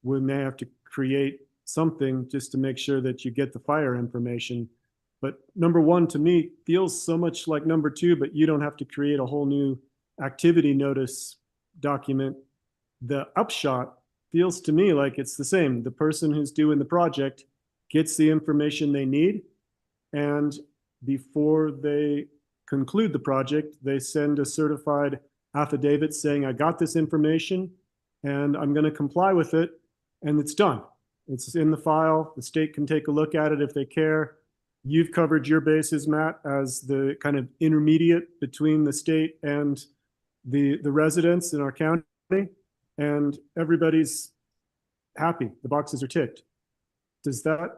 we may have to create something just to make sure that you get the fire information. But number 1 to me feels so much like number 2, but you don't have to create a whole new activity notice document. The upshot feels to me like it's the same. The person who's doing the project gets the information they need, and before they conclude the project, they send a certified affidavit saying, I got this information and I'm going to comply with it, and it's done. It's in the file. The state can take a look at it if they care. You've covered your bases, Matt, as the kind of intermediate between the state and the residents in our county, and everybody's happy. The boxes are ticked. Does that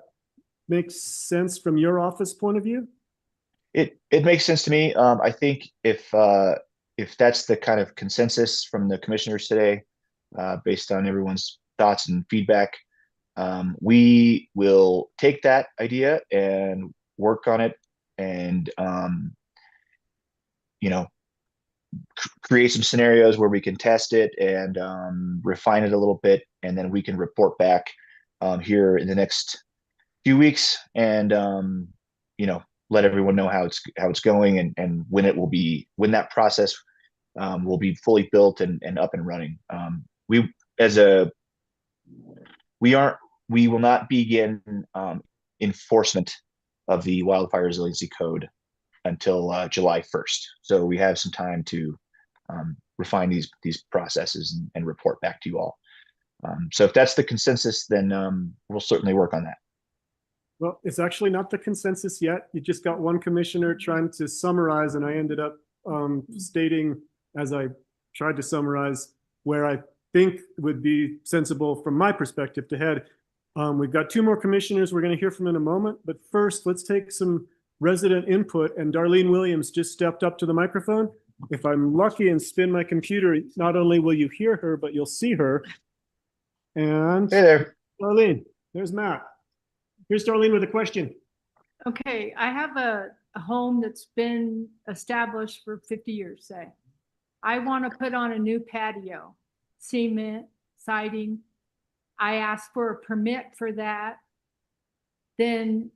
make sense from your office point of view? It makes sense to me. I think if that's the kind of consensus from the commissioners today, based on everyone's thoughts and feedback, we will take that idea and work on it and create some scenarios where we can test it and refine it a little bit, and then we can report back here in the next few weeks, and let everyone know how it's going, and when that process will be fully built and up and running. We will not begin enforcement of the Wildfire Resiliency Code until July 1st. So we have some time to refine these processes and report back to you all. So if that's the consensus, then we'll certainly work on that. Well, it's actually not the consensus yet. You just got one commissioner trying to summarize, and I ended up stating, as I tried to summarize, where I think would be sensible from my perspective to head. We've got two more commissioners we're going to hear from in a moment, but first let's take some resident input, and Darlene Williams just stepped up to the microphone. If I'm lucky and spin my computer, not only will you hear her, but you'll see her. And hey there, Darlene, there's Matt. Here's Darlene with a question. Okay, I have a home that's been established for 50 years, say. I want to put on a new patio, cement, siding. I ask for a permit for that. Then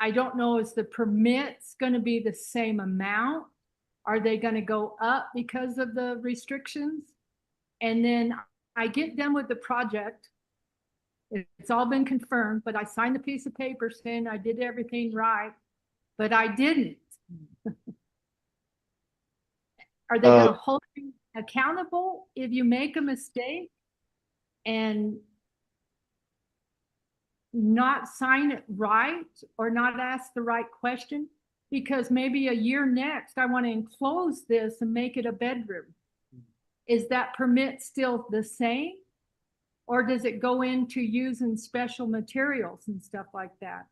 I don't know, is the permits going to be the same amount? Are they going to go up because of the restrictions? And then I get done with the project. It's all been confirmed, but I signed a piece of paper saying I did everything right, but I didn't. Are they going to hold you accountable if you make a mistake and not sign it right or not ask the right question? Because maybe a year next, I want to enclose this and make it a bedroom. Is that permit still the same? Or does it go into using special materials and stuff like that?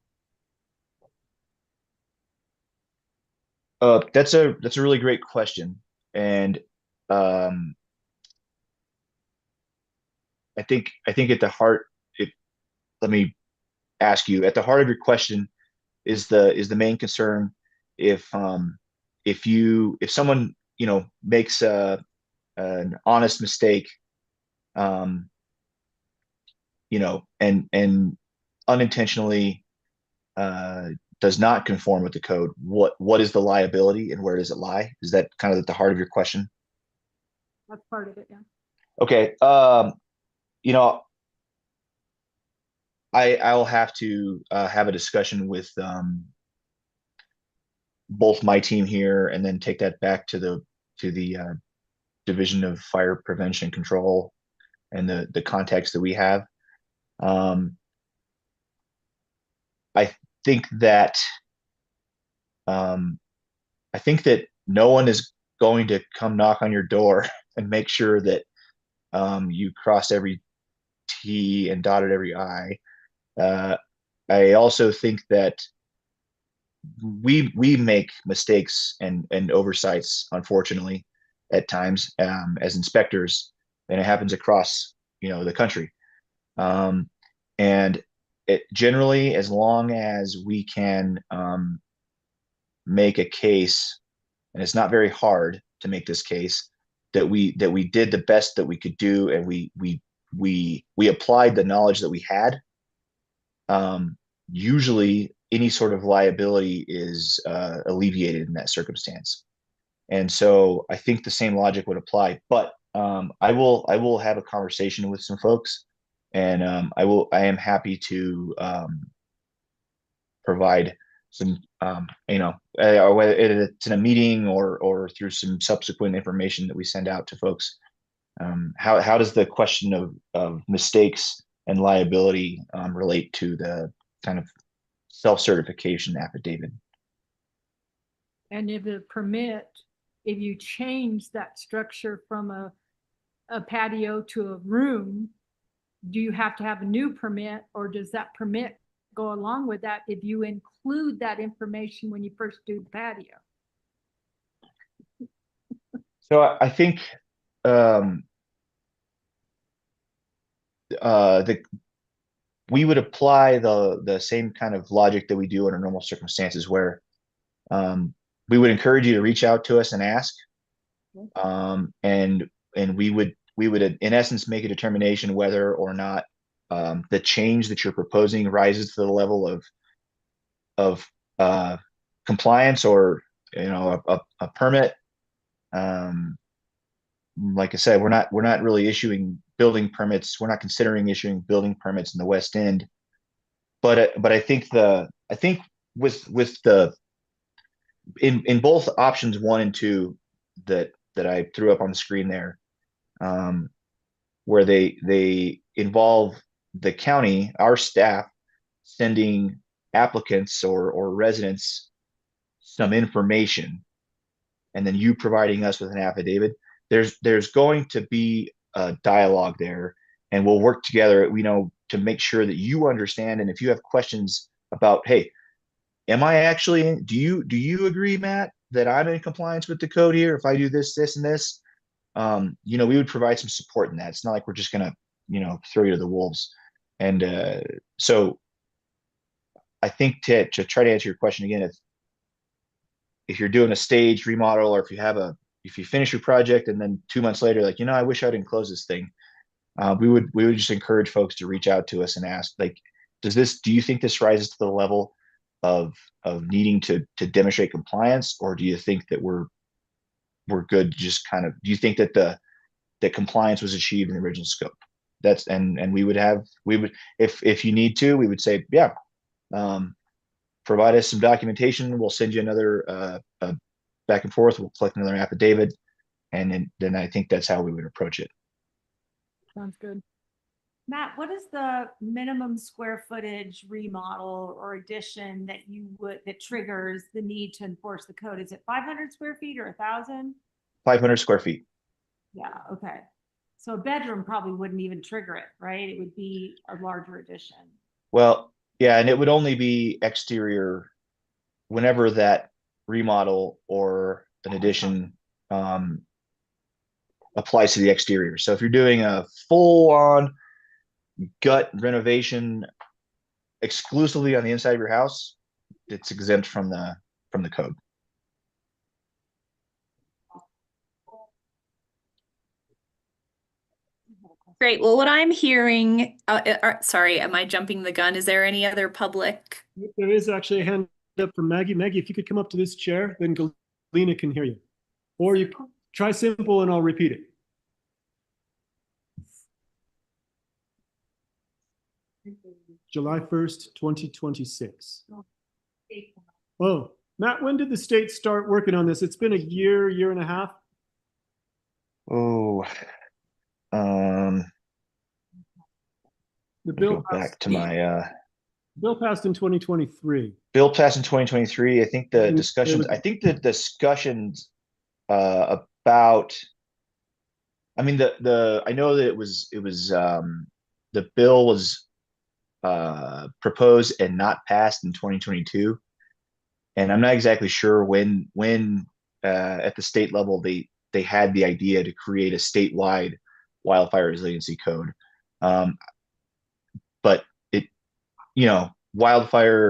That's a really great question. And I think at the heart, let me ask you, at the heart of your question is the main concern if someone makes an honest mistake, and unintentionally does not conform with the code, what is the liability and where does it lie? Is that kind of at the heart of your question? That's part of it, yeah. Okay. I'll have to have a discussion with both my team here and then take that back to the Division of Fire Prevention and Control and the context that we have. I think that no one is going to come knock on your door and make sure that you crossed every T and dotted every I. I also think that we make mistakes and oversights, unfortunately, at times as inspectors, and it happens across the country. And it generally, as long as we can make a case, and it's not very hard to make this case, that we did the best that we could do, and we applied the knowledge that we had. Usually any sort of liability is alleviated in that circumstance. And so I think the same logic would apply, but I will have a conversation with some folks, and I am happy to provide some whether it's in a meeting or through some subsequent information that we send out to folks. How does the question of mistakes and liability relate to the kind of self-certification affidavit? And if a permit, if you change that structure from a patio to a room, do you have to have a new permit, or does that permit go along with that if you include that information when you first do the patio? So I think we would apply the same kind of logic that we do under normal circumstances, where we would encourage you to reach out to us and ask. And we would in essence make a determination whether or not the change that you're proposing rises to the level of compliance or a permit. Like I said, we're not really issuing building permits. We're not considering issuing building permits in the West End. But I think with the in both options 1 and 2 that I threw up on the screen there, where they involve the county, our staff sending applicants or residents some information, and then you providing us with an affidavit. There's going to be a dialogue there, and we'll work together, to make sure that you understand. And if you have questions about, hey, am I actually, do you agree, Matt, that I'm in compliance with the code here if I do this, this, and this? We would provide some support in that. It's not like we're just gonna, throw you to the wolves. And so I think to try to answer your question again, if you're doing a stage remodel, or if you finish your project and then 2 months later, like, I wish I didn't close this thing, we would just encourage folks to reach out to us and ask, like, do you think this rises to the level of needing to demonstrate compliance, or do you think that we're good? Just do you think that that compliance was achieved in the original scope? And we would, if you need to, we would say, yeah, provide us some documentation. We'll send you another back and forth. We'll collect another affidavit, and then I think that's how we would approach it. Sounds good. Matt, what is the minimum square footage remodel or addition that triggers the need to enforce the code? Is it 500 square feet or 1,000? 500 square feet. Yeah, okay. So a bedroom probably wouldn't even trigger it, right? It would be a larger addition. Well, yeah, and it would only be exterior whenever that remodel or an addition applies to the exterior. So if you're doing a full-on gut renovation exclusively on the inside of your house, it's exempt from the code. Great. Well, what I'm hearing, sorry, am I jumping the gun? Is there any other public? There is actually a hand up from Maggie. Maggie, if you could come up to this chair, then Galena can hear you. Or you try simple and I'll repeat it. July 1st, 2026. Oh, Matt, when did the state start working on this? It's been a year and a half. Oh, the bill go back to my bill passed in 2023. Bill passed in 2023. I think the discussions about, I mean, I know that it was the bill was proposed and not passed in 2022, and I'm not exactly sure when at the state level they had the idea to create a statewide wildfire resiliency code. But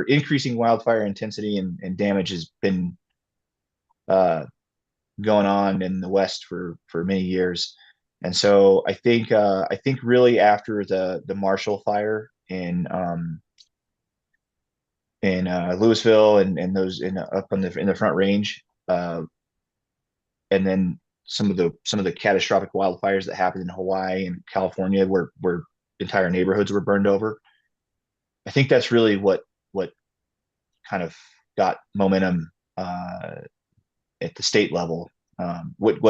increasing wildfire intensity and damage has been going on in the West for many years. And so I think really after the Marshall fire in Louisville and those up in the Front Range, and then some of the catastrophic wildfires that happened in Hawaii and California where entire neighborhoods were burned over. I think that's really what kind of got momentum at the state level. What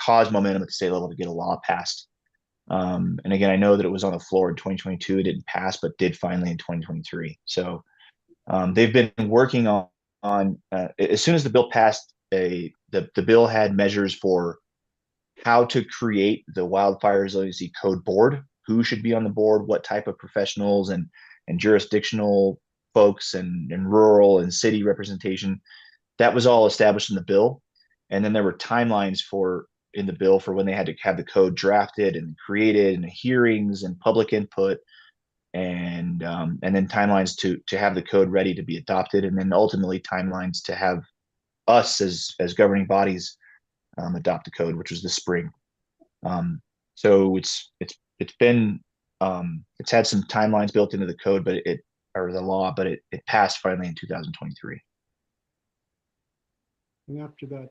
caused momentum at the state level to get a law passed. And again, I know that it was on the floor in 2022. It didn't pass, but did finally in 2023. So they've been working on as soon as the bill passed, the bill had measures for how to create the Wildfire Resiliency Code Board, who should be on the board, what type of professionals and jurisdictional folks and rural and city representation. That was all established in the bill. And then there were timelines in the bill for when they had to have the code drafted and created, and hearings and public input, and then timelines to have the code ready to be adopted, and then ultimately timelines to have us as governing bodies adopt the code, which was this spring. So it's been it's had some timelines built into the code, but or the law, but it passed finally in 2023. And after that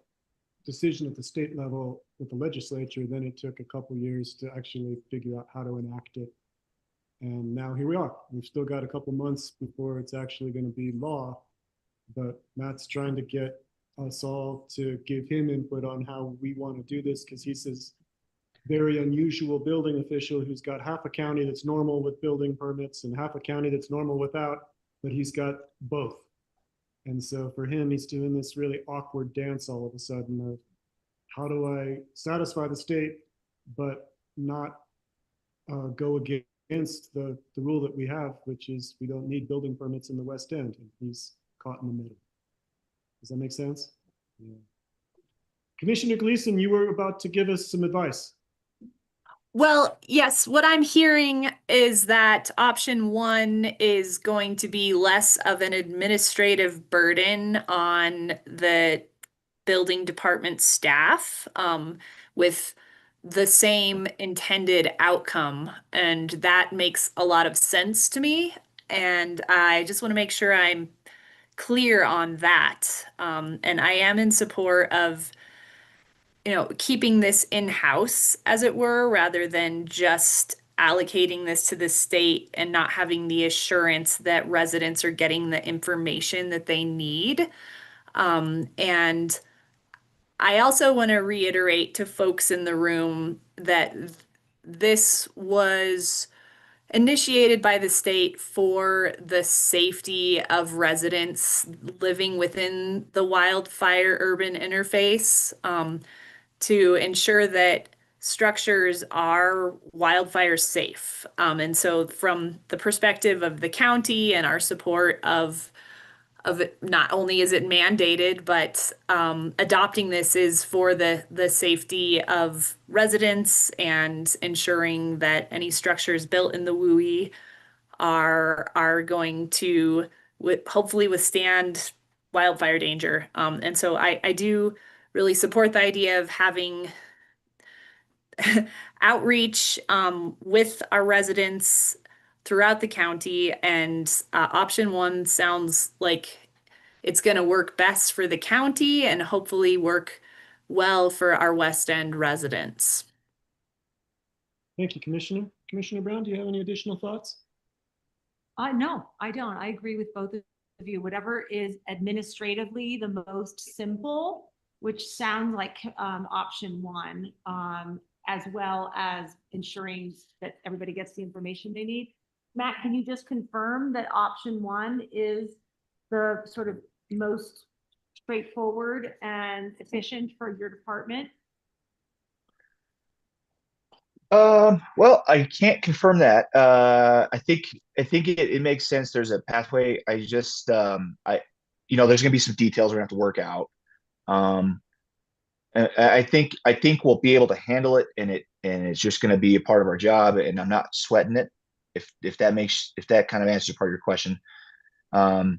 decision at the state level with the legislature, then it took a couple years to actually figure out how to enact it. And now here we are. We've still got a couple months before it's actually going to be law, but Matt's trying to get us all to give him input on how we want to do this, because he's this very unusual building official who's got half a county that's normal with building permits and half a county that's normal without, but he's got both. And so for him, he's doing this really awkward dance all of a sudden of how do I satisfy the state, but not go against the rule that we have, which is we don't need building permits in the West End. And he's caught in the middle. Does that make sense? Yeah. Commissioner Gleason, you were about to give us some advice. Well, yes, what I'm hearing is that option 1 is going to be less of an administrative burden on the building department staff, with the same intended outcome. And that makes a lot of sense to me. And I just want to make sure I'm clear on that. And I am in support of keeping this in-house, as it were, rather than just allocating this to the state and not having the assurance that residents are getting the information that they need. And I also want to reiterate to folks in the room that this was initiated by the state for the safety of residents living within the wildfire urban interface, to ensure that structures are wildfire safe. And so from the perspective of the county and our support of it, not only is it mandated, but adopting this is for the safety of residents and ensuring that any structures built in the WUI are going to hopefully withstand wildfire danger. And so I do really support the idea of having outreach with our residents throughout the county. And option 1 sounds like it's going to work best for the county and hopefully work well for our West End residents. Thank you, Commissioner. Commissioner Brown, do you have any additional thoughts? No, I don't. I agree with both of you. Whatever is administratively the most simple, which sounds like option 1, as well as ensuring that everybody gets the information they need. Matt, can you just confirm that option 1 is the sort of most straightforward and efficient for your department? Well, I can't confirm that. I think it makes sense. There's a pathway. I just there's gonna be some details we're gonna have to work out. I think we'll be able to handle it, and it's just gonna be a part of our job, and I'm not sweating it. If that kind of answers part of your question. There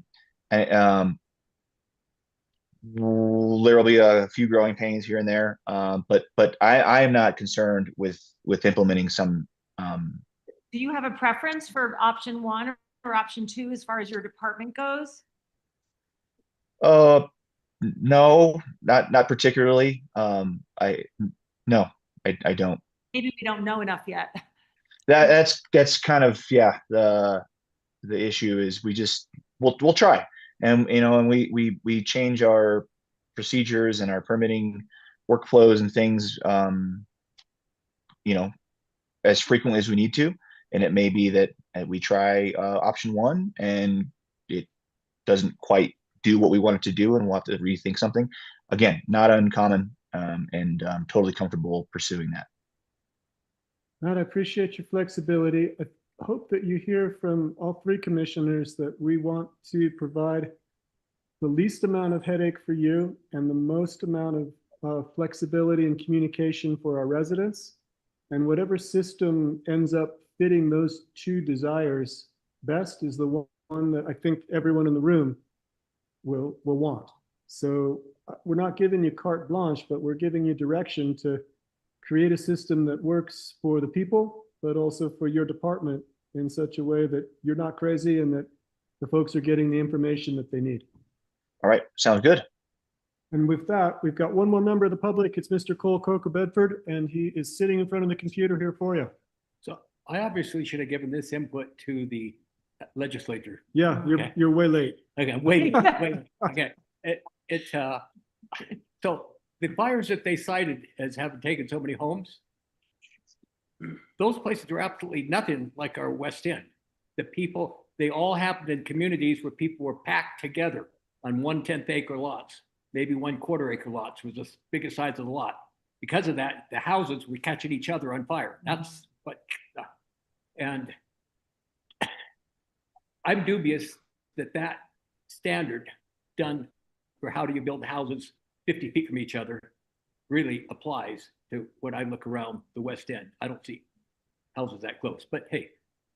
will be a few growing pains here and there, but I am not concerned with implementing some. Do you have a preference for option 1 or option 2 as far as your department goes? No, not particularly. I don't. Maybe we don't know enough yet. That's kind of, yeah, the issue is we'll try. And we change our procedures and our permitting workflows and things as frequently as we need to. And it may be that we try option 1 and it doesn't quite do what we want it to do, and we'll have to rethink something. Again, not uncommon, and I'm totally comfortable pursuing that. Matt, I appreciate your flexibility. I hope that you hear from all 3 commissioners that we want to provide the least amount of headache for you and the most amount of flexibility and communication for our residents. And whatever system ends up fitting those 2 desires best is the one that I think everyone in the room will want. So we're not giving you carte blanche, but we're giving you direction to create a system that works for the people, but also for your department in such a way that you're not crazy and that the folks are getting the information that they need. All right, sounds good. And with that, we've got one more member of the public. It's Mr. Cole Coker Bedford, and he is sitting in front of the computer here for you. So I obviously should have given this input to the legislature. Yeah, Okay. you're way late. Okay, wait. Okay, so the fires that they cited as having taken so many homes, those places are absolutely nothing like our West End. The people, they all happened in communities where people were packed together on 1/10 acre lots, maybe 1/4 acre lots was the biggest size of the lot. Because of that, the houses were catching each other on fire. That's what, and I'm dubious that that standard done for how do you build houses 50 feet from each other really applies to when I look around the West End. I don't see houses that close, but hey,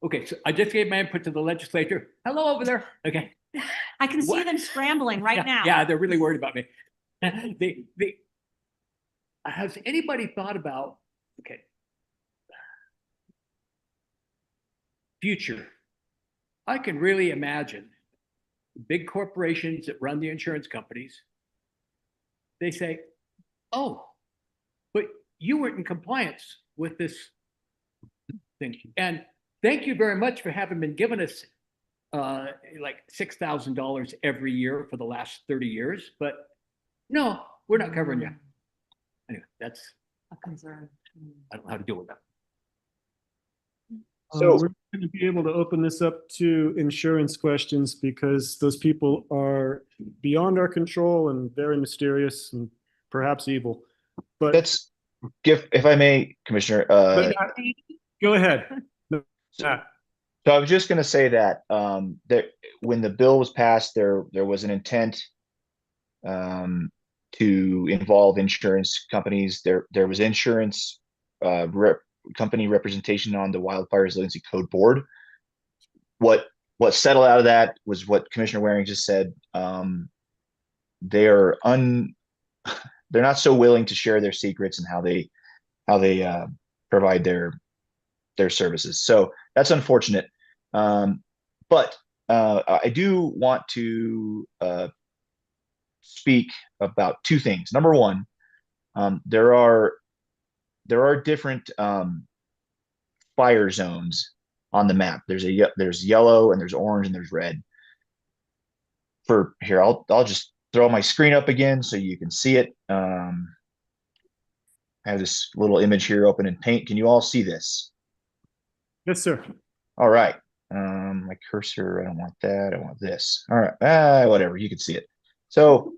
okay, so I just gave my input to the legislature. Hello over there. Okay. I can see them scrambling right now. Yeah, they're really worried about me. Has anybody thought about, okay, future? I can really imagine big corporations that run the insurance companies. They say, oh, but you weren't in compliance with this thing. And thank you very much for having been giving us like $6,000 every year for the last 30 years. But no, we're not covering you. Anyway, that's a concern. I don't know how to deal with that. So we're going to be able to open this up to insurance questions because those people are beyond our control and very mysterious and perhaps evil. But Let's give, if I may, Commissioner. Go ahead. So I was just going to say that when the bill was passed, there was an intent to involve insurance companies. There was insurance company representation on the Wildfire Resiliency Code Board. What settled out of that was what Commissioner Waring just said. They're not so willing to share their secrets and how they provide their services. So that's unfortunate. But I do want to speak about two things. Number one, there are different fire zones on the map. There's yellow and there's orange and there's red. Here, I'll just throw my screen up again so you can see it. I have this little image here open in Paint. Can you all see this? Yes, sir. All right. My cursor, I don't want that. I want this. All right. Whatever. You can see it. So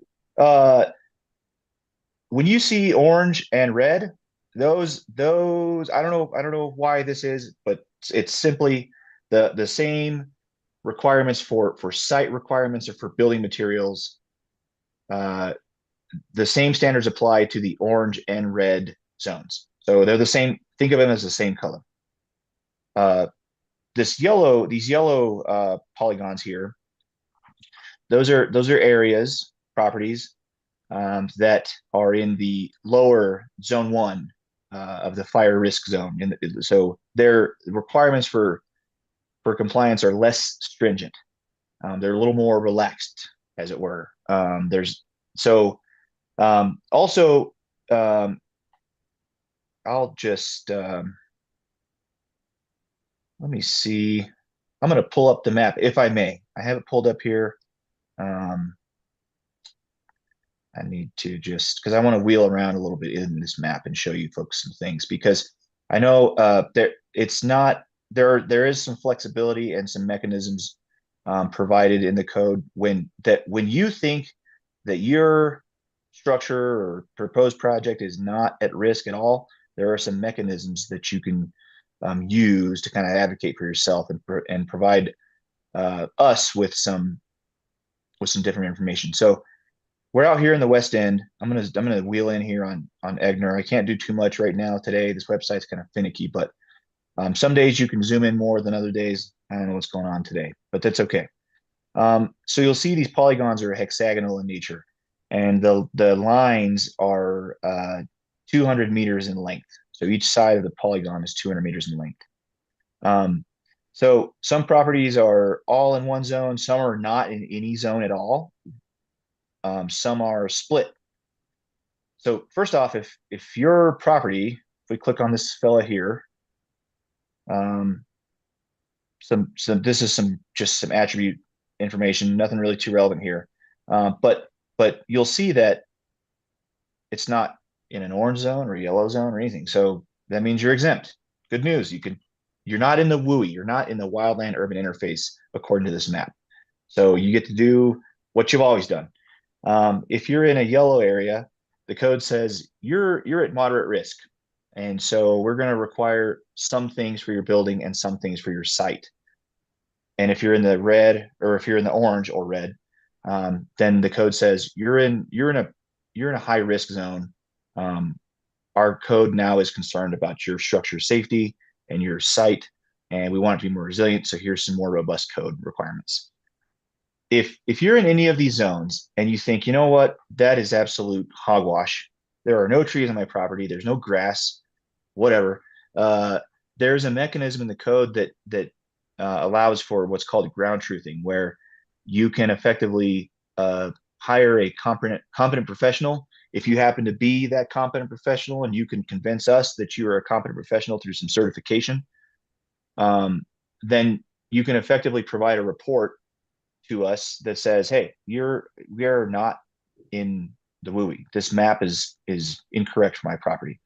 when you see orange and red, those I don't know why this is, but it's simply the same requirements for site requirements or for building materials. The same standards apply to the orange and red zones. So they're the same. Think of them as the same color. These yellow polygons here, those are areas, properties that are in the lower zone 1 of the fire risk zone. So their requirements for compliance are less stringent. They're a little more relaxed, as it were. Also, I'll just let me see. I'm going to pull up the map, if I may. I have it pulled up here. I need to just, because I want to wheel around a little bit in this map and show you folks some things, because I know there is some flexibility and some mechanisms provided in the code when you think that your structure or proposed project is not at risk at all, there are some mechanisms that you can use to kind of advocate for yourself and provide us with some different information. So we're out here in the West End. I'm gonna wheel in here on Egnar. I can't do too much right now today. This website's kind of finicky, but some days you can zoom in more than other days. I don't know what's going on today, but that's okay. So you'll see these polygons are hexagonal in nature. and the lines are 200 meters in length. So each side of the polygon is 200 meters in length. So some properties are all in one zone, some are not in any zone at all. Some are split. So first off, if your property, if we click on this fella here, this is just some attribute information, nothing really too relevant here. But you'll see that it's not in an orange zone or yellow zone or anything. So that means you're exempt. Good news. You're not in the WUI. You're not in the wildland urban interface according to this map. So you get to do what you've always done. If you're in a yellow area, the code says you're at moderate risk. And so we're going to require some things for your building and some things for your site. And if you're in the red, or if you're in the orange or red, then the code says you're in a high risk zone. Our code now is concerned about your structure safety and your site, and we want it to be more resilient. So here's some more robust code requirements. If you're in any of these zones and you think, you know what, that is absolute hogwash. There are no trees on my property. There's no grass, whatever. There's a mechanism in the code that allows for what's called ground truthing, where you can effectively hire a competent professional. If you happen to be that competent professional and you can convince us that you are a competent professional through some certification, then you can effectively provide a report to us that says, hey, we are not in the WUI. This map is incorrect for my property.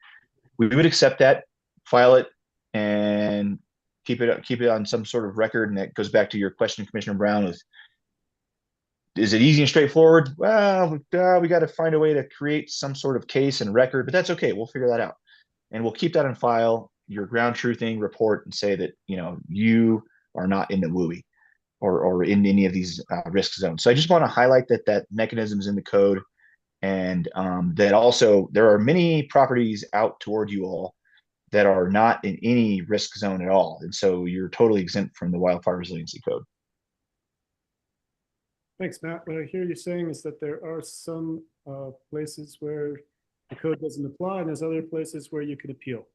We would accept that, file it, and keep it on some sort of record. And that goes back to your question, Commissioner Brown, with, is it easy and straightforward? Well, we got to find a way to create some sort of case and record, but that's okay. We'll figure that out. And we'll keep that on file, your ground truthing report, and say that, you are not in the WUI or in any of these risk zones. So I just want to highlight that mechanism is in the code, and that also there are many properties out toward you all that are not in any risk zone at all. And so you're totally exempt from the wildfire resiliency code. Thanks, Matt. What I hear you saying is that there are some places where the code doesn't apply, and there's other places where you can appeal.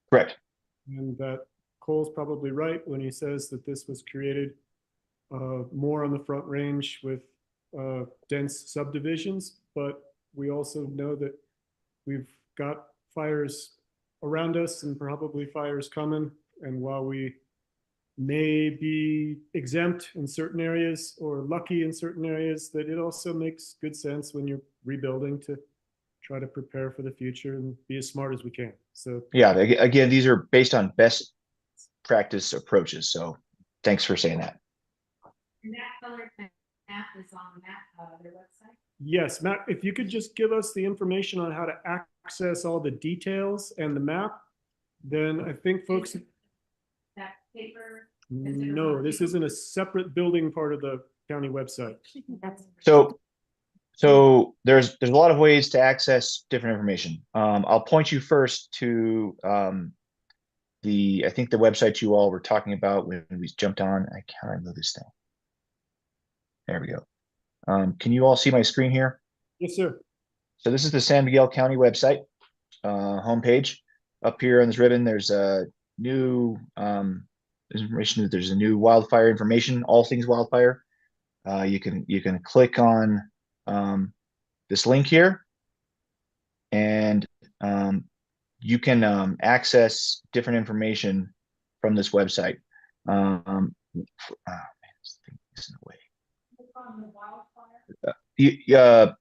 Correct. And that Cole's probably right when he says that this was created more on the front range with dense subdivisions, but we also know that we've got fires around us and probably fires coming. And while we may be exempt in certain areas or lucky in certain areas, that it also makes good sense when you're rebuilding to try to prepare for the future and be as smart as we can. So yeah, again, these are based on best practice approaches. So thanks for saying that. And that color map is on their website? Yes, Matt, if you could just give us the information on how to access all the details and the map, then I think folks. That paper? No, this isn't a separate building part of the county website. So there's a lot of ways to access different information. I'll point you first to I think the website you all were talking about when we jumped on. I can't remember this thing. There we go. Can you all see my screen here? Yes, sir. So this is the San Miguel County website homepage. Up here on this ribbon, there's a new information that there's a new wildfire information, all things wildfire. You can click on this link here, and you can access different information from this website. Oh man, this thing is in the way.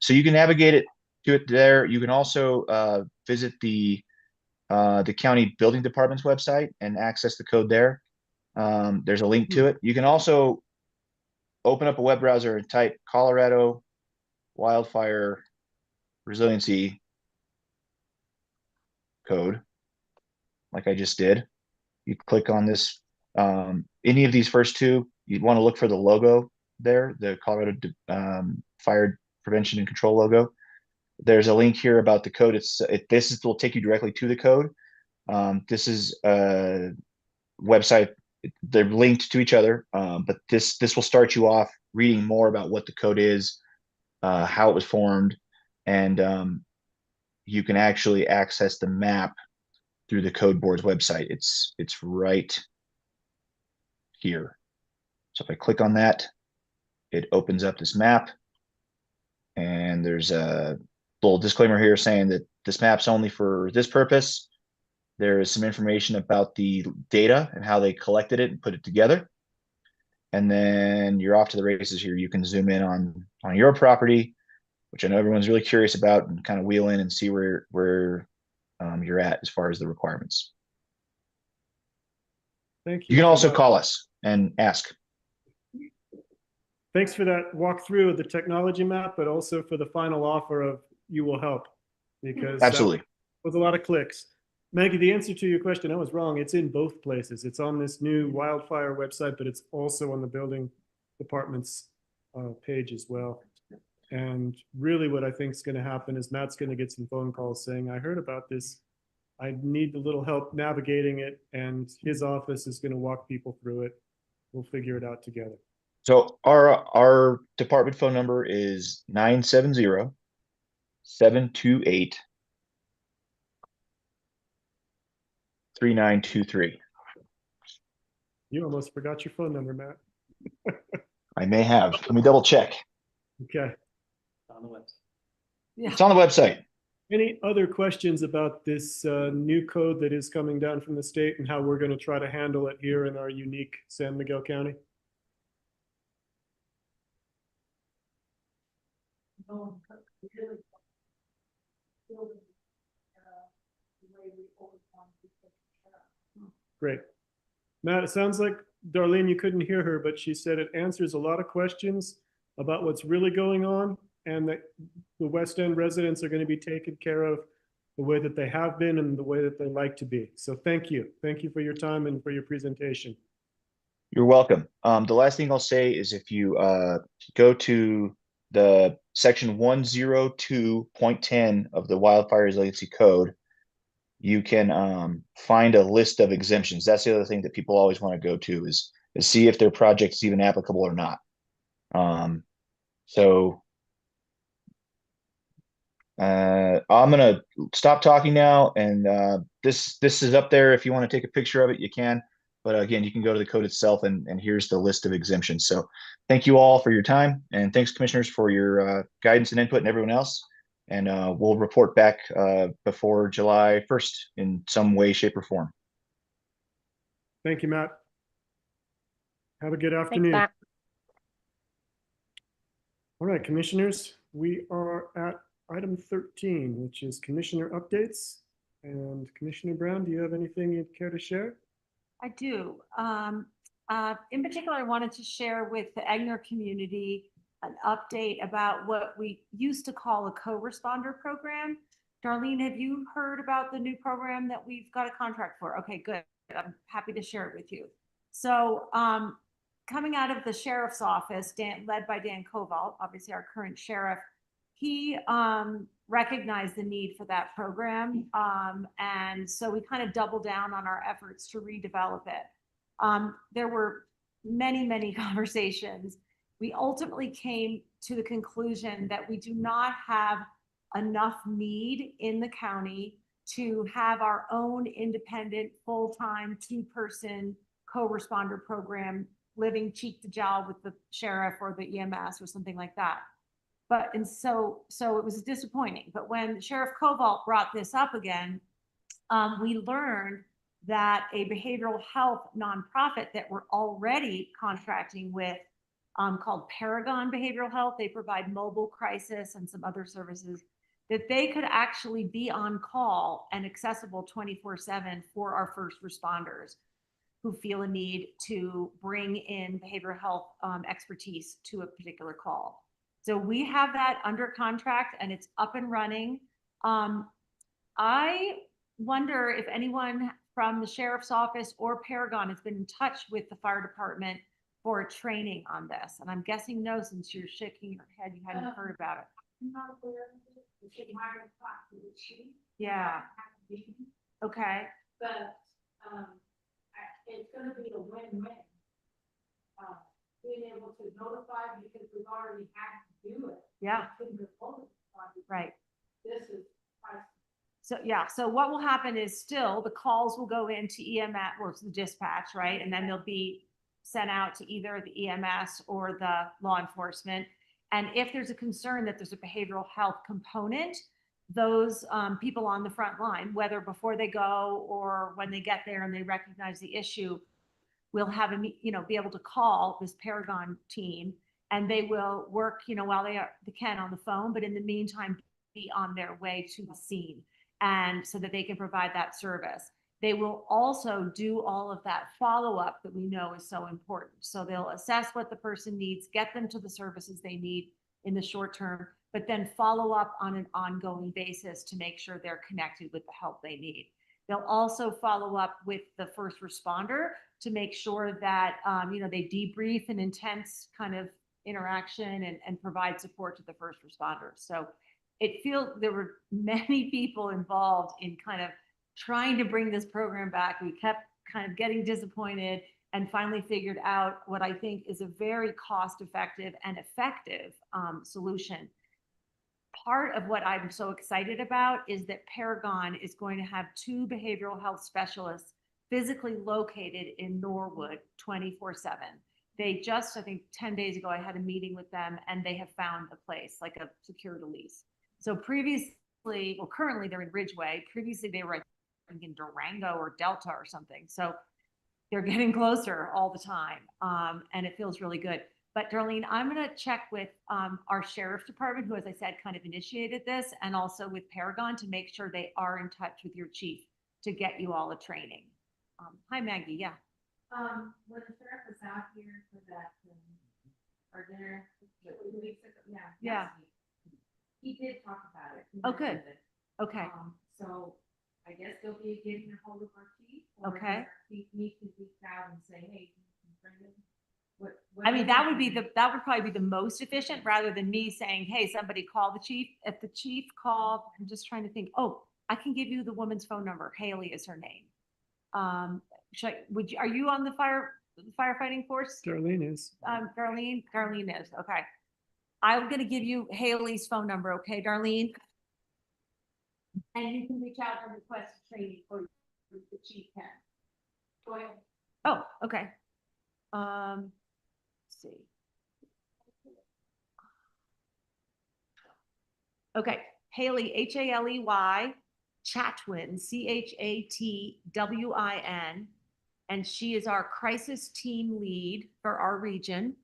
So you can navigate it to it there. You can also visit the county building department's website and access the code there. There's a link to it. You can also open up a web browser and type Colorado wildfire resiliency code, like I just did. You click on this, any of these first two, you'd want to look for the logo there, the Colorado Fire Prevention and Control logo. There's a link here about the code. This will take you directly to the code. This is a website. They're linked to each other, but this will start you off reading more about what the code is, how it was formed, and you can actually access the map through the code board's website. It's right here. So if I click on that, it opens up this map, and there's a little disclaimer here saying that this map's only for this purpose. There is some information about the data and how they collected it and put it together. And then you're off to the races here. You can zoom in on your property, which I know everyone's really curious about, and kind of wheel in and see where you're at as far as the requirements. Thank you. You can for also that. call us and ask. Thanks for that walkthrough of the technology map, but also for the final offer of you will help, because Absolutely. that was a lot of clicks. Maggie, the answer to your question, I was wrong. It's in both places. It's on this new wildfire website, but it's also on the building department's page as well. And really what I think is going to happen is Matt's going to get some phone calls saying, I heard about this. I need a little help navigating it, and his office is going to walk people through it. We'll figure it out together. So our department phone number is 970-728-3923. You almost forgot your phone number, Matt. I may have. Let me double check. Okay. On the website. Yeah. It's on the website. Any other questions about this new code that is coming down from the state and how we're going to try to handle it here in our unique San Miguel County? Great. Matt, it sounds like, Darlene, you couldn't hear her, but she said it answers a lot of questions about what's really going on, and that the West End residents are going to be taken care of the way that they have been and the way that they like to be. So thank you. Thank you for your time and for your presentation. You're welcome. The last thing I'll say is if you go to the section 102.10 of the Wildfire Resiliency Code, you can find a list of exemptions. That's the other thing that people always want to go to is see if their project is even applicable or not. So I'm gonna stop talking now, and this is up there. If you want to take a picture of it, you can. But again, you can go to the code itself, and here's the list of exemptions. So thank you all for your time, and thanks, commissioners, for your guidance and input, and everyone else. And we'll report back before July 1st in some way, shape, or form. Thank you, Matt. Have a good Thanks, afternoon. Matt. All right, commissioners, we are at item 13, which is commissioner updates. And Commissioner Brown, do you have anything you'd care to share? I do. In particular, I wanted to share with the Egnar community an update about what we used to call a co-responder program. Darlene, have you heard about the new program that we've got a contract for? Okay, good. I'm happy to share it with you. So coming out of the sheriff's office, led by Dan Koval, obviously our current sheriff, he recognized the need for that program. And so we kind of doubled down on our efforts to redevelop it. There were many, many conversations. We ultimately came to the conclusion that we do not have enough need in the county to have our own independent, full-time, two-person co-responder program living cheek to jowl with the sheriff or the EMS or something like that. So it was disappointing. But when Sheriff Koval brought this up again, we learned that a behavioral health nonprofit that we're already contracting with, called Paragon Behavioral Health, they provide mobile crisis and some other services, that they could actually be on call and accessible 24/7 for our first responders who feel a need to bring in behavioral health expertise to a particular call. So we have that under contract and it's up and running. I wonder if anyone from the sheriff's office or Paragon has been in touch with the fire department for a training on this. And I'm guessing no, since you're shaking your head, you hadn't heard about it. I'm not aware of it. It's hard to talk to the chief. Yeah. Okay. But it's gonna be a win-win. being able to notify because we've already had to do it. Yeah. We couldn't have told it. Right. This is priceless. So, yeah, so what will happen is still the calls will go into EMS or to the dispatch, right? And then they'll be sent out to either the EMS or the law enforcement. And if there's a concern that there's a behavioral health component, those people on the front line, whether before they go or when they get there and they recognize the issue, will have a, be able to call this Paragon team, and they will work, while they can on the phone, but in the meantime, be on their way to the scene, and so that they can provide that service. They will also do all of that follow-up that we know is so important. So they'll assess what the person needs, get them to the services they need in the short term, but then follow up on an ongoing basis to make sure they're connected with the help they need. They'll also follow up with the first responder to make sure that, they debrief an intense kind of interaction and provide support to the first responders. So it feels there were many people involved in kind of trying to bring this program back. We kept kind of getting disappointed and finally figured out what I think is a very cost-effective and effective solution. Part of what I'm so excited about is that Paragon is going to have 2 behavioral health specialists physically located in Norwood 24/7. They just, I think 10 days ago, I had a meeting with them and they have found a place, like a secured lease. So currently they're in Ridgeway. Previously they were, I think, in Durango or Delta or something. So they're getting closer all the time. And it feels really good. But Darlene, I'm going to check with our sheriff's department, who, as I said, kind of initiated this, and also with Paragon to make sure they are in touch with your chief to get you all a training. Hi, Maggie. Yeah. When the sheriff was out here for that, our dinner, 2 weeks ago, Yeah. last week, he did talk about it. He Oh, good. mentioned it. Okay. So I guess they'll be getting a hold of our chief. Or Okay. He can reach out and say, hey, can you bring it? I mean, that would probably be the most efficient, rather than me saying, hey, somebody call the chief. If the chief called, I'm just trying to think, I can give you the woman's phone number. Haley is her name. Are you on the firefighting force? Darlene is. Darlene is, okay. I'm gonna give you Haley's phone number, okay, Darlene? And you can reach out and request training for the chief can. Go ahead. Oh, okay. Let's see. Okay, Haley, Haley, Chatwin, Chatwin, and she is our crisis team lead for our region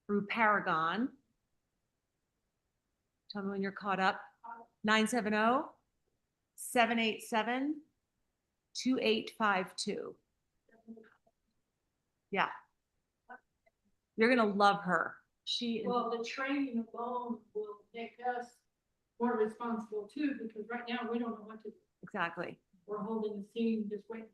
through Paragon. Tell me when you're caught up. 970-787-2852. Yeah. You're going to love her. Well, the training alone will make us more responsible too, because right now we don't know what to do. Exactly. We're holding the scene, just waiting.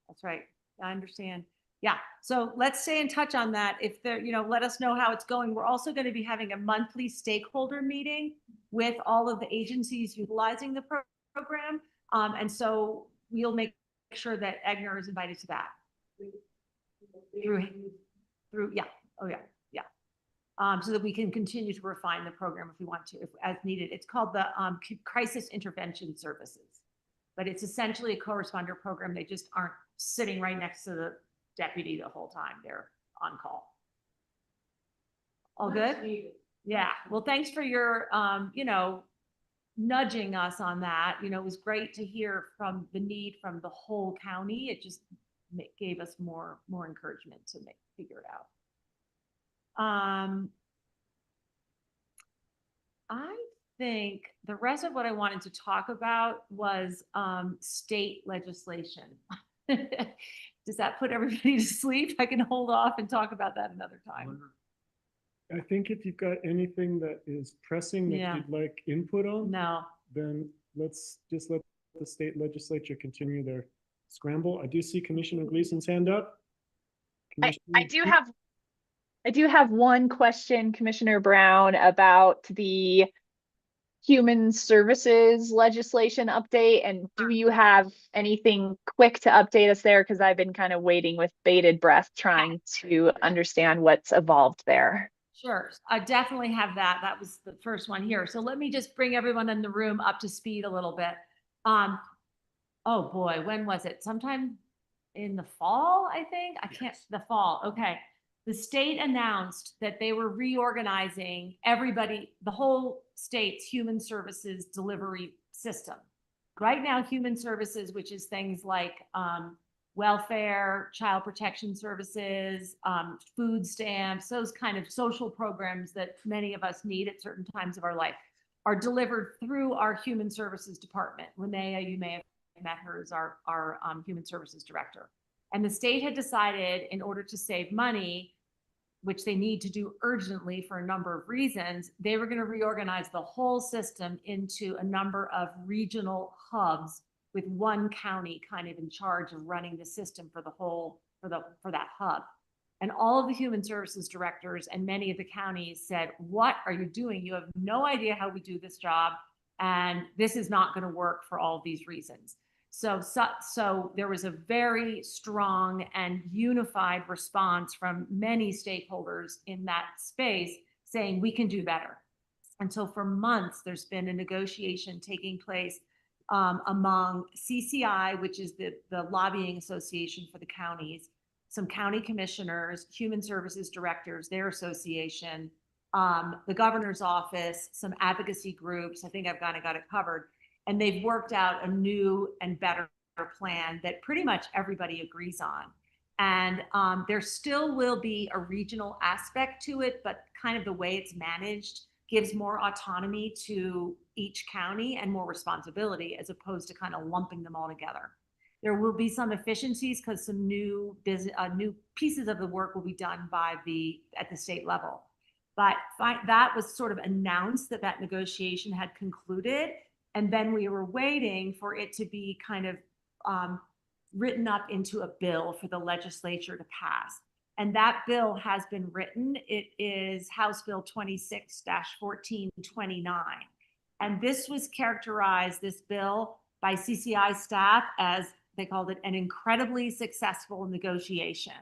That's right. I understand. Yeah. So let's stay in touch on that. If there, let us know how it's going. We're also going to be having a monthly stakeholder meeting with all of the agencies utilizing the program. And so we'll make sure that Egnar is invited to that. Through, yeah. Oh yeah. Yeah. So that we can continue to refine the program if we want to, as needed. It's called the Crisis Intervention Services, but it's essentially a co-responder program. They just aren't sitting right next to the deputy the whole time. They're on call. All good? Yeah. Well, thanks for your, nudging us on that. It was great to hear from the need from the whole county. It just gave us more encouragement to figure it out. I think the rest of what I wanted to talk about was state legislation. Does that put everybody to sleep? I can hold off and talk about that another time. I think if you've got anything that is pressing that Yeah. you'd like input on, No. then let's just let the state legislature continue their scramble. I do see Commissioner Gleason's hand up. I do have one question, Commissioner Brown, about the human services legislation update. And do you have anything quick to update us there? Because I've been kind of waiting with bated breath, trying to understand what's evolved there. Sure, I definitely have that. That was the first one here. So let me just bring everyone in the room up to speed a little bit. Oh boy, when was it? Sometime in the fall, I think. I can't, the fall. Okay. The state announced that they were reorganizing everybody, the whole state's human services delivery system. Right now, human services, which is things like welfare, child protection services, food stamps, those kind of social programs that many of us need at certain times of our life, are delivered through our human services department. Linnea, you may have met her as our human services director. And the state had decided, in order to save money, which they need to do urgently for a number of reasons, they were going to reorganize the whole system into a number of regional hubs, with one county kind of in charge of running the system for the whole, for that hub. And all of the human services directors and many of the counties said, what are you doing? You have no idea how we do this job, and this is not going to work for all of these reasons. So there was a very strong and unified response from many stakeholders in that space saying we can do better. And so for months, there's been a negotiation taking place among CCI, which is the lobbying association for the counties, some county commissioners, human services directors, their association, the governor's office, some advocacy groups. I think I've kind of got it covered. And they've worked out a new and better plan that pretty much everybody agrees on. And there still will be a regional aspect to it, but kind of the way it's managed gives more autonomy to each county and more responsibility, as opposed to kind of lumping them all together. There will be some efficiencies because some new pieces of the work will be done at the state level. But that was sort of announced that negotiation had concluded. And then we were waiting for it to be kind of written up into a bill for the legislature to pass. And that bill has been written. It is House Bill 26-1429. And this was characterized, this bill, by CCI staff as, they called it, an incredibly successful negotiation.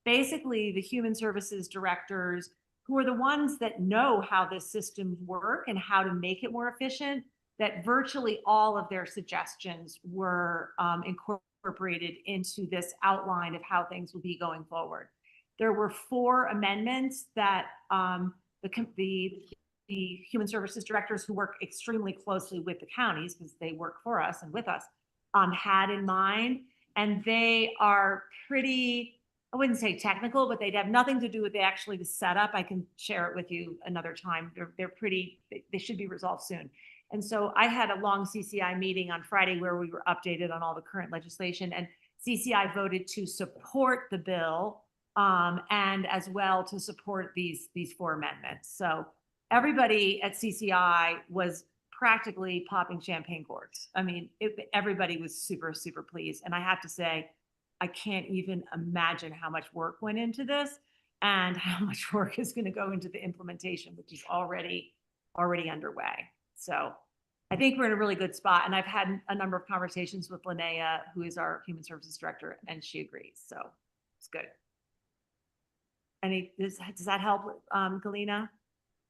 Basically, the human services directors, who are the ones that know how this system works and how to make it more efficient, that virtually all of their suggestions were incorporated into this outline of how things will be going forward. There were 4 amendments that the human services directors, who work extremely closely with the counties because they work for us and with us, had in mind. And they are pretty, I wouldn't say technical, but they'd have nothing to do with the setup. I can share it with you another time. They're pretty, they should be resolved soon. And so I had a long CCI meeting on Friday where we were updated on all the current legislation, and CCI voted to support the bill and as well to support these 4 amendments. So everybody at CCI was practically popping champagne corks. I mean, everybody was super, super pleased. And I have to say, I can't even imagine how much work went into this and how much work is going to go into the implementation, which is already underway. So I think we're in a really good spot. And I've had a number of conversations with Linnea, who is our human services director, and she agrees. So it's good. Does that help, Galina?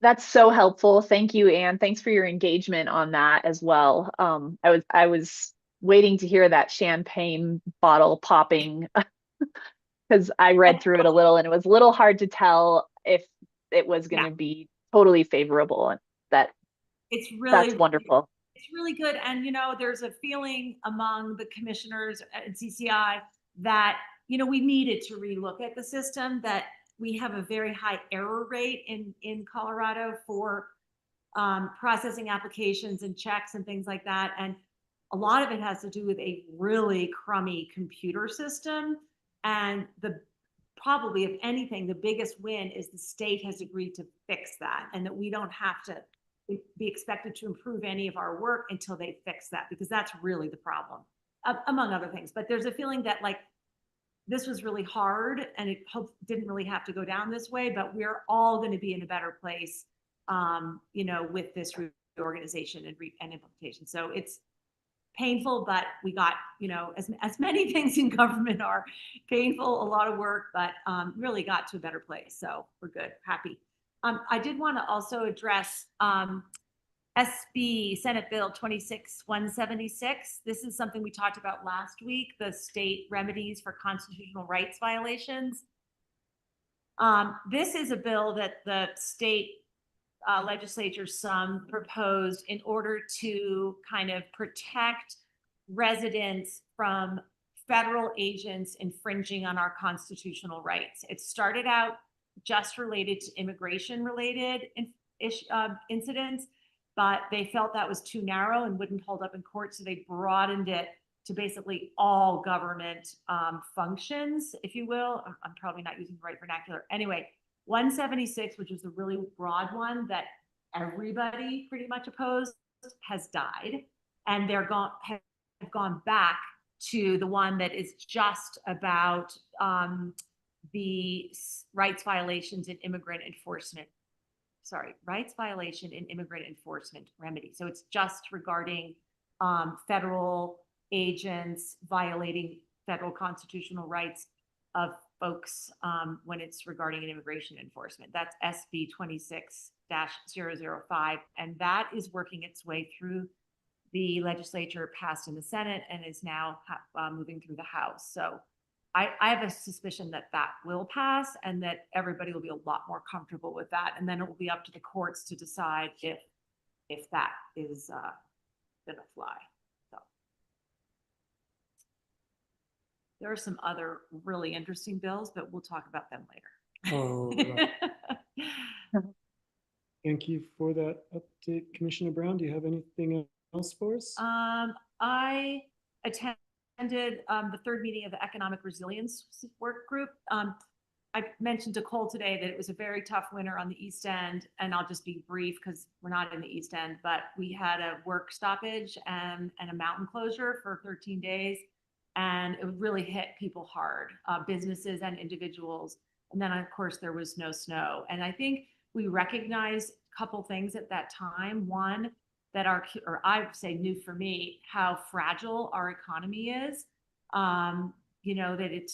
That's so helpful. Thank you, Anne. Thanks for your engagement on that as well. I was waiting to hear that champagne bottle popping because I read through it a little and it was a little hard to tell if it was going to be totally favorable. And that's wonderful. It's really good. And, there's a feeling among the commissioners at CCI that, we needed to relook at the system, that we have a very high error rate in Colorado for processing applications and checks and things like that. And a lot of it has to do with a really crummy computer system. And probably, if anything, the biggest win is the state has agreed to fix that, and that we don't have to be expected to improve any of our work until they fix that, because that's really the problem, among other things. But there's a feeling that this was really hard and it didn't really have to go down this way, but we're all going to be in a better place, with this reorganization and implementation. So it's painful, but we got, as many things in government are painful, a lot of work, but really got to a better place. So we're good, happy. I did want to also address SB Senate Bill 26176. This is something we talked about last week, the state remedies for constitutional rights violations. This is a bill that the state legislature, some proposed in order to kind of protect residents from federal agents infringing on our constitutional rights. It started out just related to immigration related incidents, but they felt that was too narrow and wouldn't hold up in court. So they broadened it to basically all government functions, if you will. I'm probably not using the right vernacular. Anyway, 176, which is the really broad one that everybody pretty much opposed, has died. And have gone back to the one that is just about the rights violations in immigrant enforcement. Rights violation in immigrant enforcement remedy. So it's just regarding federal agents violating federal constitutional rights of folks when it's regarding an immigration enforcement. That's SB 26-005. And that is working its way through the legislature, passed in the Senate, and is now moving through the House. So I have a suspicion that that will pass and that everybody will be a lot more comfortable with that. And then it will be up to the courts to decide if that is gonna fly. So there are some other really interesting bills, but we'll talk about them later. Oh, thank you for that update, Commissioner Brown. Do you have anything else for us? I attended the third meeting of the Economic Resilience Work Group. I mentioned to Cole today that it was a very tough winter on the East End, and I'll just be brief because we're not in the East End, but we had a work stoppage and a mountain closure for 13 days, and it really hit people hard, businesses and individuals. And then, of course, there was no snow. And I think we recognized a couple things at that time. One, that I would say new for me, how fragile our economy is. That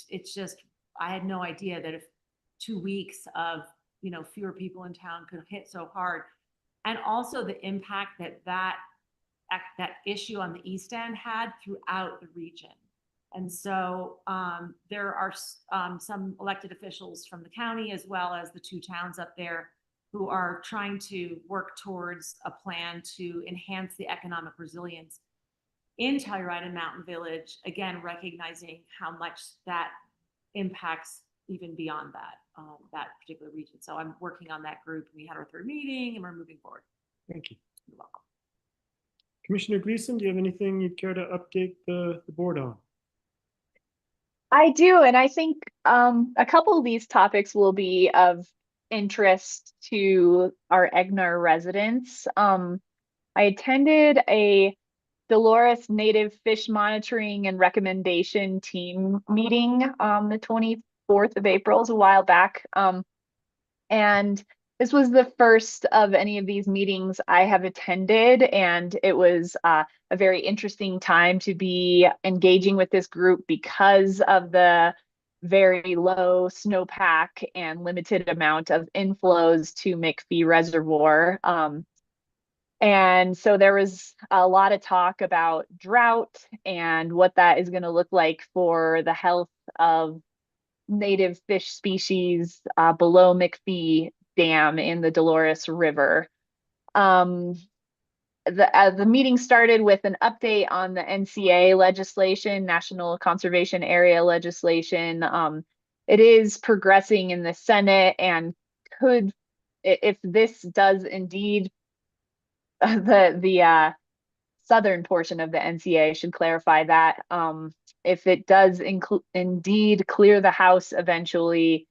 it's just, I had no idea that if 2 weeks of, fewer people in town could hit so hard. And also the impact that issue on the East End had throughout the region. And so there are some elected officials from the county, as well as the two towns up there, who are trying to work towards a plan to enhance the economic resilience in Telluride and Mountain Village, again, recognizing how much that impacts even beyond that particular region. So I'm working on that group. We had our third meeting and we're moving forward. Thank you. You're welcome. Commissioner Gleason, do you have anything you'd care to update the board on? I do, and I think a couple of these topics will be of interest to our Egnar residents. I attended a Dolores Native Fish Monitoring and Recommendation Team meeting the 24th of April, a while back. And this was the first of any of these meetings I have attended, and it was a very interesting time to be engaging with this group because of the very low snowpack and limited amount of inflows to McPhee Reservoir. And so there was a lot of talk about drought and what that is going to look like for the health of native fish species below McPhee Dam in the Dolores River. The meeting started with an update on the NCA legislation, National Conservation Area legislation. It is progressing in the Senate and could, if this does indeed, the southern portion of the NCA should clarify that. If it does indeed clear the House eventually,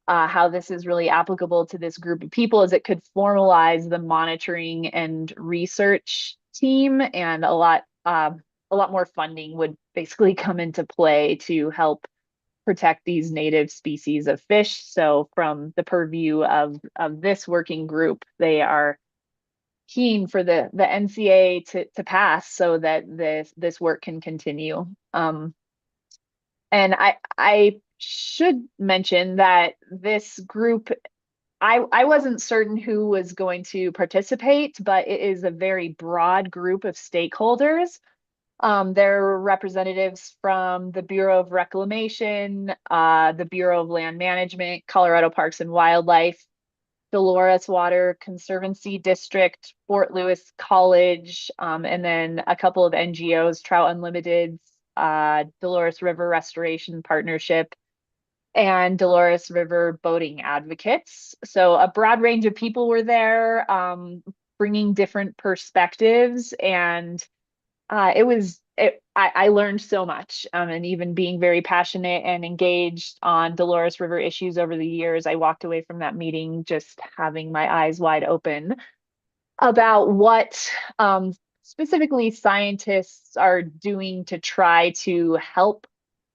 how this is really applicable to this group of people is it could formalize the monitoring and research team, and a lot more funding would basically come into play to help protect these native species of fish. So from the purview of this working group, they are keen for the NCA to pass so that this work can continue. And I should mention that this group, I wasn't certain who was going to participate, but it is a very broad group of stakeholders. There are representatives from the Bureau of Reclamation, the Bureau of Land Management, Colorado Parks and Wildlife, Dolores Water Conservancy District, Fort Lewis College, and then a couple of NGOs, Trout Unlimited, Dolores River Restoration Partnership, and Dolores River Boating Advocates. So a broad range of people were there, bringing different perspectives, and I learned so much, and even being very passionate and engaged on Dolores River issues over the years, I walked away from that meeting just having my eyes wide open about what specifically scientists are doing to try to help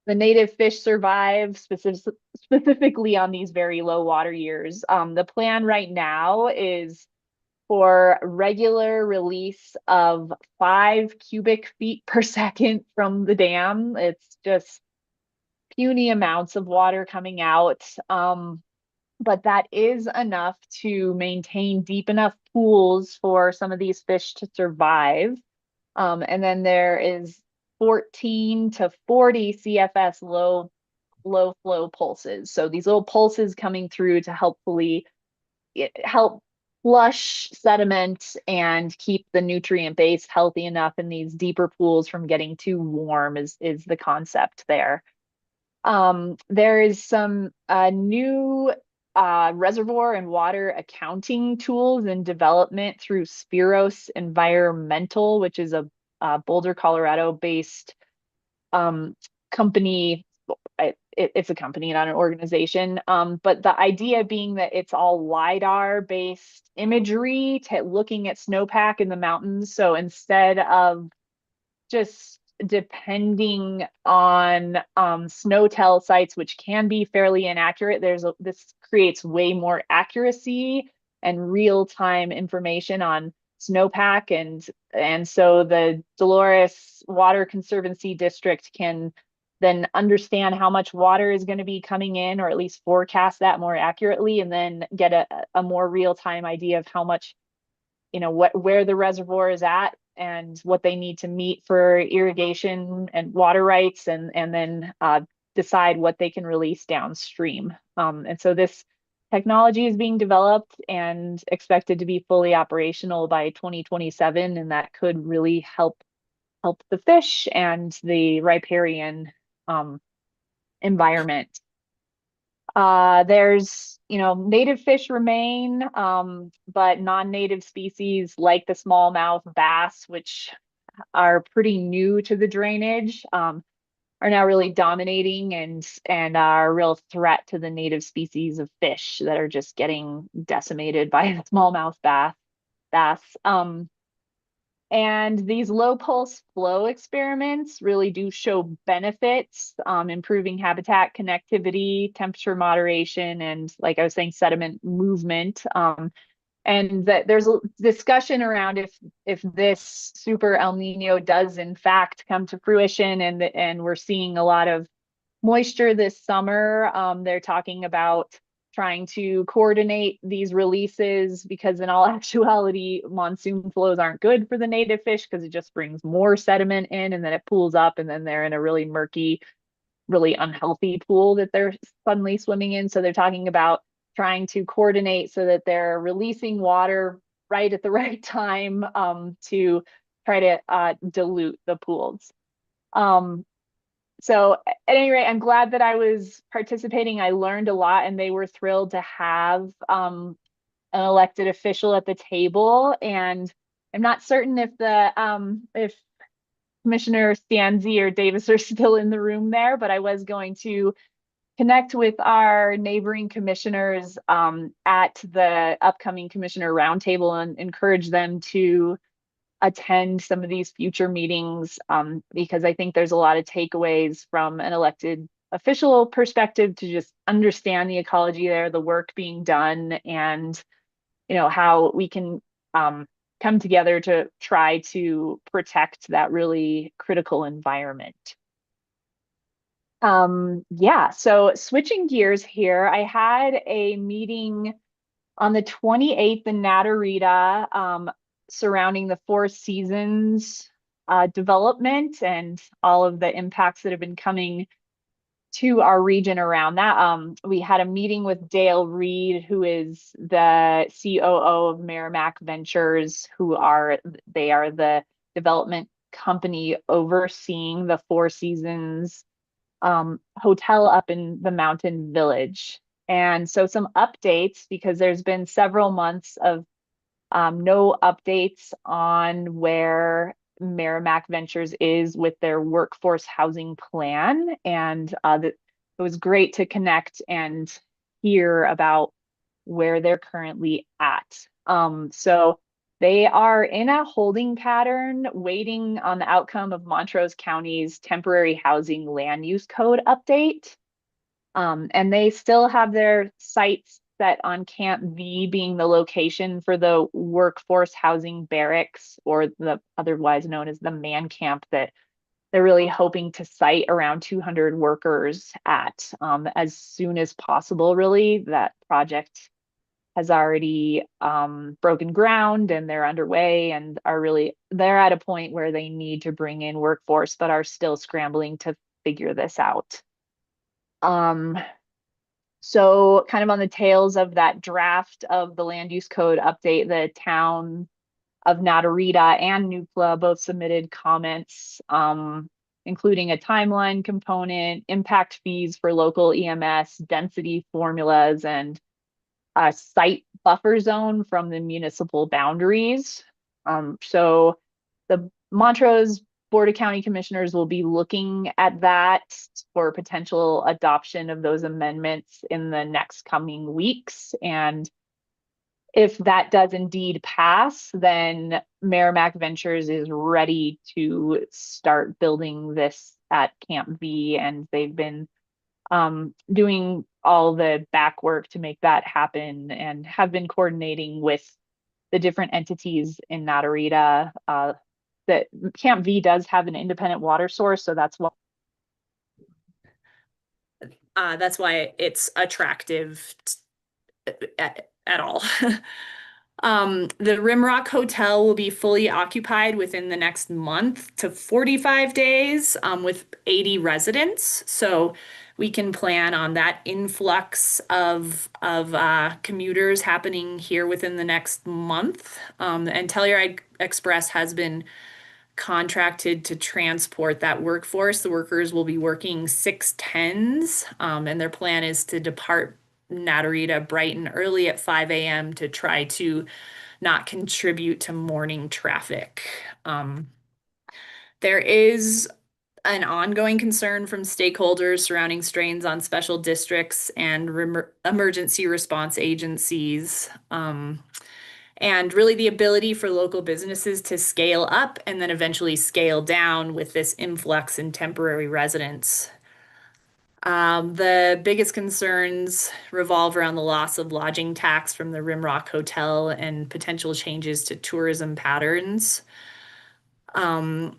the native fish survive, specifically on these very low water years. The plan right now is for regular release of 5 cubic feet per second from the dam. It's just puny amounts of water coming out. But that is enough to maintain deep enough pools for some of these fish to survive. And then there is 14 to 40 CFS low flow pulses. So these little pulses coming through to helpfully help flush sediment and keep the nutrient base healthy enough in these deeper pools from getting too warm is the concept there. There is some new reservoir and water accounting tools in development through Spiros Environmental, which is a Boulder, Colorado based company. It's a company, not an organization. But the idea being that it's all LiDAR based imagery looking at snowpack in the mountains. So instead of just depending on SNOTEL sites, which can be fairly inaccurate, this creates way more accuracy and real-time information on snowpack, and so the Dolores Water Conservancy District can then understand how much water is going to be coming in, or at least forecast that more accurately, and then get a more real-time idea of how much, where the reservoir is at and what they need to meet for irrigation and water rights, and then decide what they can release downstream. And so this technology is being developed and expected to be fully operational by 2027, and that could really help the fish and the riparian environment. There's, native fish remain, but non-native species like the smallmouth bass, which are pretty new to the drainage, are now really dominating and are a real threat to the native species of fish that are just getting decimated by the smallmouth bass. And these low pulse flow experiments really do show benefits, improving habitat connectivity, temperature moderation, and, like I was saying, sediment movement. And that there's a discussion around if this super El Nino does in fact come to fruition, and we're seeing a lot of moisture this summer. They're talking about trying to coordinate these releases, because in all actuality, monsoon flows aren't good for the native fish because it just brings more sediment in, and then it pools up, and then they're in a really murky, really unhealthy pool that they're suddenly swimming in. So they're talking about trying to coordinate so that they're releasing water right at the right time, to try to dilute the pools. So at any rate, I'm glad that I was participating. I learned a lot, and they were thrilled to have an elected official at the table. And I'm not certain if Commissioner Stanzi or Davis are still in the room there, but I was going to connect with our neighboring commissioners at the upcoming commissioner roundtable and encourage them to attend some of these future meetings, because I think there's a lot of takeaways from an elected official perspective to just understand the ecology there, the work being done, and how we can come together to try to protect that really critical environment. Yeah, so switching gears here, I had a meeting on the 28th in Natarita surrounding the Four Seasons development and all of the impacts that have been coming to our region around that. We had a meeting with Dale Reed, who is the COO of Merrimack Ventures, they are the development company overseeing the Four Seasons hotel up in the Mountain Village. And so some updates, because there's been several months of no updates on where Merrimack Ventures is with their workforce housing plan. And it was great to connect and hear about where they're currently at. So they are in a holding pattern, waiting on the outcome of Montrose County's temporary housing land use code update. And they still have their sights set on Camp V being the location for the workforce housing barracks, or the otherwise known as the man camp, that they're really hoping to site around 200 workers at as soon as possible. Really, that project has already broken ground and they're underway and they're at a point where they need to bring in workforce, but are still scrambling to figure this out. So kind of on the tails of that draft of the land use code update, the town of Natarita and NUCLA both submitted comments, including a timeline component, impact fees for local EMS, density formulas, and a site buffer zone from the municipal boundaries. So the Montrose Board of County Commissioners will be looking at that for potential adoption of those amendments in the next coming weeks. And if that does indeed pass, then Merrimack Ventures is ready to start building this at Camp V, and they've been doing all the back work to make that happen and have been coordinating with the different entities in Natarita. That Camp V does have an independent water source, so that's why it's attractive at all. The Rimrock Hotel will be fully occupied within the next month to 45 days with 80 residents. So we can plan on that influx of commuters happening here within the next month. And Telluride Express has been contracted to transport that workforce. The workers will be working 6/10s, and their plan is to depart Natarita bright and early at 5 a.m. to try to not contribute to morning traffic. There is an ongoing concern from stakeholders surrounding strains on special districts and emergency response agencies. And really the ability for local businesses to scale up and then eventually scale down with this influx in temporary residents. The biggest concerns revolve around the loss of lodging tax from the Rimrock Hotel and potential changes to tourism patterns. And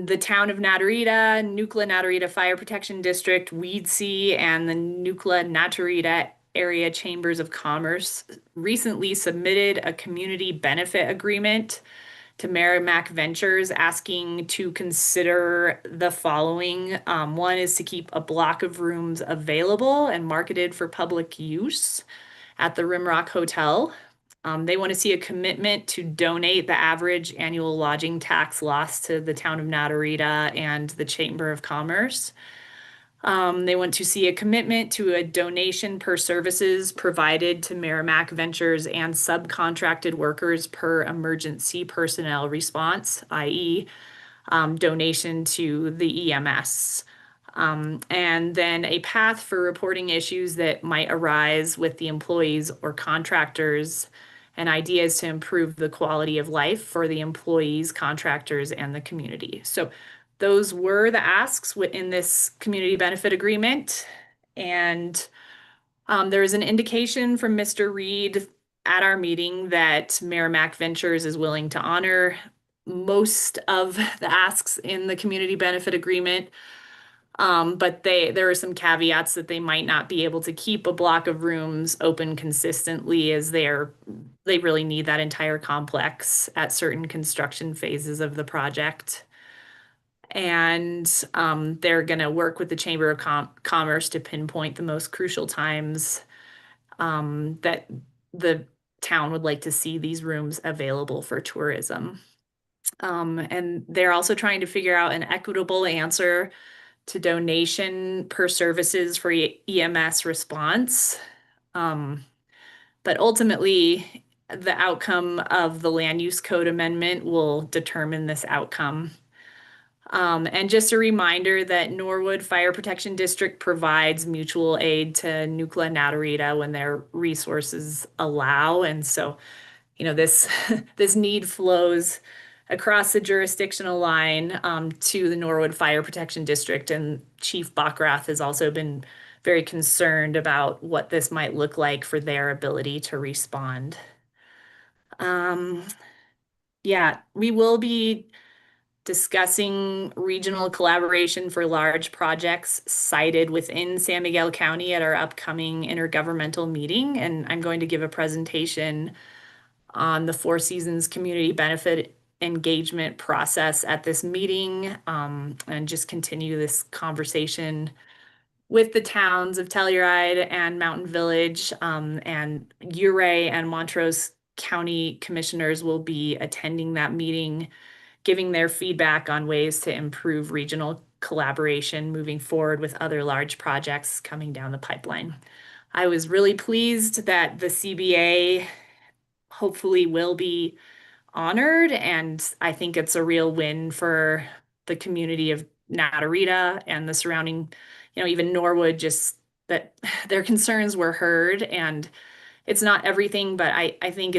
the town of Natarita, NUCLA Natarita Fire Protection District, Weedsea, and the NUCLA Natarita Area Chambers of Commerce recently submitted a community benefit agreement to Merrimack Ventures asking to consider the following. One is to keep a block of rooms available and marketed for public use at the Rimrock Hotel. They want to see a commitment to donate the average annual lodging tax loss to the town of Natarita and the Chamber of Commerce. They want to see a commitment to a donation per services provided to Merrimack Ventures and subcontracted workers per emergency personnel response, i.e. Donation to the EMS. And then a path for reporting issues that might arise with the employees or contractors, and ideas to improve the quality of life for the employees, contractors, and the community. So those were the asks within this community benefit agreement. And there is an indication from Mr. Reed at our meeting that Merrimack Ventures is willing to honor most of the asks in the community benefit agreement. But there are some caveats that they might not be able to keep a block of rooms open consistently as they really need that entire complex at certain construction phases of the project. And they're going to work with the Chamber of Commerce to pinpoint the most crucial times that the town would like to see these rooms available for tourism. And they're also trying to figure out an equitable answer to donation per services for EMS response. But ultimately, the outcome of the land use code amendment will determine this outcome. And just a reminder that Norwood Fire Protection District provides mutual aid to Nucla Natarita when their resources allow. And so, this this need flows across the jurisdictional line to the Norwood Fire Protection District. And Chief Bachrath has also been very concerned about what this might look like for their ability to respond. Yeah, we will be discussing regional collaboration for large projects cited within San Miguel County at our upcoming intergovernmental meeting. And I'm going to give a presentation on the Four Seasons community benefit engagement process at this meeting, and just continue this conversation with the towns of Telluride and Mountain Village, and Ouray and Montrose County commissioners will be attending that meeting, giving their feedback on ways to improve regional collaboration moving forward with other large projects coming down the pipeline. I was really pleased that the CBA hopefully will be honored, and I think it's a real win for the community of Natarita and the surrounding, even Norwood, just that their concerns were heard. And it's not everything, but I think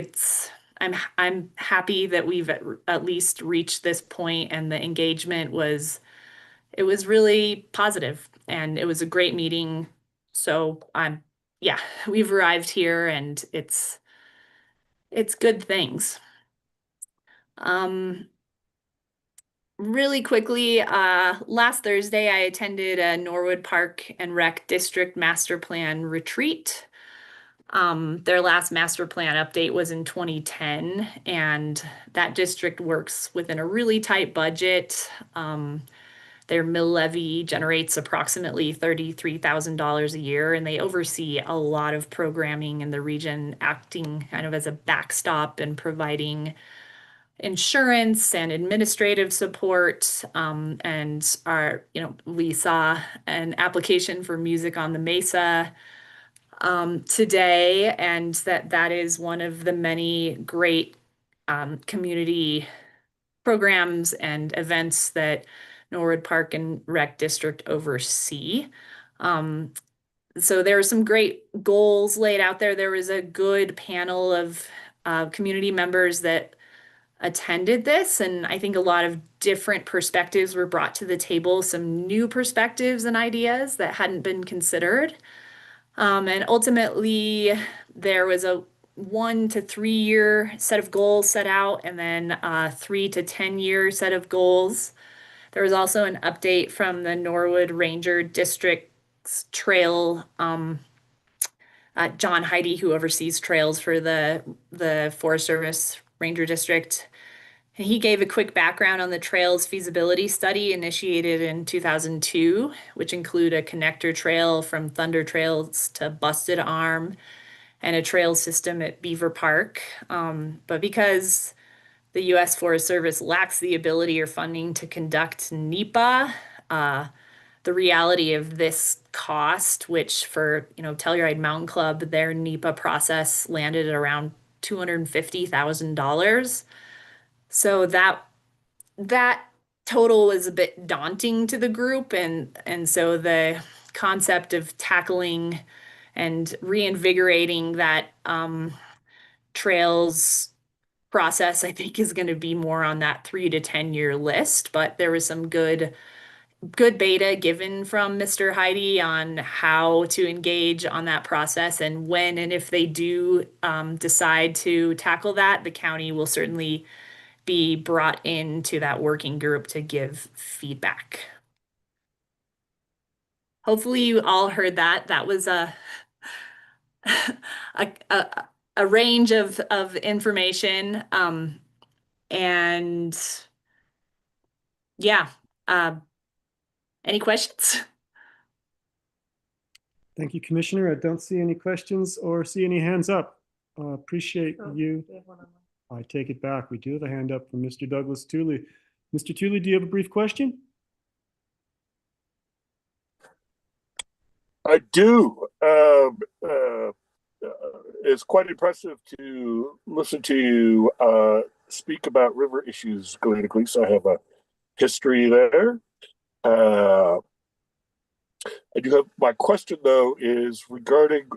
I'm happy that we've at least reached this point, and the engagement was really positive, and it was a great meeting. So yeah, we've arrived here, and it's good things. Really quickly, last Thursday, I attended a Norwood Park and Rec District Master Plan retreat. Their last master plan update was in 2010, and that district works within a really tight budget. Their mill levy generates approximately $33,000 a year, and they oversee a lot of programming in the region, acting kind of as a backstop and providing insurance and administrative support. And we saw an application for music on the Mesa today, and that is one of the many great community programs and events that Norwood Park and Rec District oversee. So there are some great goals laid out there. There was a good panel of community members that attended this, and I think a lot of different perspectives were brought to the table, some new perspectives and ideas that hadn't been considered. And ultimately, there was a 1 to 3 year set of goals set out, and then a 3 to 10 year set of goals. There was also an update from the Norwood Ranger District's trail, John Heidi, who oversees trails for the Forest Service Ranger District. He gave a quick background on the trails feasibility study initiated in 2002, which include a connector trail from Thunder Trails to Busted Arm and a trail system at Beaver Park. But because the U.S. Forest Service lacks the ability or funding to conduct NEPA, the reality of this cost, which for Telluride Mountain Club, their NEPA process landed at around $250,000. So that total was a bit daunting to the group, and so the concept of tackling and reinvigorating that trails process, I think, is going to be more on that 3 to 10 year list. But there was some good good beta given from Mr. Heidi on how to engage on that process, and when and if they do decide to tackle that, the county will certainly be brought into that working group to give feedback. Hopefully you all heard that. That was a a range of information. And yeah, any questions? Thank you, Commissioner. I don't see any questions or see any hands up. Appreciate you. I take it back. We do have a hand up from Mr. Douglas Tooley. Mr. Tooley, do you have a brief question? I do. It's quite impressive to listen to you speak about river issues, Galena, so I have a history there. I do have, my question though is regarding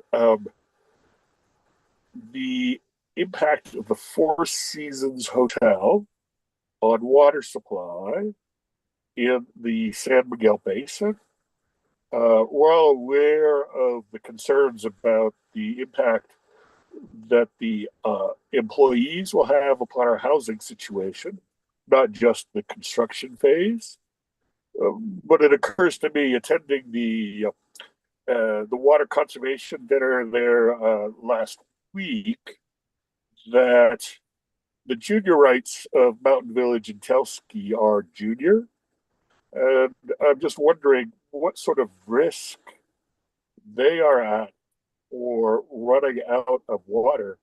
the impact of the Four Seasons Hotel on water supply in the San Miguel Basin. We're all aware of the concerns about the impact that the employees will have upon our housing situation, not just the construction phase. But it occurs to me, attending the water conservation dinner there last week, that the junior rights of Mountain Village and Telski are junior. And I'm just wondering what sort of risk they are at for running out of water,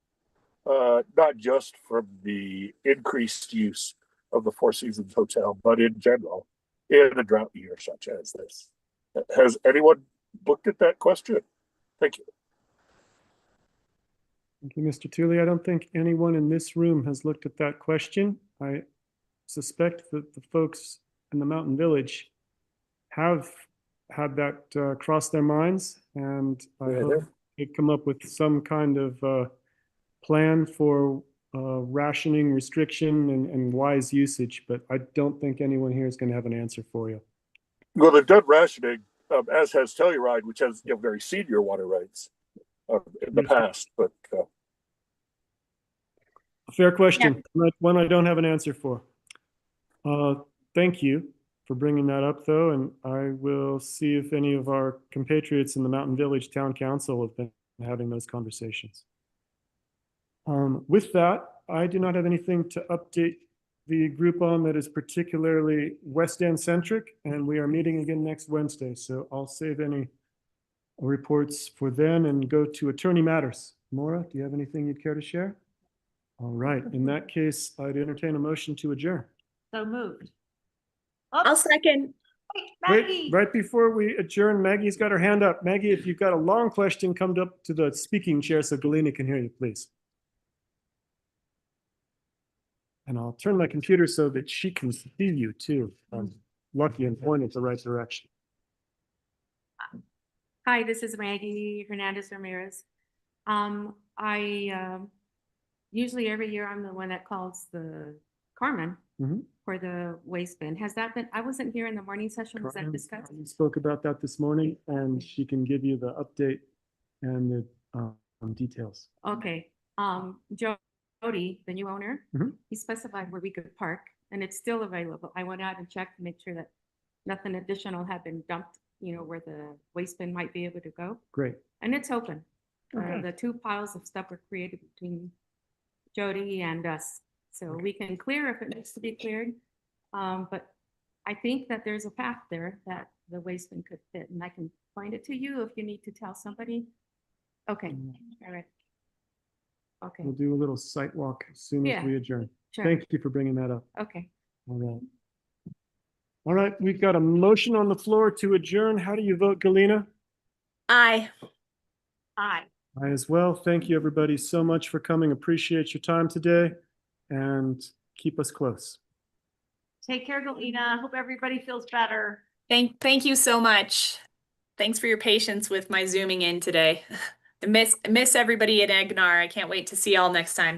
not just from the increased use of the Four Seasons Hotel, but in general, in a drought year such as this. Has anyone looked at that question? Thank you. Thank you, Mr. Tooley. I don't think anyone in this room has looked at that question. I suspect that the folks in the Mountain Village have had that cross their minds, and I hope they come up with some kind of plan for rationing, restriction, and wise usage, but I don't think anyone here is going to have an answer for you. Well, they've done rationing, as has Telluride, which has very senior water rights in the past, but a fair question, one I don't have an answer for. Thank you for bringing that up, though, and I will see if any of our compatriots in the Mountain Village Town Council have been having those conversations. With that, I do not have anything to update the group on that is particularly West End centric, and we are meeting again next Wednesday, so I'll save any reports for then and go to attorney matters. Maura, do you have anything you'd care to share? All right, in that case, I'd entertain a motion to adjourn. So moved. I'll second. Wait, right before we adjourn, Maggie's got her hand up. Maggie, if you've got a long question, come up to the speaking chair so Galena can hear you, please. And I'll turn my computer so that she can see you too. I'm lucky and pointing the right direction. Hi, this is Maggie Hernandez Ramirez. I usually every year I'm the one that calls the Carmen for the waste bin. Has that been, I wasn't here in the morning session, was that discussed? We spoke about that this morning, and she can give you the update and the details. Okay, Jody, the new owner, he specified where we could park, and it's still available. I went out and checked to make sure that nothing additional had been dumped, you know, where the waste bin might be able to go. Great. And it's open. Okay. The two piles of stuff were created between Jody and us. So we can clear if it needs to be cleared. But I think that there's a path there that the waste bin could fit, and I can find it to you if you need to tell somebody. Okay, all right. Okay. We'll do a little site walk as soon as we adjourn. Sure. Thank you for bringing that up. Okay. All right. All right, we've got a motion on the floor to adjourn. How do you vote, Galena? Aye. Aye. I as well. Thank you, everybody, so much for coming. Appreciate your time today, and keep us close. Take care, Galena. Hope everybody feels better. Thank you so much. Thanks for your patience with my zooming in today. I miss everybody at Egnar. I can't wait to see y'all next time.